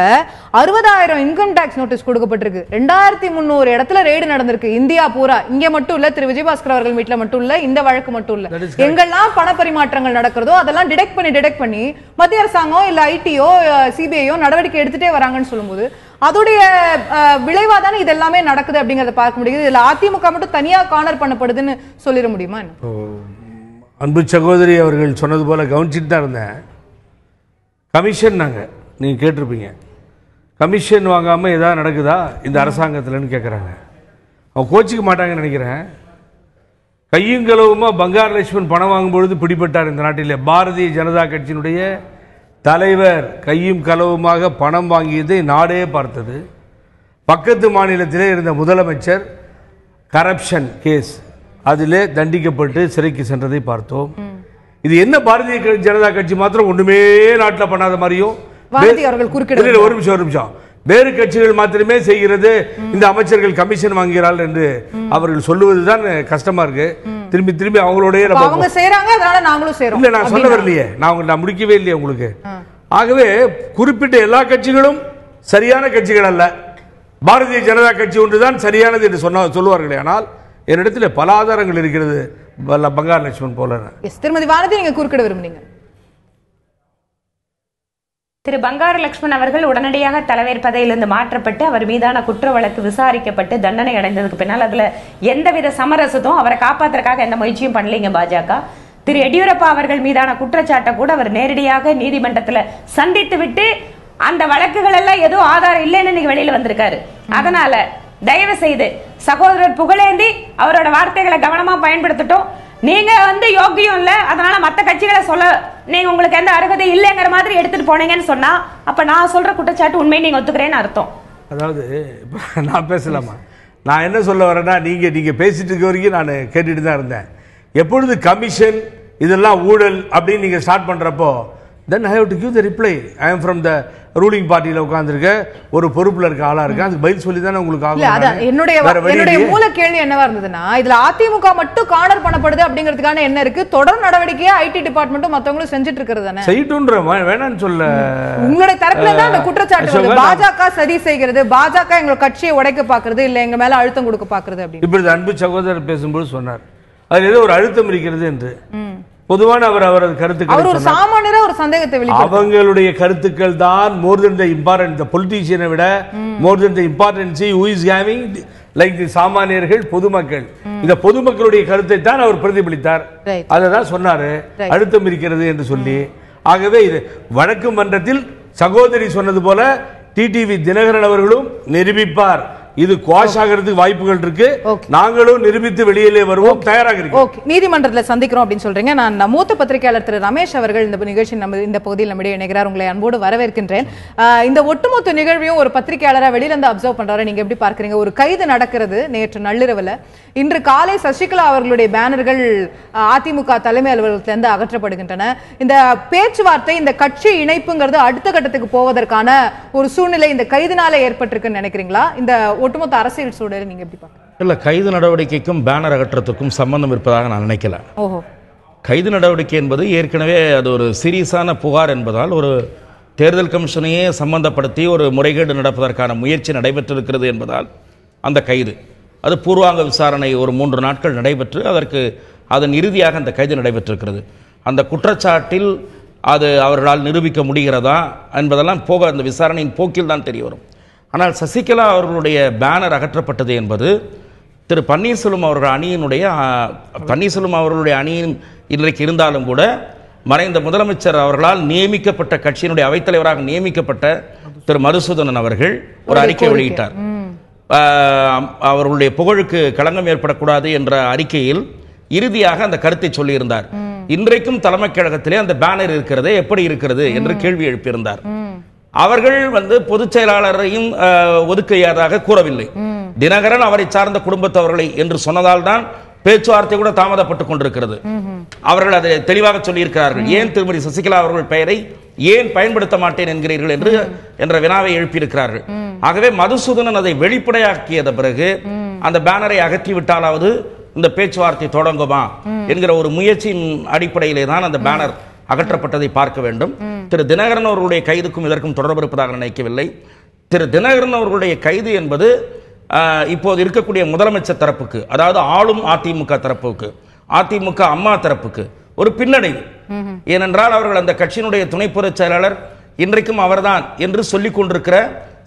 60,000 இன்கம் டாக்ஸ் நோட்டீஸ் கொடுக்கப்பட்டிருக்கு. 2300 இடத்துல ரெய்டு நடந்திருக்கு இந்தியா பூரா. இங்க மட்டும் இல்ல, திரு விஜயபாஸ்கர் அவர்கள் வீட்டுல மட்டும் இல்ல, இந்த வழக்கு மட்டும் இல்ல, எங்கெல்லாம் பண பரிமாற்றங்கள் நடக்கிறதோ அதெல்லாம் டிடெக்ட் பண்ணி மத்திய அரசாங்கம் இல்ல ஐடியோ சிபிஐயோ நடவடிக்கை எடுத்துட்டே வராங்கன்னு சொல்லும்போது அதோடைய விளைவா தானே இது எல்லாமே நடக்குது அப்படிங்கறத பார்க்க முடியுது. இதுல அதிமுக மட்டும் தனியா கார்னர் பண்ணப்படுதுன்னு சொல்லிட முடியுமா? அன்பு சகோதரி அவர்கள் சொன்னது போல கவனிச்சுட்டு தான் இருந்தேன். கமிஷன் நீங்க கேட்டிருப்பீங்க, கமிஷன் வாங்காம ஏதாவது நடக்குதா இந்த அரசாங்கத்தில்னு கேட்குறாங்க. அவங்க கோச்சிக்க மாட்டாங்கன்னு நினைக்கிறேன். கையும் களவுமா பங்கார் லட்சுமணன் பணம் வாங்கும்பொழுது பிடிபட்டார் இந்த நாட்டில். பாரதிய ஜனதா கட்சியினுடைய தலைவர் கையும் களவுமாக பணம் வாங்கியதை நாடே பார்த்தது. பக்கத்து மாநிலத்திலே இருந்த முதலமைச்சர் கரப்ஷன் கேஸ் அதிலே தண்டிக்கப்பட்டு சிறைக்கு சென்றதை பார்த்தோம். இது என்ன பாரதிய ஜனதா கட்சி மாத்திரம் ஒண்ணுமே நாட்டில் பண்ணாத மாதிரியும் ஒரு நிமிஷம் வேறு கட்சிகள் மாத்திரமே செய்கிறது, இந்த அமைச்சர்கள் கமிஷன் வாங்குகிறார்கள் என்று அவர்கள் சொல்லுவதுதான் கஷ்டமா இருக்கு. திரும்பி அவங்களோடய இல்ல, நான் சொல்ல வரலையே, நான் முடிக்கவே இல்லையே உங்களுக்கு. ஆகவே குறிப்பிட்ட எல்லா கட்சிகளும் சரியான கட்சிகள் அல்ல, பாரதிய ஜனதா கட்சி ஒன்றுதான் சரியானது என்று சொல்லுவார்களே. ஆனால் என்னிடத்தில் பல ஆதாரங்கள் இருக்கிறது பங்கார் லட்சுமணன் போல. திருமதி வானதி, நீங்க குறுக்கிட விரும்புறீங்க? திரு பங்காரு லட்சுமணன் அவர்கள் உடனடியாக தலைவர் பதவியிலிருந்து மாற்றப்பட்டு அவர் மீதான குற்ற வழக்கு விசாரிக்கப்பட்டு தண்டனை அடைந்ததுக்கு பின்னால் அதுல எந்தவித சமரசத்தும் அவரை காப்பாற்றுறதுக்காக எந்த முயற்சியும் பண்ணலீங்க பாஜக. திரு எடியூரப்பா அவர்கள் மீதான குற்றச்சாட்டை கூட அவர் நேரடியாக நீதிமன்றத்துல சந்தித்து விட்டு அந்த வழக்குகள் எல்லாம் ஏதோ ஆதாரம் இல்லைன்னு இன்னைக்கு வெளியில வந்திருக்காரு. அதனால தயவு செய்து சகோதரர் புகழேந்தி அவரோட வார்த்தைகளை கவனமா பயன்படுத்தட்டும். நீங்க யோகியம் இல்ல, அதனால மத்த கட்சிகளை சொல்ல நீங்க உங்களுக்கு எந்த அருகதை இல்லைங்கிற மாதிரி எடுத்துட்டு போனீங்கன்னு சொன்னா அப்ப நான் சொல்ற குற்றச்சாட்டு உண்மையை நீங்க ஒத்துக்கிறேன்னு அர்த்தம். அதாவது நான் பேசலாமா? நான் என்ன சொல்ல வரேன்னா, நீங்க பேசிட்டு இருக்க வரைக்கும் நான் கேட்டுட்டு தான் இருந்தேன். எப்பொழுது கமிஷன் இதெல்லாம் ஊழல் அப்படின்னு நீங்க ஸ்டார்ட் பண்றப்போ then I have to give the reply. I am from the ruling பார்ட்டியில் உட்கார்ந்துருக்க ஒரு பொறுப்புல இருக்க ஆளா இருக்கு, அதுக்கு பதில் சொல்லி தானே உங்களுக்கு ஆகும். என்னுடைய மூல கேள்வி என்னவா இருந்ததுன்னா, இதுல அதிமுக மட்டும் கார்னர் பண்ணப்படுது அப்படிங்கிறதுக்கான என்ன இருக்கு? தொடர் நடவடிக்கையா ஐடி டிபார்ட்மெண்ட்டும் மத்தவங்களும் செஞ்சுட்டு இருக்கிறது தானே. செய்யட்டும்ன்ற வேணான்னு சொல்ல உங்களுடைய தரப்புல தான் அந்த குற்றச்சாட்டு வருது. பாஜக சதி செய்கிறது, பாஜக எங்க கட்சியை உடைக்க பாக்குறது, இல்ல எங்க மேல அழுத்தம் கொடுக்க பாக்குறது அப்படின்னு. இப்படி அன்பு சகோதரர் பேசும்போது சொன்னார் அது ஏதோ ஒரு அழுத்தம் இருக்கிறது என்று. பொதுவான அவரது கருத்துக்கள் ஒரு சாமானியரா ஒரு சந்தேகத்தை வெளிப்படுத்த அவங்களுடைய கருத்துக்கள் தான் மோர் தென் தி இம்பார்ட்டன்ட். தி பொலிட்டீஷியனை விட more than the importance who is having like the சாமானியர்கள் பொதுமக்கள். இந்த பொதுமக்களுடைய கருத்தை தான் அவர் பிரதிபலித்தார். அதை தான் சொன்னாரு அழுத்தம் இருக்கிறது என்று சொல்லி. ஆகவே இது வழக்கு மன்றத்தில் சகோதரி சொன்னது போல டிடிவி தினகரன் அவர்களும் நிரூபிப்பார். இது குவாஷ் ஆகிறதுக்கு வாய்ப்புகள் இருக்கு. நாங்களும் நிரூபித்து வெளியிலே வருவோம், தயாராக இருக்கோம். ஓகே, நீதிமன்றத்தில் சந்திக்கிறோம் அப்படின்னு சொல்றீங்க. நான் மூத்த பத்திரிகையாளர் திரு ரமேஷ் அவர்கள் இந்த நிகழ்ச்சி இந்த பகுதியில் நம்முடைய இணைகிறார். உங்களை அன்போடு வரவேற்கின்றேன். இந்த ஒட்டுமொத்த நிகழ்வையும் ஒரு பத்திரிகையாளராக வெளியில இருந்து அப்சர்வ் பண்றாரு, நீங்க எப்படி பார்க்கறீங்க? ஒரு கைது நடக்கிறது நேற்று நள்ளிரவுல. இன்று காலை சசிகலா அவர்களுடைய பேனர்கள் அதிமுக தலைமை அலுவலகத்திலிருந்து அகற்றப்படுகின்றன. இந்த பேச்சுவார்த்தை, இந்த கட்சி இணைப்புங்கிறது அடுத்த கட்டத்துக்கு போவதற்கான ஒரு சூழ்நிலை இந்த கைதினால ஏற்பட்டிருக்குன்னு நினைக்கிறீங்களா? இந்த ஒட்டுமொத்த அரசியல் சூழலை நீங்க எப்படி பார்க்கறீங்க? இல்ல, கைது நடவடிக்கைக்கும் பேனர் அகற்றத்துக்கும் சம்பந்தம் இருப்பதாக நான் நினைக்கல. கைது நடவடிக்கை என்பது ஏற்கனவே அது ஒரு சீரியஸான புகார் என்பதால் ஒரு தேர்தல் கமிஷனையே சம்பந்தப்படுத்தி ஒரு முறைகேடு நடப்பதற்கான முயற்சி நடைபெற்றிருக்கிறது என்பதால் அந்த கைது, அது பூர்வாங்க விசாரணை ஒரு 3 நாட்கள் நடைபெற்று அதன் இறுதியாக அந்த கைது நடைபெற்றிருக்கிறது. அந்த குற்றச்சாட்டில் அது அவர்களால் நிரூபிக்க முடிகிறதா என்பதெல்லாம் அந்த விசாரணையின் போக்கில் தான் தெரிய வரும். ஆனால் சசிகலா அவர்களுடைய பேனர் அகற்றப்பட்டது என்பது திரு பன்னீர்செல்வம் அவர்கள் அணியின் இன்றைக்கு இருந்தாலும் கூட மறைந்த முதலமைச்சர் அவர்களால் நியமிக்கப்பட்ட கட்சியினுடைய அவைத்தலைவராக நியமிக்கப்பட்ட திரு மதுசூதனன் அவர்கள் ஒரு அறிக்கை வெளியிட்டார். அவர்களுடைய புகழுக்கு களங்கம் ஏற்படக்கூடாது என்ற அறிக்கையில் இறுதியாக அந்த கருத்தை சொல்லியிருந்தார். இன்றைக்கும் தலைமைக் கழகத்திலே அந்த பேனர் இருக்கிறது, எப்படி இருக்கிறது என்று கேள்வி எழுப்பியிருந்தார். அவர்கள் பொதுச் செயலாளரையும் ஒதுக்கியதாக கூறவில்லை. தினகரன் அவரை சார்ந்த குடும்பத்தவர்களை என்று சொன்னதால் தான் பேச்சுவார்த்தை கூட தாமதப்பட்டுக் கொண்டிருக்கிறது. அவர்கள் அதை தெளிவாக சொல்லியிருக்கிறார்கள். ஏன் திருமதி சசிகலா அவர்கள் பெயரை ஏன் பயன்படுத்த மாட்டேன் என்கிறீர்கள் என்ற வினாவை எழுப்பியிருக்கிறார்கள். ஆகவே மதுசூதனன் அதை வெளிப்படையாக்கியத பிறகு அந்த பேனரை அகற்றிவிட்டாலாவது இந்த பேச்சுவார்த்தை தொடங்குமா என்கிற ஒரு முயற்சியின் அடிப்படையிலே தான் அந்த பேனர் அகற்றப்பட்டதை பார்க்க வேண்டும். திரு தினகரன் அவர்களுடைய கைதுக்கும் இதற்கும் தொடர்பு இருப்பதாக நினைக்கவில்லை. திரு தினகரன் அவர்களுடைய கைது என்பது இப்போது இருக்கக்கூடிய முதலமைச்சர் தரப்புக்கு, அதாவது ஆளும் அதிமுக தரப்புக்கு, அதிமுக அம்மா தரப்புக்கு ஒரு பின்னடைவு. ஏனென்றால் அவர்கள் அந்த கட்சியினுடைய துணை பொதுச் செயலாளர் இன்றைக்கும் அவர்தான் என்று சொல்லிக் கொண்டிருக்கிற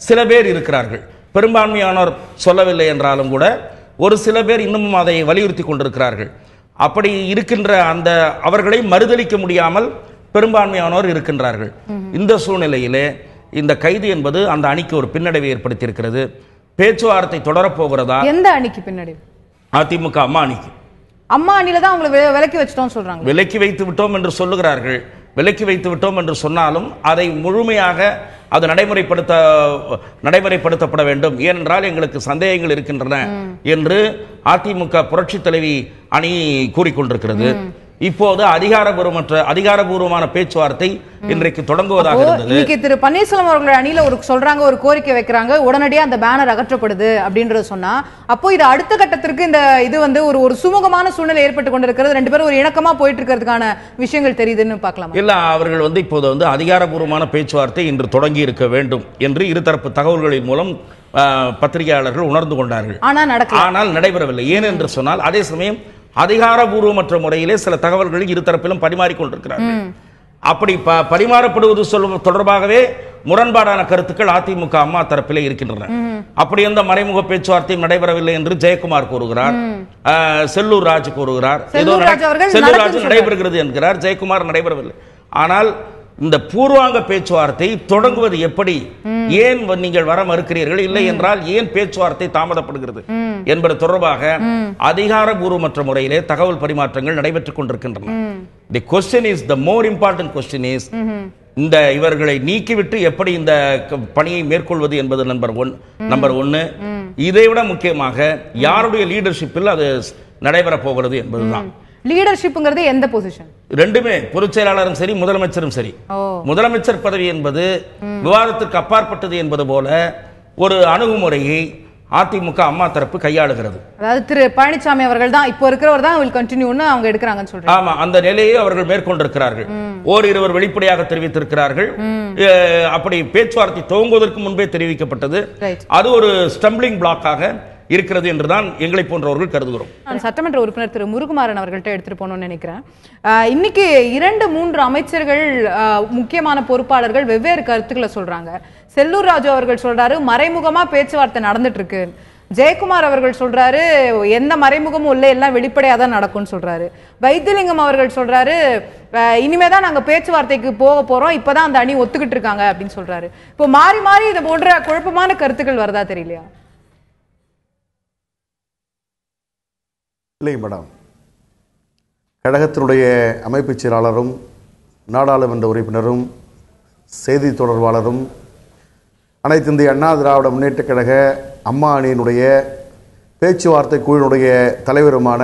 சில பேர் இருக்கிறார்கள். பெரும்பான்மையானோர் சொல்லவில்லை என்றாலும் கூட ஒரு சில பேர் இன்னமும் அதை வலியுறுத்தி கொண்டிருக்கிறார்கள். அப்படி இருக்கின்ற அந்த அவர்களை மறுதலிக்க முடியாமல் பெரும்பான்மையானோர் இருக்கின்றார்கள். இந்த சூழ்நிலையிலே இந்த கைது என்பது அந்த அணிக்கு ஒரு பின்னடைவை ஏற்படுத்தி இருக்கிறது. பேச்சுவார்த்தை தொடரப்போகிறதா? எந்த அணிக்கு பின்னடைவு? அதிமுக அம்மா அணிக்கு. அம்மா அணியில தான் அவங்களை விலக்கி வச்சிட்டோம் சொல்றாங்க. விலக்கி வைத்து விட்டோம் என்று சொல்லுகிறார்கள். விலக்கி வைத்து விட்டோம் என்று சொன்னாலும் அதை முழுமையாக அது நடைமுறைப்படுத்தப்பட வேண்டும். ஏனென்றால் எங்களுக்கு சந்தேகங்கள் இருக்கின்றன என்று அதிமுக புரட்சி தலைவி அணி கூறிக்கொண்டிருக்கிறது. இப்போது அதிகாரபூர்வமான பேச்சுவார்த்தை இன்றைக்கு தொடங்குவதாக இருந்தது. இன்னைக்கு திரு பன்னீர்செல்வம் அவர்கள் அணியில சொல்றாங்க, ஒரு கோரிக்கை வைக்கிறாங்க, உடனடியா அந்த பேனர் அகற்றப்படுது அப்படின்றது சொன்னா, அப்போ இது அடுத்த கட்டத்திற்கு இந்த இது ஒரு சுமூகமான சூழ்நிலை ஏற்பட்டு கொண்டிருக்கிறது, 2 பேரும் ஒரு இணக்கமா போயிட்டு இருக்கிறதுக்கான விஷயங்கள் தெரியுதுன்னு பார்க்கலாம். இல்ல, அவர்கள் இப்போது அதிகாரபூர்வமான பேச்சுவார்த்தை இன்று தொடங்கி இருக்க வேண்டும் என்று இருதரப்பு தகவல்களின் மூலம் பத்திரிகையாளர்கள் உணர்ந்து கொண்டார்கள். ஆனால் நடைபெறவில்லை. ஏன் என்று சொன்னால் அதே சமயம் அதிகாரபூர்வமற்ற முறையிலே சில தகவல்களை இருதரப்பிலும் பரிமாறிக்கொண்டிருக்கிறார்கள். அப்படி பரிமாறப்படுவது தொடர்பாகவே முரண்பாடான கருத்துக்கள் அதிமுக அம்மா தரப்பிலே இருக்கின்றன. அப்படி எந்த மறைமுக பேச்சுவார்த்தையும் நடைபெறவில்லை என்று ஜெயக்குமார் கூறுகிறார், செல்லூர் ராஜ் கூறுகிறார், செல்லூர் ராஜ் நடைபெறுகிறது என்கிறார், ஜெயக்குமார் நடைபெறவில்லை. ஆனால் இந்த பூர்வாங்க பேச்சுவார்த்தை தொடங்குவது எப்படி, ஏன் நீங்கள் வர மறுக்கிறீர்கள், இல்லை என்றால் ஏன் பேச்சுவார்த்தை தாமதப்படுகிறது என்பது தொடர்பாக அதிகாரபூர்வமற்ற முறையிலே தகவல் பரிமாற்றங்கள் நடைபெற்றுக் கொண்டிருக்கின்றன. The question is, the more important question is, இந்த இவர்களை நீக்கிவிட்டு எப்படி இந்த பணியை மேற்கொள்வது என்பது நம்பர் 1. இதை விட முக்கியமாக யாருடைய லீடர்ஷிப்பில் அது நடைபெற போகிறது என்பதுதான். லீடர்ஷிப்ங்கிறது எந்த பொசிஷன்? ரெண்டுமே, பொதுச் செயலாளரும் சரி முதலமைச்சரும் சரி. முதலமைச்சர் பதவி என்பது விவாதத்திற்கு அப்பாற்பட்டது என்பது போல ஒரு அணுகுமுறையை அதிமுக அம்மா தரப்பு கையாளுகிறது. அதாவது திரு பழனிசாமி அவர்கள் தான் இப்போ இருக்கிறவர் தான் will continueன்னு அவங்க எடுக்கறாங்கன்னு சொல்றாங்க. ஆமா, அந்த நிலையை அவர்கள் மேற்கொண்டிருக்கிறார்கள். ஓரிருவர் வெளிப்படையாக தெரிவித்திருக்கிறார்கள். அப்படி பேச்சுவார்த்தை துவங்குவதற்கு முன்பே தெரிவிக்கப்பட்டது. அது ஒரு ஸ்டம்பிளிங் பிளாக்காக இருக்கிறது என்றுதான் எங்களை போன்றவர்கள் கருதுகிறோம். சட்டமன்ற உறுப்பினர் திரு முருகுமாறன் அவர்கள்ட்ட எடுத்துட்டு போகணும்னு நினைக்கிறேன். இன்னைக்கு 2-3 அமைச்சர்கள் முக்கியமான பொறுப்பாளர்கள் வெவ்வேறு கருத்துக்களை சொல்றாங்க. செல்லூர் ராஜு அவர்கள் சொல்றாரு மறைமுகமா பேச்சுவார்த்தை நடந்துட்டு இருக்கு. ஜெயக்குமார் அவர்கள் சொல்றாரு எந்த மறைமுகமும் இல்லை, எல்லாம் வெளிப்படையா தான் நடக்கும்னு சொல்றாரு. வைத்திலிங்கம் அவர்கள் சொல்றாரு இனிமேதான் நாங்க பேச்சுவார்த்தைக்கு போக போறோம், இப்பதான் அந்த அணி ஒத்துக்கிட்டு இருக்காங்க அப்படின்னு சொல்றாரு. இப்போ மாறி மாறி இது போன்ற குழப்பமான கருத்துக்கள் வருதா தெரியலையா? இல்லை மேடம், கழகத்தினுடைய அமைப்புச் செயலாளரும் நாடாளுமன்ற உறுப்பினரும் செய்தி தொடர்பாளரும் அனைத்து இந்திய அண்ணா திராவிட முன்னேற்றக் கழக அம்மா அணியினுடைய பேச்சுவார்த்தை குழுவினுடைய தலைவருமான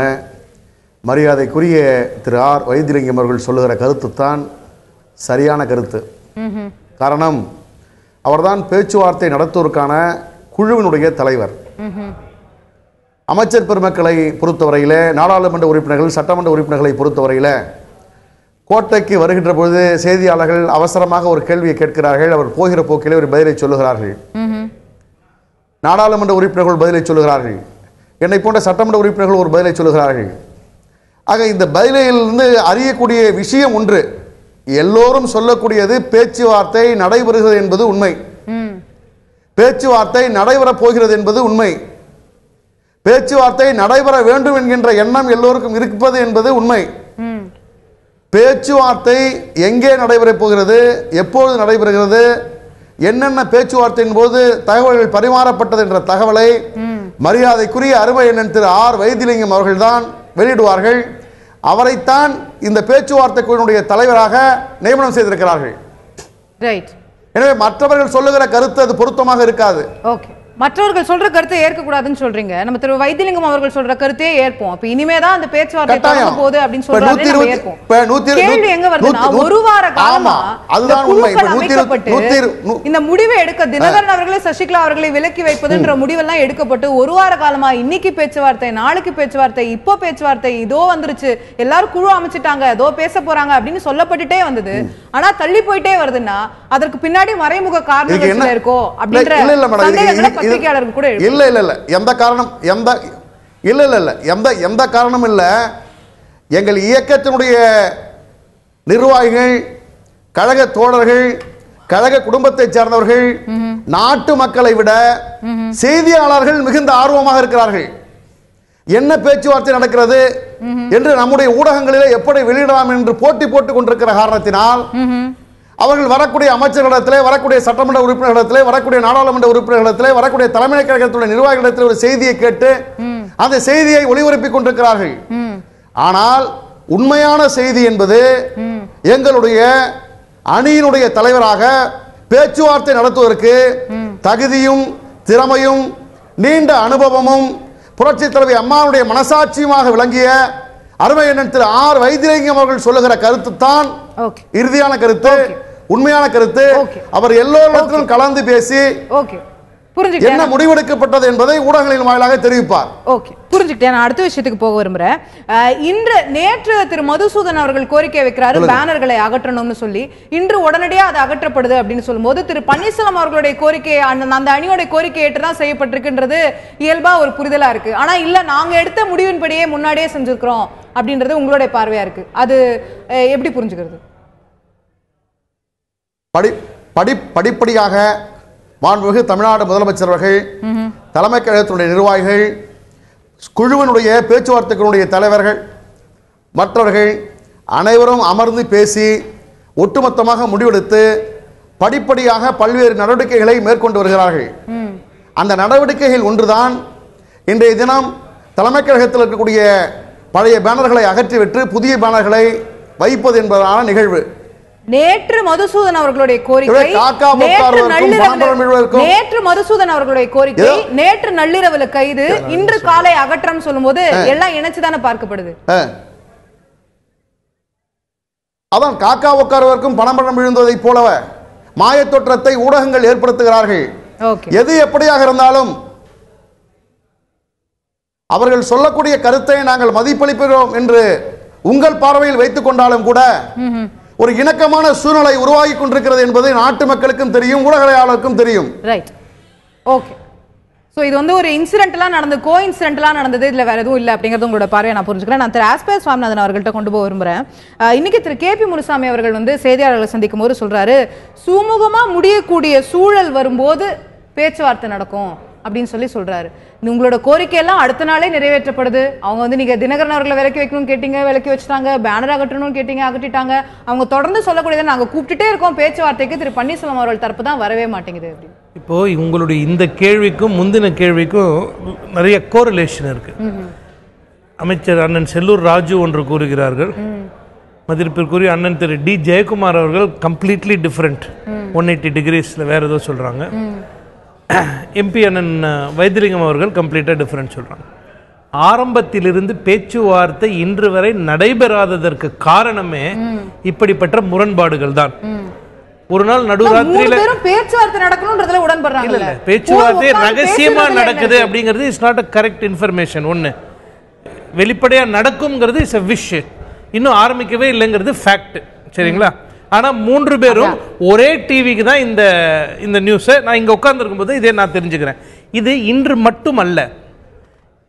மரியாதைக்குரிய திரு ஆர் வைத்திலிங்கம் அவர்கள் சொல்லுகிற கருத்து தான் சரியான கருத்து. காரணம், அவர்தான் பேச்சுவார்த்தை நடத்துவதற்கான குழுவினுடைய தலைவர். அமைச்சர் பெருமக்களை பொறுத்தவரையில், நாடாளுமன்ற உறுப்பினர்கள் சட்டமன்ற உறுப்பினர்களை பொறுத்தவரையில் கோட்டைக்கு வருகின்ற பொழுது செய்தியாளர்கள் அவசரமாக ஒரு கேள்வியை கேட்கிறார்கள். அவர் போகிற போக்கிலே ஒரு பதிலை சொல்லுகிறார்கள். நாடாளுமன்ற உறுப்பினர்கள் பதிலை சொல்லுகிறார்கள். என்னை போன்ற சட்டமன்ற உறுப்பினர்கள் ஒரு பதிலை சொல்லுகிறார்கள். ஆக இந்த பதிலிலிருந்து அறியக்கூடிய விஷயம் ஒன்று, எல்லோரும் சொல்லக்கூடியது பேச்சுவார்த்தை நடைபெறுகிறது என்பது உண்மை. பேச்சுவார்த்தை நடைபெறப் போகிறது என்பது உண்மை. பேச்சுவார்த்தை நடைபெற வேண்டும் என்கின்ற எண்ணம் எல்லோருக்கும் இருப்பது என்பது உண்மை. பேச்சுவார்த்தை எங்கே நடைபெறப் போகிறது, எப்பொழுது நடைபெறுகிறது, என்னென்ன பேச்சுவார்த்தையின் போது தகவல்கள் பரிமாறப்பட்டது என்ற தகவலை மரியாதைக்குரிய அருமை அண்ணன் திரு ஆர் வைத்திலிங்கம் அவர்கள்தான் வெளியிடுவார்கள். அவரைத்தான் இந்த பேச்சுவார்த்தை குழுவினுடைய தலைவராக நியமனம் செய்திருக்கிறார்கள். எனவே மற்றவர்கள் சொல்லுகிற கருத்து அது பொருத்தமாக இருக்காது. ஓகே, மற்றவர்கள் சொல்ற கருத்தை ஏற்க கூடாதுன்னு சொல்றீங்க. நம்ம திரு வைத்திலிங்கம் அவர்கள் சொல்ற கருத்தையே ஏற்போம். அப்ப இனிமேதான் அந்த பேச்சுவார்த்தை தொடங்க போகுது அப்படின்னு சொல்றாங்க. கேள்வி எங்க வருதுன்னா, ஒரு வார காலமா இந்த முடிவை எடுக்க தினகரன் அவர்களே சசிகலா அவர்களை விலக்கி வைப்பதுன்ற முடிவெல்லாம் எடுக்கப்பட்டு ஒரு வார காலமா இன்னைக்கு பேச்சுவார்த்தை, நாளைக்கு பேச்சுவார்த்தை, இப்போ பேச்சுவார்த்தை, இதோ வந்துருச்சு, எல்லாரும் குழு அமைச்சிட்டாங்க, இதோ பேச போறாங்க அப்படின்னு சொல்லப்பட்டுட்டே வந்தது. ஆனா தள்ளி போயிட்டே வருதுன்னா அதற்கு பின்னாடி மறைமுக காரணங்கள் இருக்கோ அப்படின்ற சந்தேகங்களை கூட இல்ல இல்ல இல்ல எந்த காரணம் எந்த காரணம் இல்ல. எங்கள் இயக்கத்தினுடைய நிர்வாகிகள், கழக தோழர்கள், கழக குடும்பத்தை சார்ந்தவர்கள், நாட்டு மக்களை விட செய்தியாளர்கள் மிகுந்த ஆர்வமாக இருக்கிறார்கள். என்ன பேச்சுவார்த்தை நடக்கிறது என்று நம்முடைய ஊடகங்களிலே எப்படி வெளியிடலாம் என்று போட்டி போட்டுக் கொண்டிருக்கிற காரணத்தினால் அவர்கள் வரக்கூடிய அமைச்சர்களிடத்திலே, வரக்கூடிய சட்டமன்ற உறுப்பினர்களிடத்திலே, வரக்கூடிய நாடாளுமன்ற உறுப்பினர்களிடத்திலே, வரக்கூடிய தலைமை கழகத்துடைய நிர்வாகிகளிடத்திலே ஒரு செய்தியை கேட்டு அந்த செய்தியை ஒளிபரப்பிக் கொண்டிருக்கிறார்கள். ஆனால் உண்மையான செய்தி என்பது எங்களுடைய அணியினுடைய தலைவராக பேச்சுவார்த்தை நடத்துவதற்கு தகுதியும் திறமையும் நீண்ட அனுபவமும் புரட்சித் தலைவி அம்மாவுடைய மனசாட்சியுமாக விளங்கிய அருமை அண்ணன் திரு ஆர் வைத்திலிங்கம் அவர்கள் சொல்லுகிற கருத்து தான் இறுதியான கருத்து, உண்மையான கருத்து. அவர் எல்லோரிடத்திலும் கலந்து பேசி என்ன முடிவெடுக்கப்பட்டது என்பதை ஊடகங்களின் வாயிலாக தெரிவிப்பார். ஓகே, புரிஞ்சுக்கிட்டேன். நான் அடுத்த விஷயத்துக்கு போக விரும்புறேன். நேற்று திரு மதுசூதன் அவர்கள் கோரிக்கை வைக்கிறாரு பேனர்களை அகற்றணும்னு சொல்லி. இன்று உடனடியாக அது அகற்றப்படுது அப்படின்னு சொல்லும்போது திரு பன்னீர்செல்வம் அவர்களுடைய கோரிக்கை அந்த அணியோட கோரிக்கை ஏற்றுதான் செய்யப்பட்டிருக்குன்றது இயல்பா ஒரு புரிதலா இருக்கு. ஆனா இல்ல, நாங்க எடுத்த முடிவின்படியே முன்னாடியே செஞ்சிருக்கிறோம் அப்படின்றது உங்களுடைய பார்வையா இருக்கு. அது எப்படி புரிஞ்சுக்கிறது? படிப்படியாக மாண்புமிகு தமிழ்நாடு முதலமைச்சர் அவர்கள், தலைமை கழகத்தினுடைய நிர்வாகிகள், குழுவினுடைய பேச்சுவார்த்தைகளுடைய தலைவர்கள், மற்றவர்கள் அனைவரும் அமர்ந்து பேசி ஒட்டுமொத்தமாக முடிவெடுத்து படிப்படியாக பல்வேறு நடவடிக்கைகளை மேற்கொண்டு வருகிறார்கள். அந்த நடவடிக்கைகள் ஒன்றுதான் இன்றைய தினம் தலைமை கழகத்தில் இருக்கக்கூடிய பழைய பேனர்களை அகற்றிவிட்டு புதிய பேனர்களை வைப்பது என்பதான நிகழ்வு. நேற்று மதுசூதன் அவர்களுடைய கோரிக்கை, நேற்று நள்ளிரவுல கைது, இன்று காலை அகற்றம் சொல்லும் போது எல்லாம் இணைச்சுதானே பார்க்கப்படுது. அதான் காக்கா உட்கார்வதற்கும் பணம் விழுந்ததைப் போலவே மாயத்தோற்றத்தை ஊடகங்கள் ஏற்படுத்துகிறார்கள். எது எப்படியாக இருந்தாலும் அவர்கள் சொல்லக்கூடிய கருத்தை நாங்கள் மதிப்பளிக்கிறோம் என்று உங்கள் பார்வையில் வைத்துக் கொண்டாலும் கூட ஒரு இணக்கமான சூழ்நிலை உருவாகி கொண்டிருக்கிறது என்பது நாட்டு மக்களுக்கும் தெரியும், ஊடகங்களுக்கும் தெரியும். Right, okay. ஸோ இது வந்து ஒரு இன்சிடென்ட்லாம் நடந்தது, கோ இன்சிடென்ட்லாம் நடந்தது, இதில் வேற எதுவும் இல்லை அப்படிங்கிறது உங்களோட பார்வையை நான் புரிஞ்சுக்கிறேன். நான் திரு ஆஸ்பர் சுவாமிநாதன் அவர்கள்ட்ட கொண்டு போக விரும்புகிறேன். இன்னைக்கு திரு கே பி முனுசாமி அவர்கள் வந்து செய்தியாளர்களை சந்திக்கும் போது சொல்றாரு, சுமூகமாக முடியக்கூடிய சூழல் வரும்போது பேச்சுவார்த்தை நடக்கும் அப்படின்னு சொல்றாரு. உங்களோட கோரிக்கையெல்லாம் அடுத்த நாளே நிறைவேற்றப்படுது. அவங்க வந்து நீங்க தினகரன் அவர்களை விலக்கி வைக்கணும்னு கேட்டீங்க, விலக்கி வச்சுட்டாங்க. பேனர் அகற்றணும்னு கேட்டீங்க, அகற்றிட்டாங்க. அவங்க தொடர்ந்து சொல்லக்கூடியதை நாங்க கூப்பிட்டுட்டே இருக்கோம் பேச்சுவார்த்தைக்கு, திரு பன்னீர்செல்வம் அவர்கள் தரப்பு தான் வரவே மாட்டேங்குது அப்படின்னு. இப்போ உங்களுடைய இந்த கேள்விக்கும் முந்தின கேள்விக்கும் நிறைய கோரிலேஷன் இருக்கு. அமைச்சர் அண்ணன் செல்லூர் ராஜு ஒன்று கூறுகிறார்கள், மதிப்பிற்குரிய அண்ணன் திரு டி ஜெயக்குமார் அவர்கள் கம்ப்ளீட்லி டிஃப்ரெண்ட் 180 டிகிரிஸ்ல வேற ஏதோ சொல்றாங்க. எம்பி அண்ணன் வைத்திலிங்கம் அவர்கள் கம்ப்ளீட்டாக டிஃப்ரெண்ட் சொல்கிறாங்க. ஆரம்பத்திலிருந்து பேச்சுவார்த்தை இன்று வரை நடைபெறாததற்கு காரணமே இப்படிப்பட்ட முரண்பாடுகள் தான். ஒரு நாள் நடுராத்திரியில பேச்சுவார்த்தை நடக்கணும்ன்றதுல உடன்படுறாங்க. இல்ல, பேச்சுவார்த்தை ரகசியமா நடக்குது அப்படிங்கிறது is not a correct information. ஒன்று வெளிப்படையா நடக்கும்ங்கிறது இஸ் அ விஷ், இன்னும் ஆரம்பிக்கவே இல்லைங்கிறது ஃபேக்ட். சரிங்களா? ஆனா 3 பேரும் ஒரே டிவிக்கு தான் இந்த நியூஸை நான் இங்க உட்கார்ந்துருக்கும் போது இதே நான் தெரிஞ்சுக்கிறேன். இது இன்று மட்டும் அல்ல,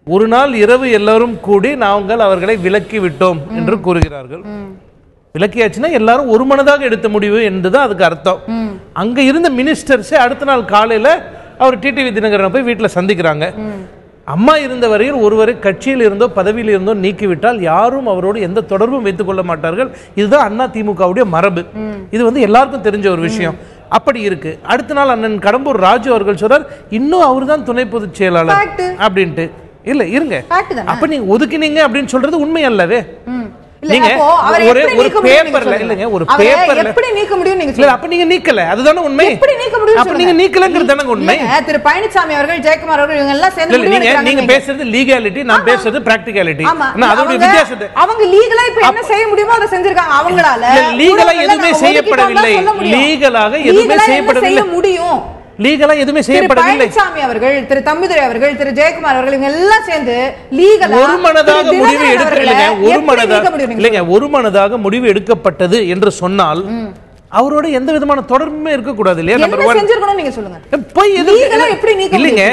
ஒரு நாள் இரவு எல்லாரும் கூடி நாங்கள் அவர்களை விலக்கி விட்டோம் என்று கூறுகிறார்கள். விலக்கியாச்சுன்னா எல்லாரும் ஒரு மனதாக எடுத்த முடிவு என்றுதான் அதுக்கு அர்த்தம். அங்க இருந்த மினிஸ்டர்ஸே அடுத்த நாள் காலையில அவர் டிடிவி தினகரனை போய் வீட்டில் சந்திக்கிறாங்க. அம்மா இருந்த வரையில் ஒருவரை கட்சியில் இருந்தோ பதவியில் இருந்தோ நீக்கிவிட்டால் யாரும் அவரோடு எந்த தொடர்பும் வைத்துக் கொள்ள மாட்டார்கள். இதுதான் அண்ணா திமுகவுடைய மரபு. இது வந்து எல்லாருக்கும் தெரிஞ்ச ஒரு விஷயம். அப்படி இருக்கு. அடுத்த நாள் அண்ணன் கடம்பூர் ராஜு அவர்கள் சொல்றார், இன்னும் அவர் தான் துணை பொதுச் செயலாளர் அப்படின்ட்டு. இல்ல இருங்க, அப்ப நீங்க ஒதுக்கினீங்க அப்படின்னு சொல்றது உண்மை அல்லவே? நீங்க ஒரு பேப்பர்ல இல்லங்க, ஒரு பேப்பர்ல எப்படி நீக்க முடியும் நீங்க சொல்லுங்க. அப்ப நீங்க நீக்கல, அதுதானே உண்மை. எப்படி நீக்க முடியும்? அப்ப நீங்க நீக்கலங்கிறது தானே உண்மை. திரு பழனிசாமி அவர்கள், ஜெயக்குமார் அவர்கள் இவங்க எல்லாம் சேர்ந்து நீங்க பேசுறது லீகாலிட்டி, நான் பேசுறது பிராக்டிகாலிட்டி. அதோட வித்தியாசத்தை அவங்க லீகலா இப்ப என்ன செய்ய முடியுமோ அதை செஞ்சிருக்காங்க. அவங்களால லீகலா எதுவுமே செய்யப்படவில்லை. லீகலாக எதுவுமே செய்யப்படவில்லை. முடியும் லீகலா எதுவுமே செய்யப்படவில்லை. பழனிசாமி அவர்கள், திரு தம்பிதுரை அவர்கள், திரு ஜெயக்குமார் அவர்கள் இவங்க எல்லாம் சேர்ந்து லீகலா ஒரு மனதாக முடிவு எடுக்கலைங்க. ஒரு மனதாக முடிவு எடுக்கப்பட்டது என்று சொன்னால் அவரோட எந்த விதமான தொடர்புமே இருக்க கூடாது இல்லையா? நம்பர் 1 செஞ்சிருக்கணும் நீங்க சொல்லுங்க. போய் லீகலா எப்படி நீக்க இல்லங்க.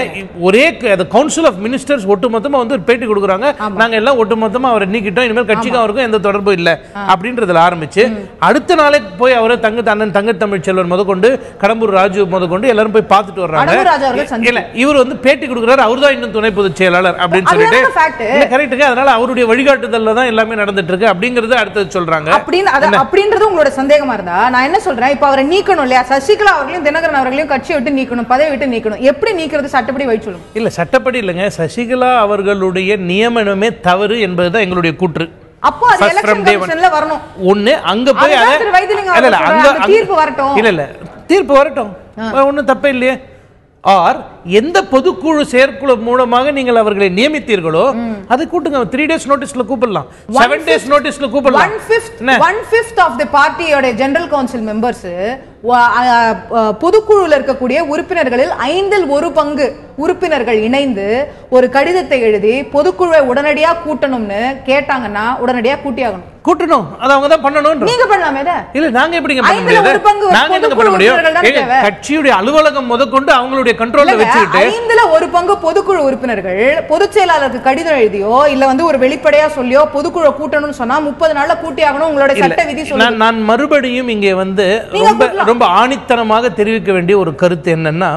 ஒரே கவுன்சில் ஆஃப் மினிஸ்டர்ஸ் ஒட்டுமொத்தமா வந்து பேட்டி கொடுக்குறாங்க, நாங்க எல்லாம் ஒட்டுமொத்தமா அவரை நீக்கிட்டோம், இனிமேல் கட்சிக்கு அவருக்கும் எந்த தொடர்பும் இல்ல அப்படின்றதுல ஆரம்பிச்சு அடுத்த நாளே போய் அவரை அண்ணன் தங்க தமிழ் செல்வன் முதற்கொண்டு கடம்பூர் ராஜு முதற்கொண்டு எல்லாரும் போய் பார்த்துட்டு வர்றாங்க. இல்ல இவர் வந்து பேட்டி கொடுக்குறாரு, அவர்தான் இன்னும் துணை பொதுச் செயலாளர் அப்படின்னு சொல்லிட்டு கரெக்டுங்க. அதனால அவருடைய வழிகாட்டுதல்ல தான் எல்லாமே நடந்துட்டு இருக்கு அப்படிங்கறது அடுத்தது சொல்றாங்க. அப்படின்றது உங்களோட சந்தேகமா இருந்தா நான் என்ன சொல்றேன், இப்ப அவரை நீக்கணும் இல்லையா? சசிகலா அவர்களையும் தினகரன் அவர்களையும் கட்சியை விட்டு நீக்கணும், பதவி விட்டு நீக்கணும். எப்படி நீக்கிறது சட்டப்படி வழி சொல்லுங்க. இல்ல சட்டப்படி இல்லங்க, சசிகலா அவர்களுடைய நியமனமே தவறு என்பதுதான் எங்களுடைய கூற்று. அப்போ அது எலெக்ஷன் கமிஷன்ல வரணும். ஒண்ணு அங்க போய் தீர்ப்பு வரட்டும். இல்ல தீர்ப்பு வரட்டும், ஒண்ணும் தப்பே இல்லையே. ஆர் எந்த பொதுக்குழு செயற்குழு மூலமாக நீங்கள் அவர்களை நியமித்தீர்களோ அதை கூட்டுங்க. 3 days நோட்டீஸ்ல கூப்பிடலாம், 7 days நோட்டீஸ்ல கூப்பிடலாம். 1/5 ஆஃப் தி பார்ட்டியோட ஜெனரல் கவுன்சில் மெம்பர்ஸ் பொதுக்குழுல இருக்கக்கூடிய உறுப்பினர்களில் 1/5 பங்கு உறுப்பினர்கள் இணைந்து ஒரு கடிதத்தை எழுதி பொதுக்குழுவை உடனடியா கூட்டணும்னு கேட்டாங்கன்னா உடனடியா கூட்டியாகணும். கூட்டணும், அது அவங்க தான் பண்ணணும். நீங்க பண்ணலாமே. இல்ல நாங்க எப்படிங்க பண்ண முடியாது? நாங்க என்ன பண்ண முடியும்? கட்சியுடைய அலுவலகம் முதற்கொண்டு அவங்களுடைய கண்ட்ரோல்ல வச்சுக்கிட்டு 1/5 பங்கு பொதுக்குழு உறுப்பினர்கள் பொதுச் செயலாளருக்கு கடிதம் எழுதியோ இல்ல வந்து ஒரு வெளிப்படையா சொல்லியோ பொதுக்குழு கூட்டணும்னு சொன்னா 30 நாள்ல கூட்டியாகணும். உங்களோட சட்ட விதி சொல்லுங்க. நான் மறுபடியும் இங்கே வந்து ரொம்ப ஆணித்தனமாக தெரிவிக்க வேண்டிய ஒரு கருத்து என்னன்னா,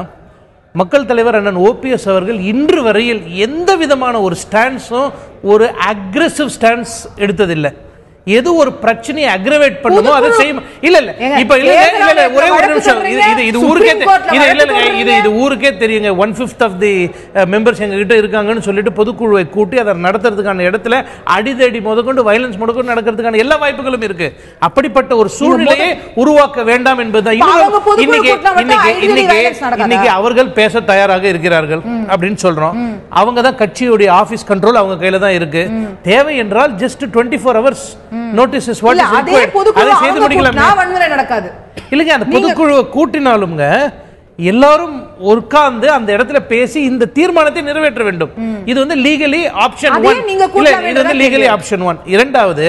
மக்கள் தலைவர் அண்ணன் ஓபிஎஸ் அவர்கள் இன்று வரையில் எந்த விதமான ஒரு ஸ்டாண்ட்ஸும் ஒரு அக்ரெசிவ் ஸ்டாண்ட்ஸ் எடுத்ததில்லை. எது ஒரு பிரச்சனையை அக்ரவேட் பண்ணுமோ அதை செய்யும். இல்ல இல்ல இப்ப இல்ல ஒரே ஒரு நிமிஷம், இது ஊருக்கே இது ஊருக்கே தெரியுங்க. 1/5 ஆஃப் தி மெம்பர்ஸ் எங்க கிட்ட இருக்காங்கன்னு சொல்லிட்டு பொதுக்குழுவை கூட்டி அதை நடத்துறதுக்கான இடத்துல அடிதடி முதற்கொண்டு வயலன்ஸ் முதற்கொண்டு நடக்கிறதுக்கான எல்லா வாய்ப்புகளும் இருக்கு. அப்படிப்பட்ட ஒரு சூழ்நிலையை உருவாக்க வேண்டாம் என்பதுதான் இன்னைக்கு அவர்கள் பேச தயாராக இருக்கிறார்கள் அப்படின்னு சொல்றோம். அவங்க தான் கட்சியுடைய ஆபீஸ் கண்ட்ரோல் அவங்க கையில தான் இருக்கு. தேவை என்றால் just 24 hours notice is what இல்ல, is அதே required. பொதுக்குழு அதை செய்து அவங்க முடிக்கலாமே. கூட்டினா வன்முறை நடக்காது. இல்லைங்க, அந்த பொதுக்குழு கூட்டினாலுங்க எல்லாரும் உட்கார்ந்து அந்த இடத்துல பேசி இந்த தீர்மானத்தை நிறைவேற்ற வேண்டும். இது வந்து லீகலி ஆப்ஷன் 1. இல்ல, இது வந்து லீகலி ஆப்ஷன் 1. இரண்டாவது,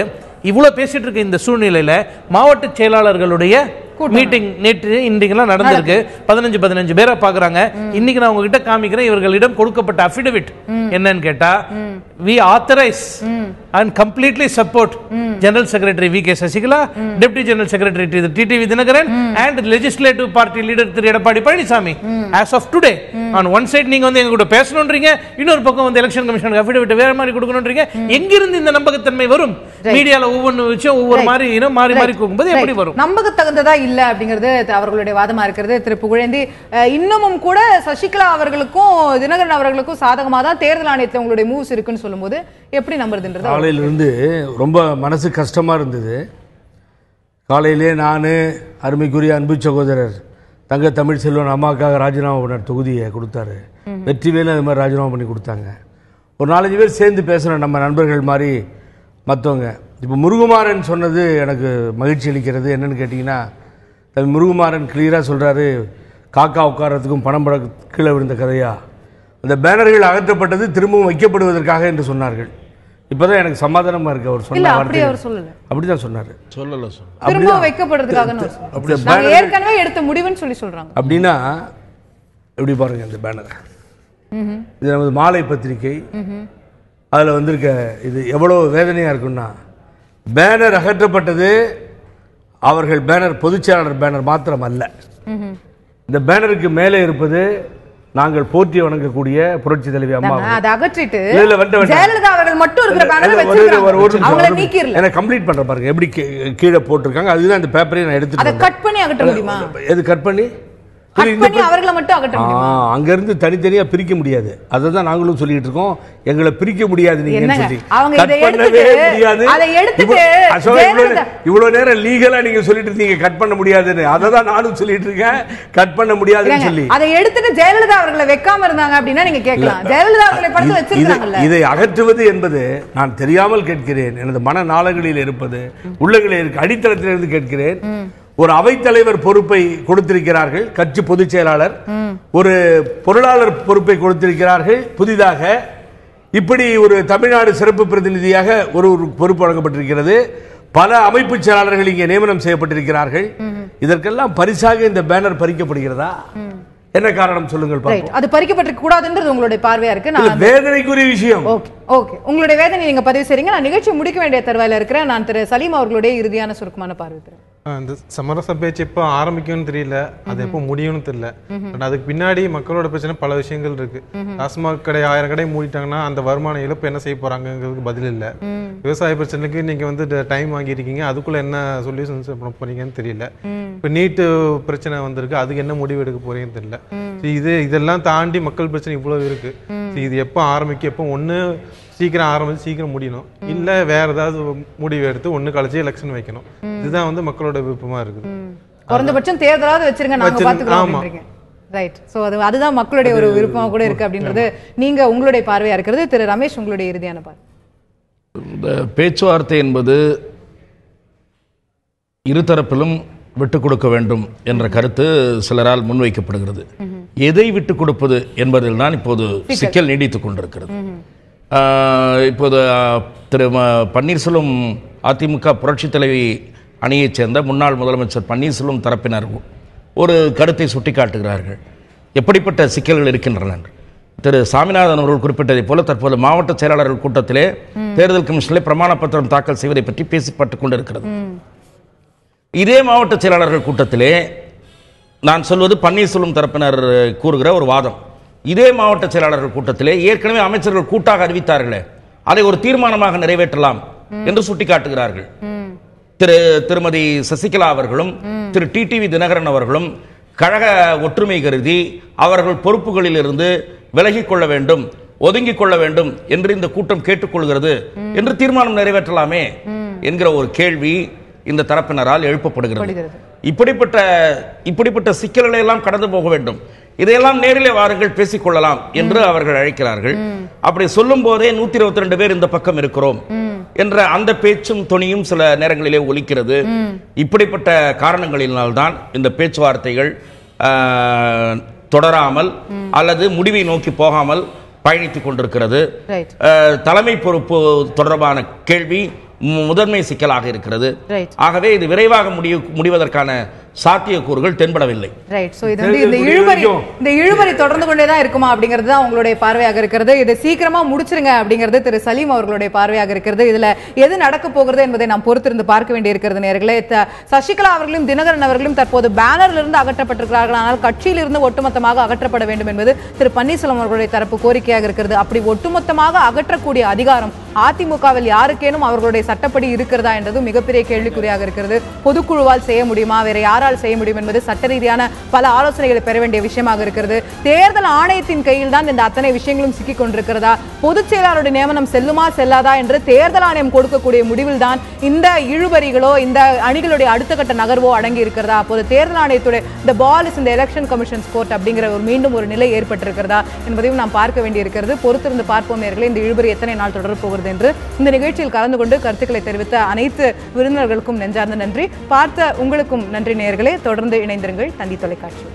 இவ்வளவு பேசிட்டு இருக்க இந்த சூழ்நிலையில மாவட்ட செயலாளர்களுடைய மீட்டிங் நேற்று இன்றைக்கெல்லாம் நடந்திருக்கு. 15 பேரை பாக்குறாங்க. இன்னைக்கு நான் உங்ககிட்ட காமிக்கிறேன், இவர்களிடம் கொடுக்கப்பட்ட அஃபிடவிட் என்னன்னு கேட்டா, we authorize and completely support General Secretary V.K. Sasigala, Deputy General Secretary T.T.V. Dinakaran and Legislative Party Leader Thiru Edappadi Palaniswamy. As of today, on one side நீங்க வந்து எங்க கூட பேசணும்ன்றீங்க, இன்னொரு பக்கம் வந்து எலெக்ஷன் கமிஷனுக்கு அஃபிடவிட் வேற மாதிரி கொடுக்கணும்ன்றீங்க. எங்கிருந்து இந்த நம்பகத்தன்மை வரும்? மீடியால ஒவ்வொரு விஷயம் ஒவ்வொரு மாதிரி மாறி மாறி போகும்போது எப்படி வரும்? நம்பகத்தகுந்ததா இல்ல அப்படிங்கிறது அவர்களுடைய வாதமா இருக்கிறது. திரு புகழேந்தி, இன்னமும் கூட சசிகலா அவர்களுக்கும் தினகரன் அவர்களுக்கும் சாதகமா தான் தேர்தல் ஆணையத்தில் உங்களுடைய மூவ்ஸ் இருக்குன்னு சொல்லும்போது எப்படி நம்புறதுன்றது காலையிலிருந்து ரொம்ப மனசு கஷ்டமா இருந்தது. காலையிலே நான் அருமைக்குரிய அன்பு சகோதரர் தங்க தமிழ் செல்வன் அம்மாக்காக ராஜினாமா பண்ண தொகுதியை கொடுத்தாரு. வெற்றிவேலு அது மாதிரி ராஜினாமா பண்ணி கொடுத்தாங்க. ஒரு 4-5 பேர் சேர்ந்து பேசுகிறோம், நம்ம நண்பர்கள் மாதிரி மற்றவங்க. இப்போ முருகுமாறன் சொன்னது எனக்கு மகிழ்ச்சி அளிக்கிறது. என்னன்னு கேட்டிங்கன்னா, தம்பி முருகுமாறன் கிளியராக சொல்கிறாரு, காக்கா உட்காரத்துக்கும் பணம் பட கீழே விழுந்த கதையா, அந்த பேனர்கள் அகற்றப்பட்டது திரும்பவும் வைக்கப்படுவதற்காக என்று சொன்னார்கள். இப்போதான் எனக்கு சமாதானமா இருக்கு. அவர் சொன்ன அப்படிதான் சொன்னார். திரும்ப வைக்கப்படுறதுக்காக ஏற்கனவே எடுத்த முடிவுன்னு சொல்றாங்க. அப்படின்னா எப்படி பாருங்க, இந்த பேனர் இது நமது மாலை பத்திரிகை, அதில் வந்திருக்க இது எவ்வளோ வேதனையாக இருக்குன்னா, பேனர் அகற்றப்பட்டது அவர்கள் பேனர் பொதுச்செயலாளர் பேனர் மாத்திரம் அல்ல. இந்த பேனருக்கு மேலே இருப்பது நாங்கள் போற்றி வணங்கக்கூடிய புரட்சி தலைவி அம்மா. அதை அகற்றிட்டு ஜெயலலிதா அவர்கள் மட்டும் இருக்கிற பேனரை வச்சிருக்காங்க. என்ன கம்ப்ளீட் பண்ற பாருங்க, எப்படி கீழே போட்டிருக்காங்க. அதுதான் இந்த பேப்பரை நான் எடுத்துட்டு அதை கட் பண்ணி அகற்ற முடியுமா? எது கட் பண்ணி அவர்களை மட்டும் அகற்ற முடியுமா? அங்கிருந்து தனித்தனியா பிரிக்க முடியாது. அததான் நாங்களும் சொல்லிட்டு இருக்கோம், எங்களை பிரிக்க முடியாது. நீங்க சொல்லி கட் பண்ணவே முடியாது. இவ்வளவு நேரம் லீகலா நீங்க சொல்லிட்டு இருந்தீங்க கட் பண்ண முடியாதுன்னு. அததான் நானும் சொல்லிட்டு இருக்கேன், கட் பண்ண முடியாதுன்னு சொல்லி. அதை எடுத்துட்டு ஜெயலலிதா அவர்களை வைக்காம இருந்தாங்க அப்படின்னா நீங்க கேட்கலாம். ஜெயலலிதா அவர்களை படுத்து வச்சிருக்காங்கல்ல. இதை அகற்றுவது என்பது நான் தெரியாமல் கேட்கிறேன், எனது மன நாளங்களில் இருப்பது, உள்ளங்களில் இருக்க அடித்தளத்திலிருந்து கேட்கிறேன். ஒரு அவைத்தலைவர் பொறுப்பை கொடுத்திருக்கிறார்கள் கட்சி பொதுச் செயலாளர், ஒரு பொருளாளர் பொறுப்பை கொடுத்திருக்கிறார்கள் புதிதாக. இப்படி ஒரு தமிழ்நாடு சிறப்பு பிரதிநிதியாக ஒரு பொறுப்பு வழங்கப்பட்டிருக்கிறது. பல அமைப்பு செயலாளர்கள் இங்கே நியமனம் செய்யப்பட்டிருக்கிறார்கள். இதற்கெல்லாம் பரிசாக இந்த பேனர் பறிக்கப்படுகிறதா? என்ன காரணம் சொல்லுங்கள். அது பறிக்கப்பட்டிருக்க கூடாதுன்றது உங்களுடைய பார்வையா இருக்கு. வேதனைக்குரிய விஷயம். ஓகே, உங்களுடைய வேதனை நீங்க பதிவு செய்றீங்க. நான் நிகழ்ச்சி முடிக்க வேண்டிய தருவாயில இருக்கிறேன். நான் திரு சலீம் அவர்களுடைய இறுதியான சுருக்கமான பார்வை தரேன். இந்த சமரச பேச்சு எப்போ ஆரம்பிக்கும்னு தெரியல, அது எப்போ முடியும்னு தெரியல. பட் அதுக்கு பின்னாடி மக்களோட பிரச்சனை பல விஷயங்கள் இருக்கு. டாஸ்மாக் கடை 1000 கடை மூடிட்டாங்கன்னா அந்த வருமான இழப்பு என்ன செய்ய போறாங்கிறதுக்கு பதில் இல்லை. விவசாய பிரச்சனைக்கு நீங்க வந்து டைம் வாங்கியிருக்கீங்க, அதுக்குள்ள என்ன சொல்யூஷன்ஸ் பண்ண போறீங்கன்னு தெரியல. இப்போ நீட்டு பிரச்சனை வந்திருக்கு, அதுக்கு என்ன முடிவு எடுக்க போறீங்கன்னு தெரியல. இதெல்லாம் தாண்டி மக்கள் பிரச்சனை இவ்வளவு இருக்கு. இது எப்போ ஆரம்பிக்கும், எப்போ ஒண்ணு சீக்கிரம் ஆரம்பிச்சு சீக்கிரம் முடியணும், இல்ல வேற ஏதாவது முடிவு எடுத்து ஒண்ணு கழிச்சு எலெக்ஷன் வைக்கணும். இதுதான் வந்து மக்களோட விருப்பமா இருக்குது. குறைந்தபட்சம் தேர்தலாவது வச்சிருங்க, நாங்க பாத்துக்கிறோம். ரைட். சோ அதுதான் மக்களுடைய ஒரு விருப்பமா கூட இருக்கு அப்படின்றது நீங்க உங்களுடைய பார்வையா இருக்கிறது. திரு ரமேஷ், உங்களுடைய இறுதியான பார்வை. இந்த பேச்சுவார்த்தை என்பது இருதரப்பிலும் விட்டுக் கொடுக்க வேண்டும் என்ற கருத்து சிலரால் முன்வைக்கப்படுகிறது. எதை விட்டுக் கொடுப்பது என்பதில் தான் இப்போது சிக்கல் நீடித்துக் கொண்டிருக்கிறது. இப்போது திரு பன்னீர்செல்வம் அதிமுக புரட்சி தலைவி அணியைச் சேர்ந்த முன்னாள் முதலமைச்சர் பன்னீர்செல்வம் தரப்பினர் ஒரு கருத்தை சுட்டிக்காட்டுகிறார்கள். எப்படிப்பட்ட சிக்கல்கள் இருக்கின்றன என்று திரு சாமிநாதன் அவர்கள் குறிப்பிட்டதை போல தற்போது மாவட்ட செயலாளர்கள் கூட்டத்திலே தேர்தல் கமிஷனிலே பிரமாண பத்திரம் தாக்கல் செய்வதை பற்றி பேசப்பட்டுக் கொண்டிருக்கிறது. இதே மாவட்ட செயலாளர்கள் கூட்டத்திலே நான் சொல்வது பன்னீர்செல்வம் தரப்பினர் கூறுகிற ஒரு வாதம். இதே மாவட்ட செயலாளர்கள் கூட்டத்திலே ஏற்கனவே அமைச்சர்கள் கூட்டாக அறிவித்தார்களே, அதை ஒரு தீர்மானமாக நிறைவேற்றலாம் என்று சுட்டிக்காட்டுகிறார்கள். திருமதி சசிகலா அவர்களும் திரு டிடிவி தினகரன் அவர்களும் கழக ஒற்றுமை கருதி அவர்கள் பொறுப்புகளில் இருந்து விலகிக் கொள்ள வேண்டும், ஒதுங்கிக் கொள்ள வேண்டும் என்று இந்த கூட்டம் கேட்டுக்கொள்கிறது என்று தீர்மானம் நிறைவேற்றலாமே என்கிற ஒரு கேள்வி இந்த தரப்பினரால் எழுப்பப்படுகிறது. இப்படிப்பட்ட சிக்கல்களை எல்லாம் கடந்து போக வேண்டும், இதையெல்லாம் நேரிலே வாருங்கள் பேசிக்கொள்ளலாம் என்று அவர்கள் அழைக்கிறார்கள். அப்படி சொல்லும் போதே 122 பேர் இந்த பக்கம் இருக்கிறோம், என்ற அந்த பேச்சும் துணியும் சில நேரங்களிலே ஒலிக்கிறது. இப்படிப்பட்ட காரணங்களினால்தான் இந்த பேச்சுவார்த்தைகள் தொடராமல் அல்லது முடிவை நோக்கி போகாமல் பயணித்துக் கொண்டிருக்கிறது. தலைமை பொறுப்பு தொடர்பான கேள்வி முதன்மை சிக்கலாக இருக்கிறது. ஆகவே இது விரைவாக முடிவதற்கான சாத்தியக்கூறுகள் தென்படவில்லை. ரைட். சோ இது இந்த இழுபறி தொடர்ந்து கொண்டே தான் இருக்குமா அப்படிங்கிறது தான் உங்களுடைய பார்வையாக இருக்கிறது. இதை சீக்கிரமா முடிச்சிருங்க அப்படிங்கிறது திரு சலீம் அவர்களுடைய பார்வையாக இருக்கிறது. இதுல எது நடக்க போகிறது என்பதை நாம் பொறுத்திருந்து பார்க்க வேண்டி இருக்கிறது. நேயர்களே, சசிகலா அவர்களும் தினகரன் அவர்களும் தற்போது பேனரில் இருந்து அகற்றப்பட்டிருக்கிறார்கள். ஆனால் கட்சியில் இருந்து ஒட்டுமொத்தமாக அகற்றப்பட வேண்டும் என்பது திரு பன்னீர்செல்வம் அவர்களுடைய தரப்பு கோரிக்கையாக இருக்கிறது. அப்படி ஒட்டுமொத்தமாக அகற்றக்கூடிய அதிகாரம் அதிமுகவில் யாருக்கேனும் அவர்களுடைய சட்டப்படி இருக்கிறதா என்றது மிகப்பெரிய கேள்விக்குறியாக இருக்கிறது. பொதுக்குழுவால் செய்ய முடியுமா, வேற யாரால் செய்ய முடியும் என்பது சட்ட ரீதியான பல ஆலோசனைகளை பெற வேண்டிய விஷயமாக இருக்கிறது. தேர்தல் ஆணையத்தின் கையில் தான் இந்த அத்தனை விஷயங்களும் சிக்கிக் கொண்டிருக்கிறதா, பொதுச் செயலாளருடைய நியமனம் செல்லுமா செல்லாதா என்று தேர்தல் ஆணையம் கொடுக்கக்கூடிய முடிவில் தான் இந்த இழுபறிகளோ இந்த அணிகளுடைய அடுத்த கட்ட நகர்வோ அடங்கி இருக்கிறதா, அப்போது தேர்தல் ஆணையத்துடைய the ball is in the election commission's court அப்படிங்கிற மீண்டும் ஒரு நிலை ஏற்பட்டிருக்கிறதா என்பதையும் நாம் பார்க்க வேண்டியிருக்கிறது. பொறுத்திருந்து பார்ப்போம் நேயர்களே, இந்த இழுபறி எத்தனை நாள் தொடரப் போகிறது என்று. இந்த நிகழ்ச்சியில் கலந்து கொண்டு கருத்துக்களை தெரிவித்த அனைத்து விருந்தினர்களுக்கும் நெஞ்சார்ந்த நன்றி. பார்த்த உங்களுக்கும் நன்றி நேயர்களே. தொடர்ந்து இணைந்திருங்கள் தந்தி தொலைக்காட்சி.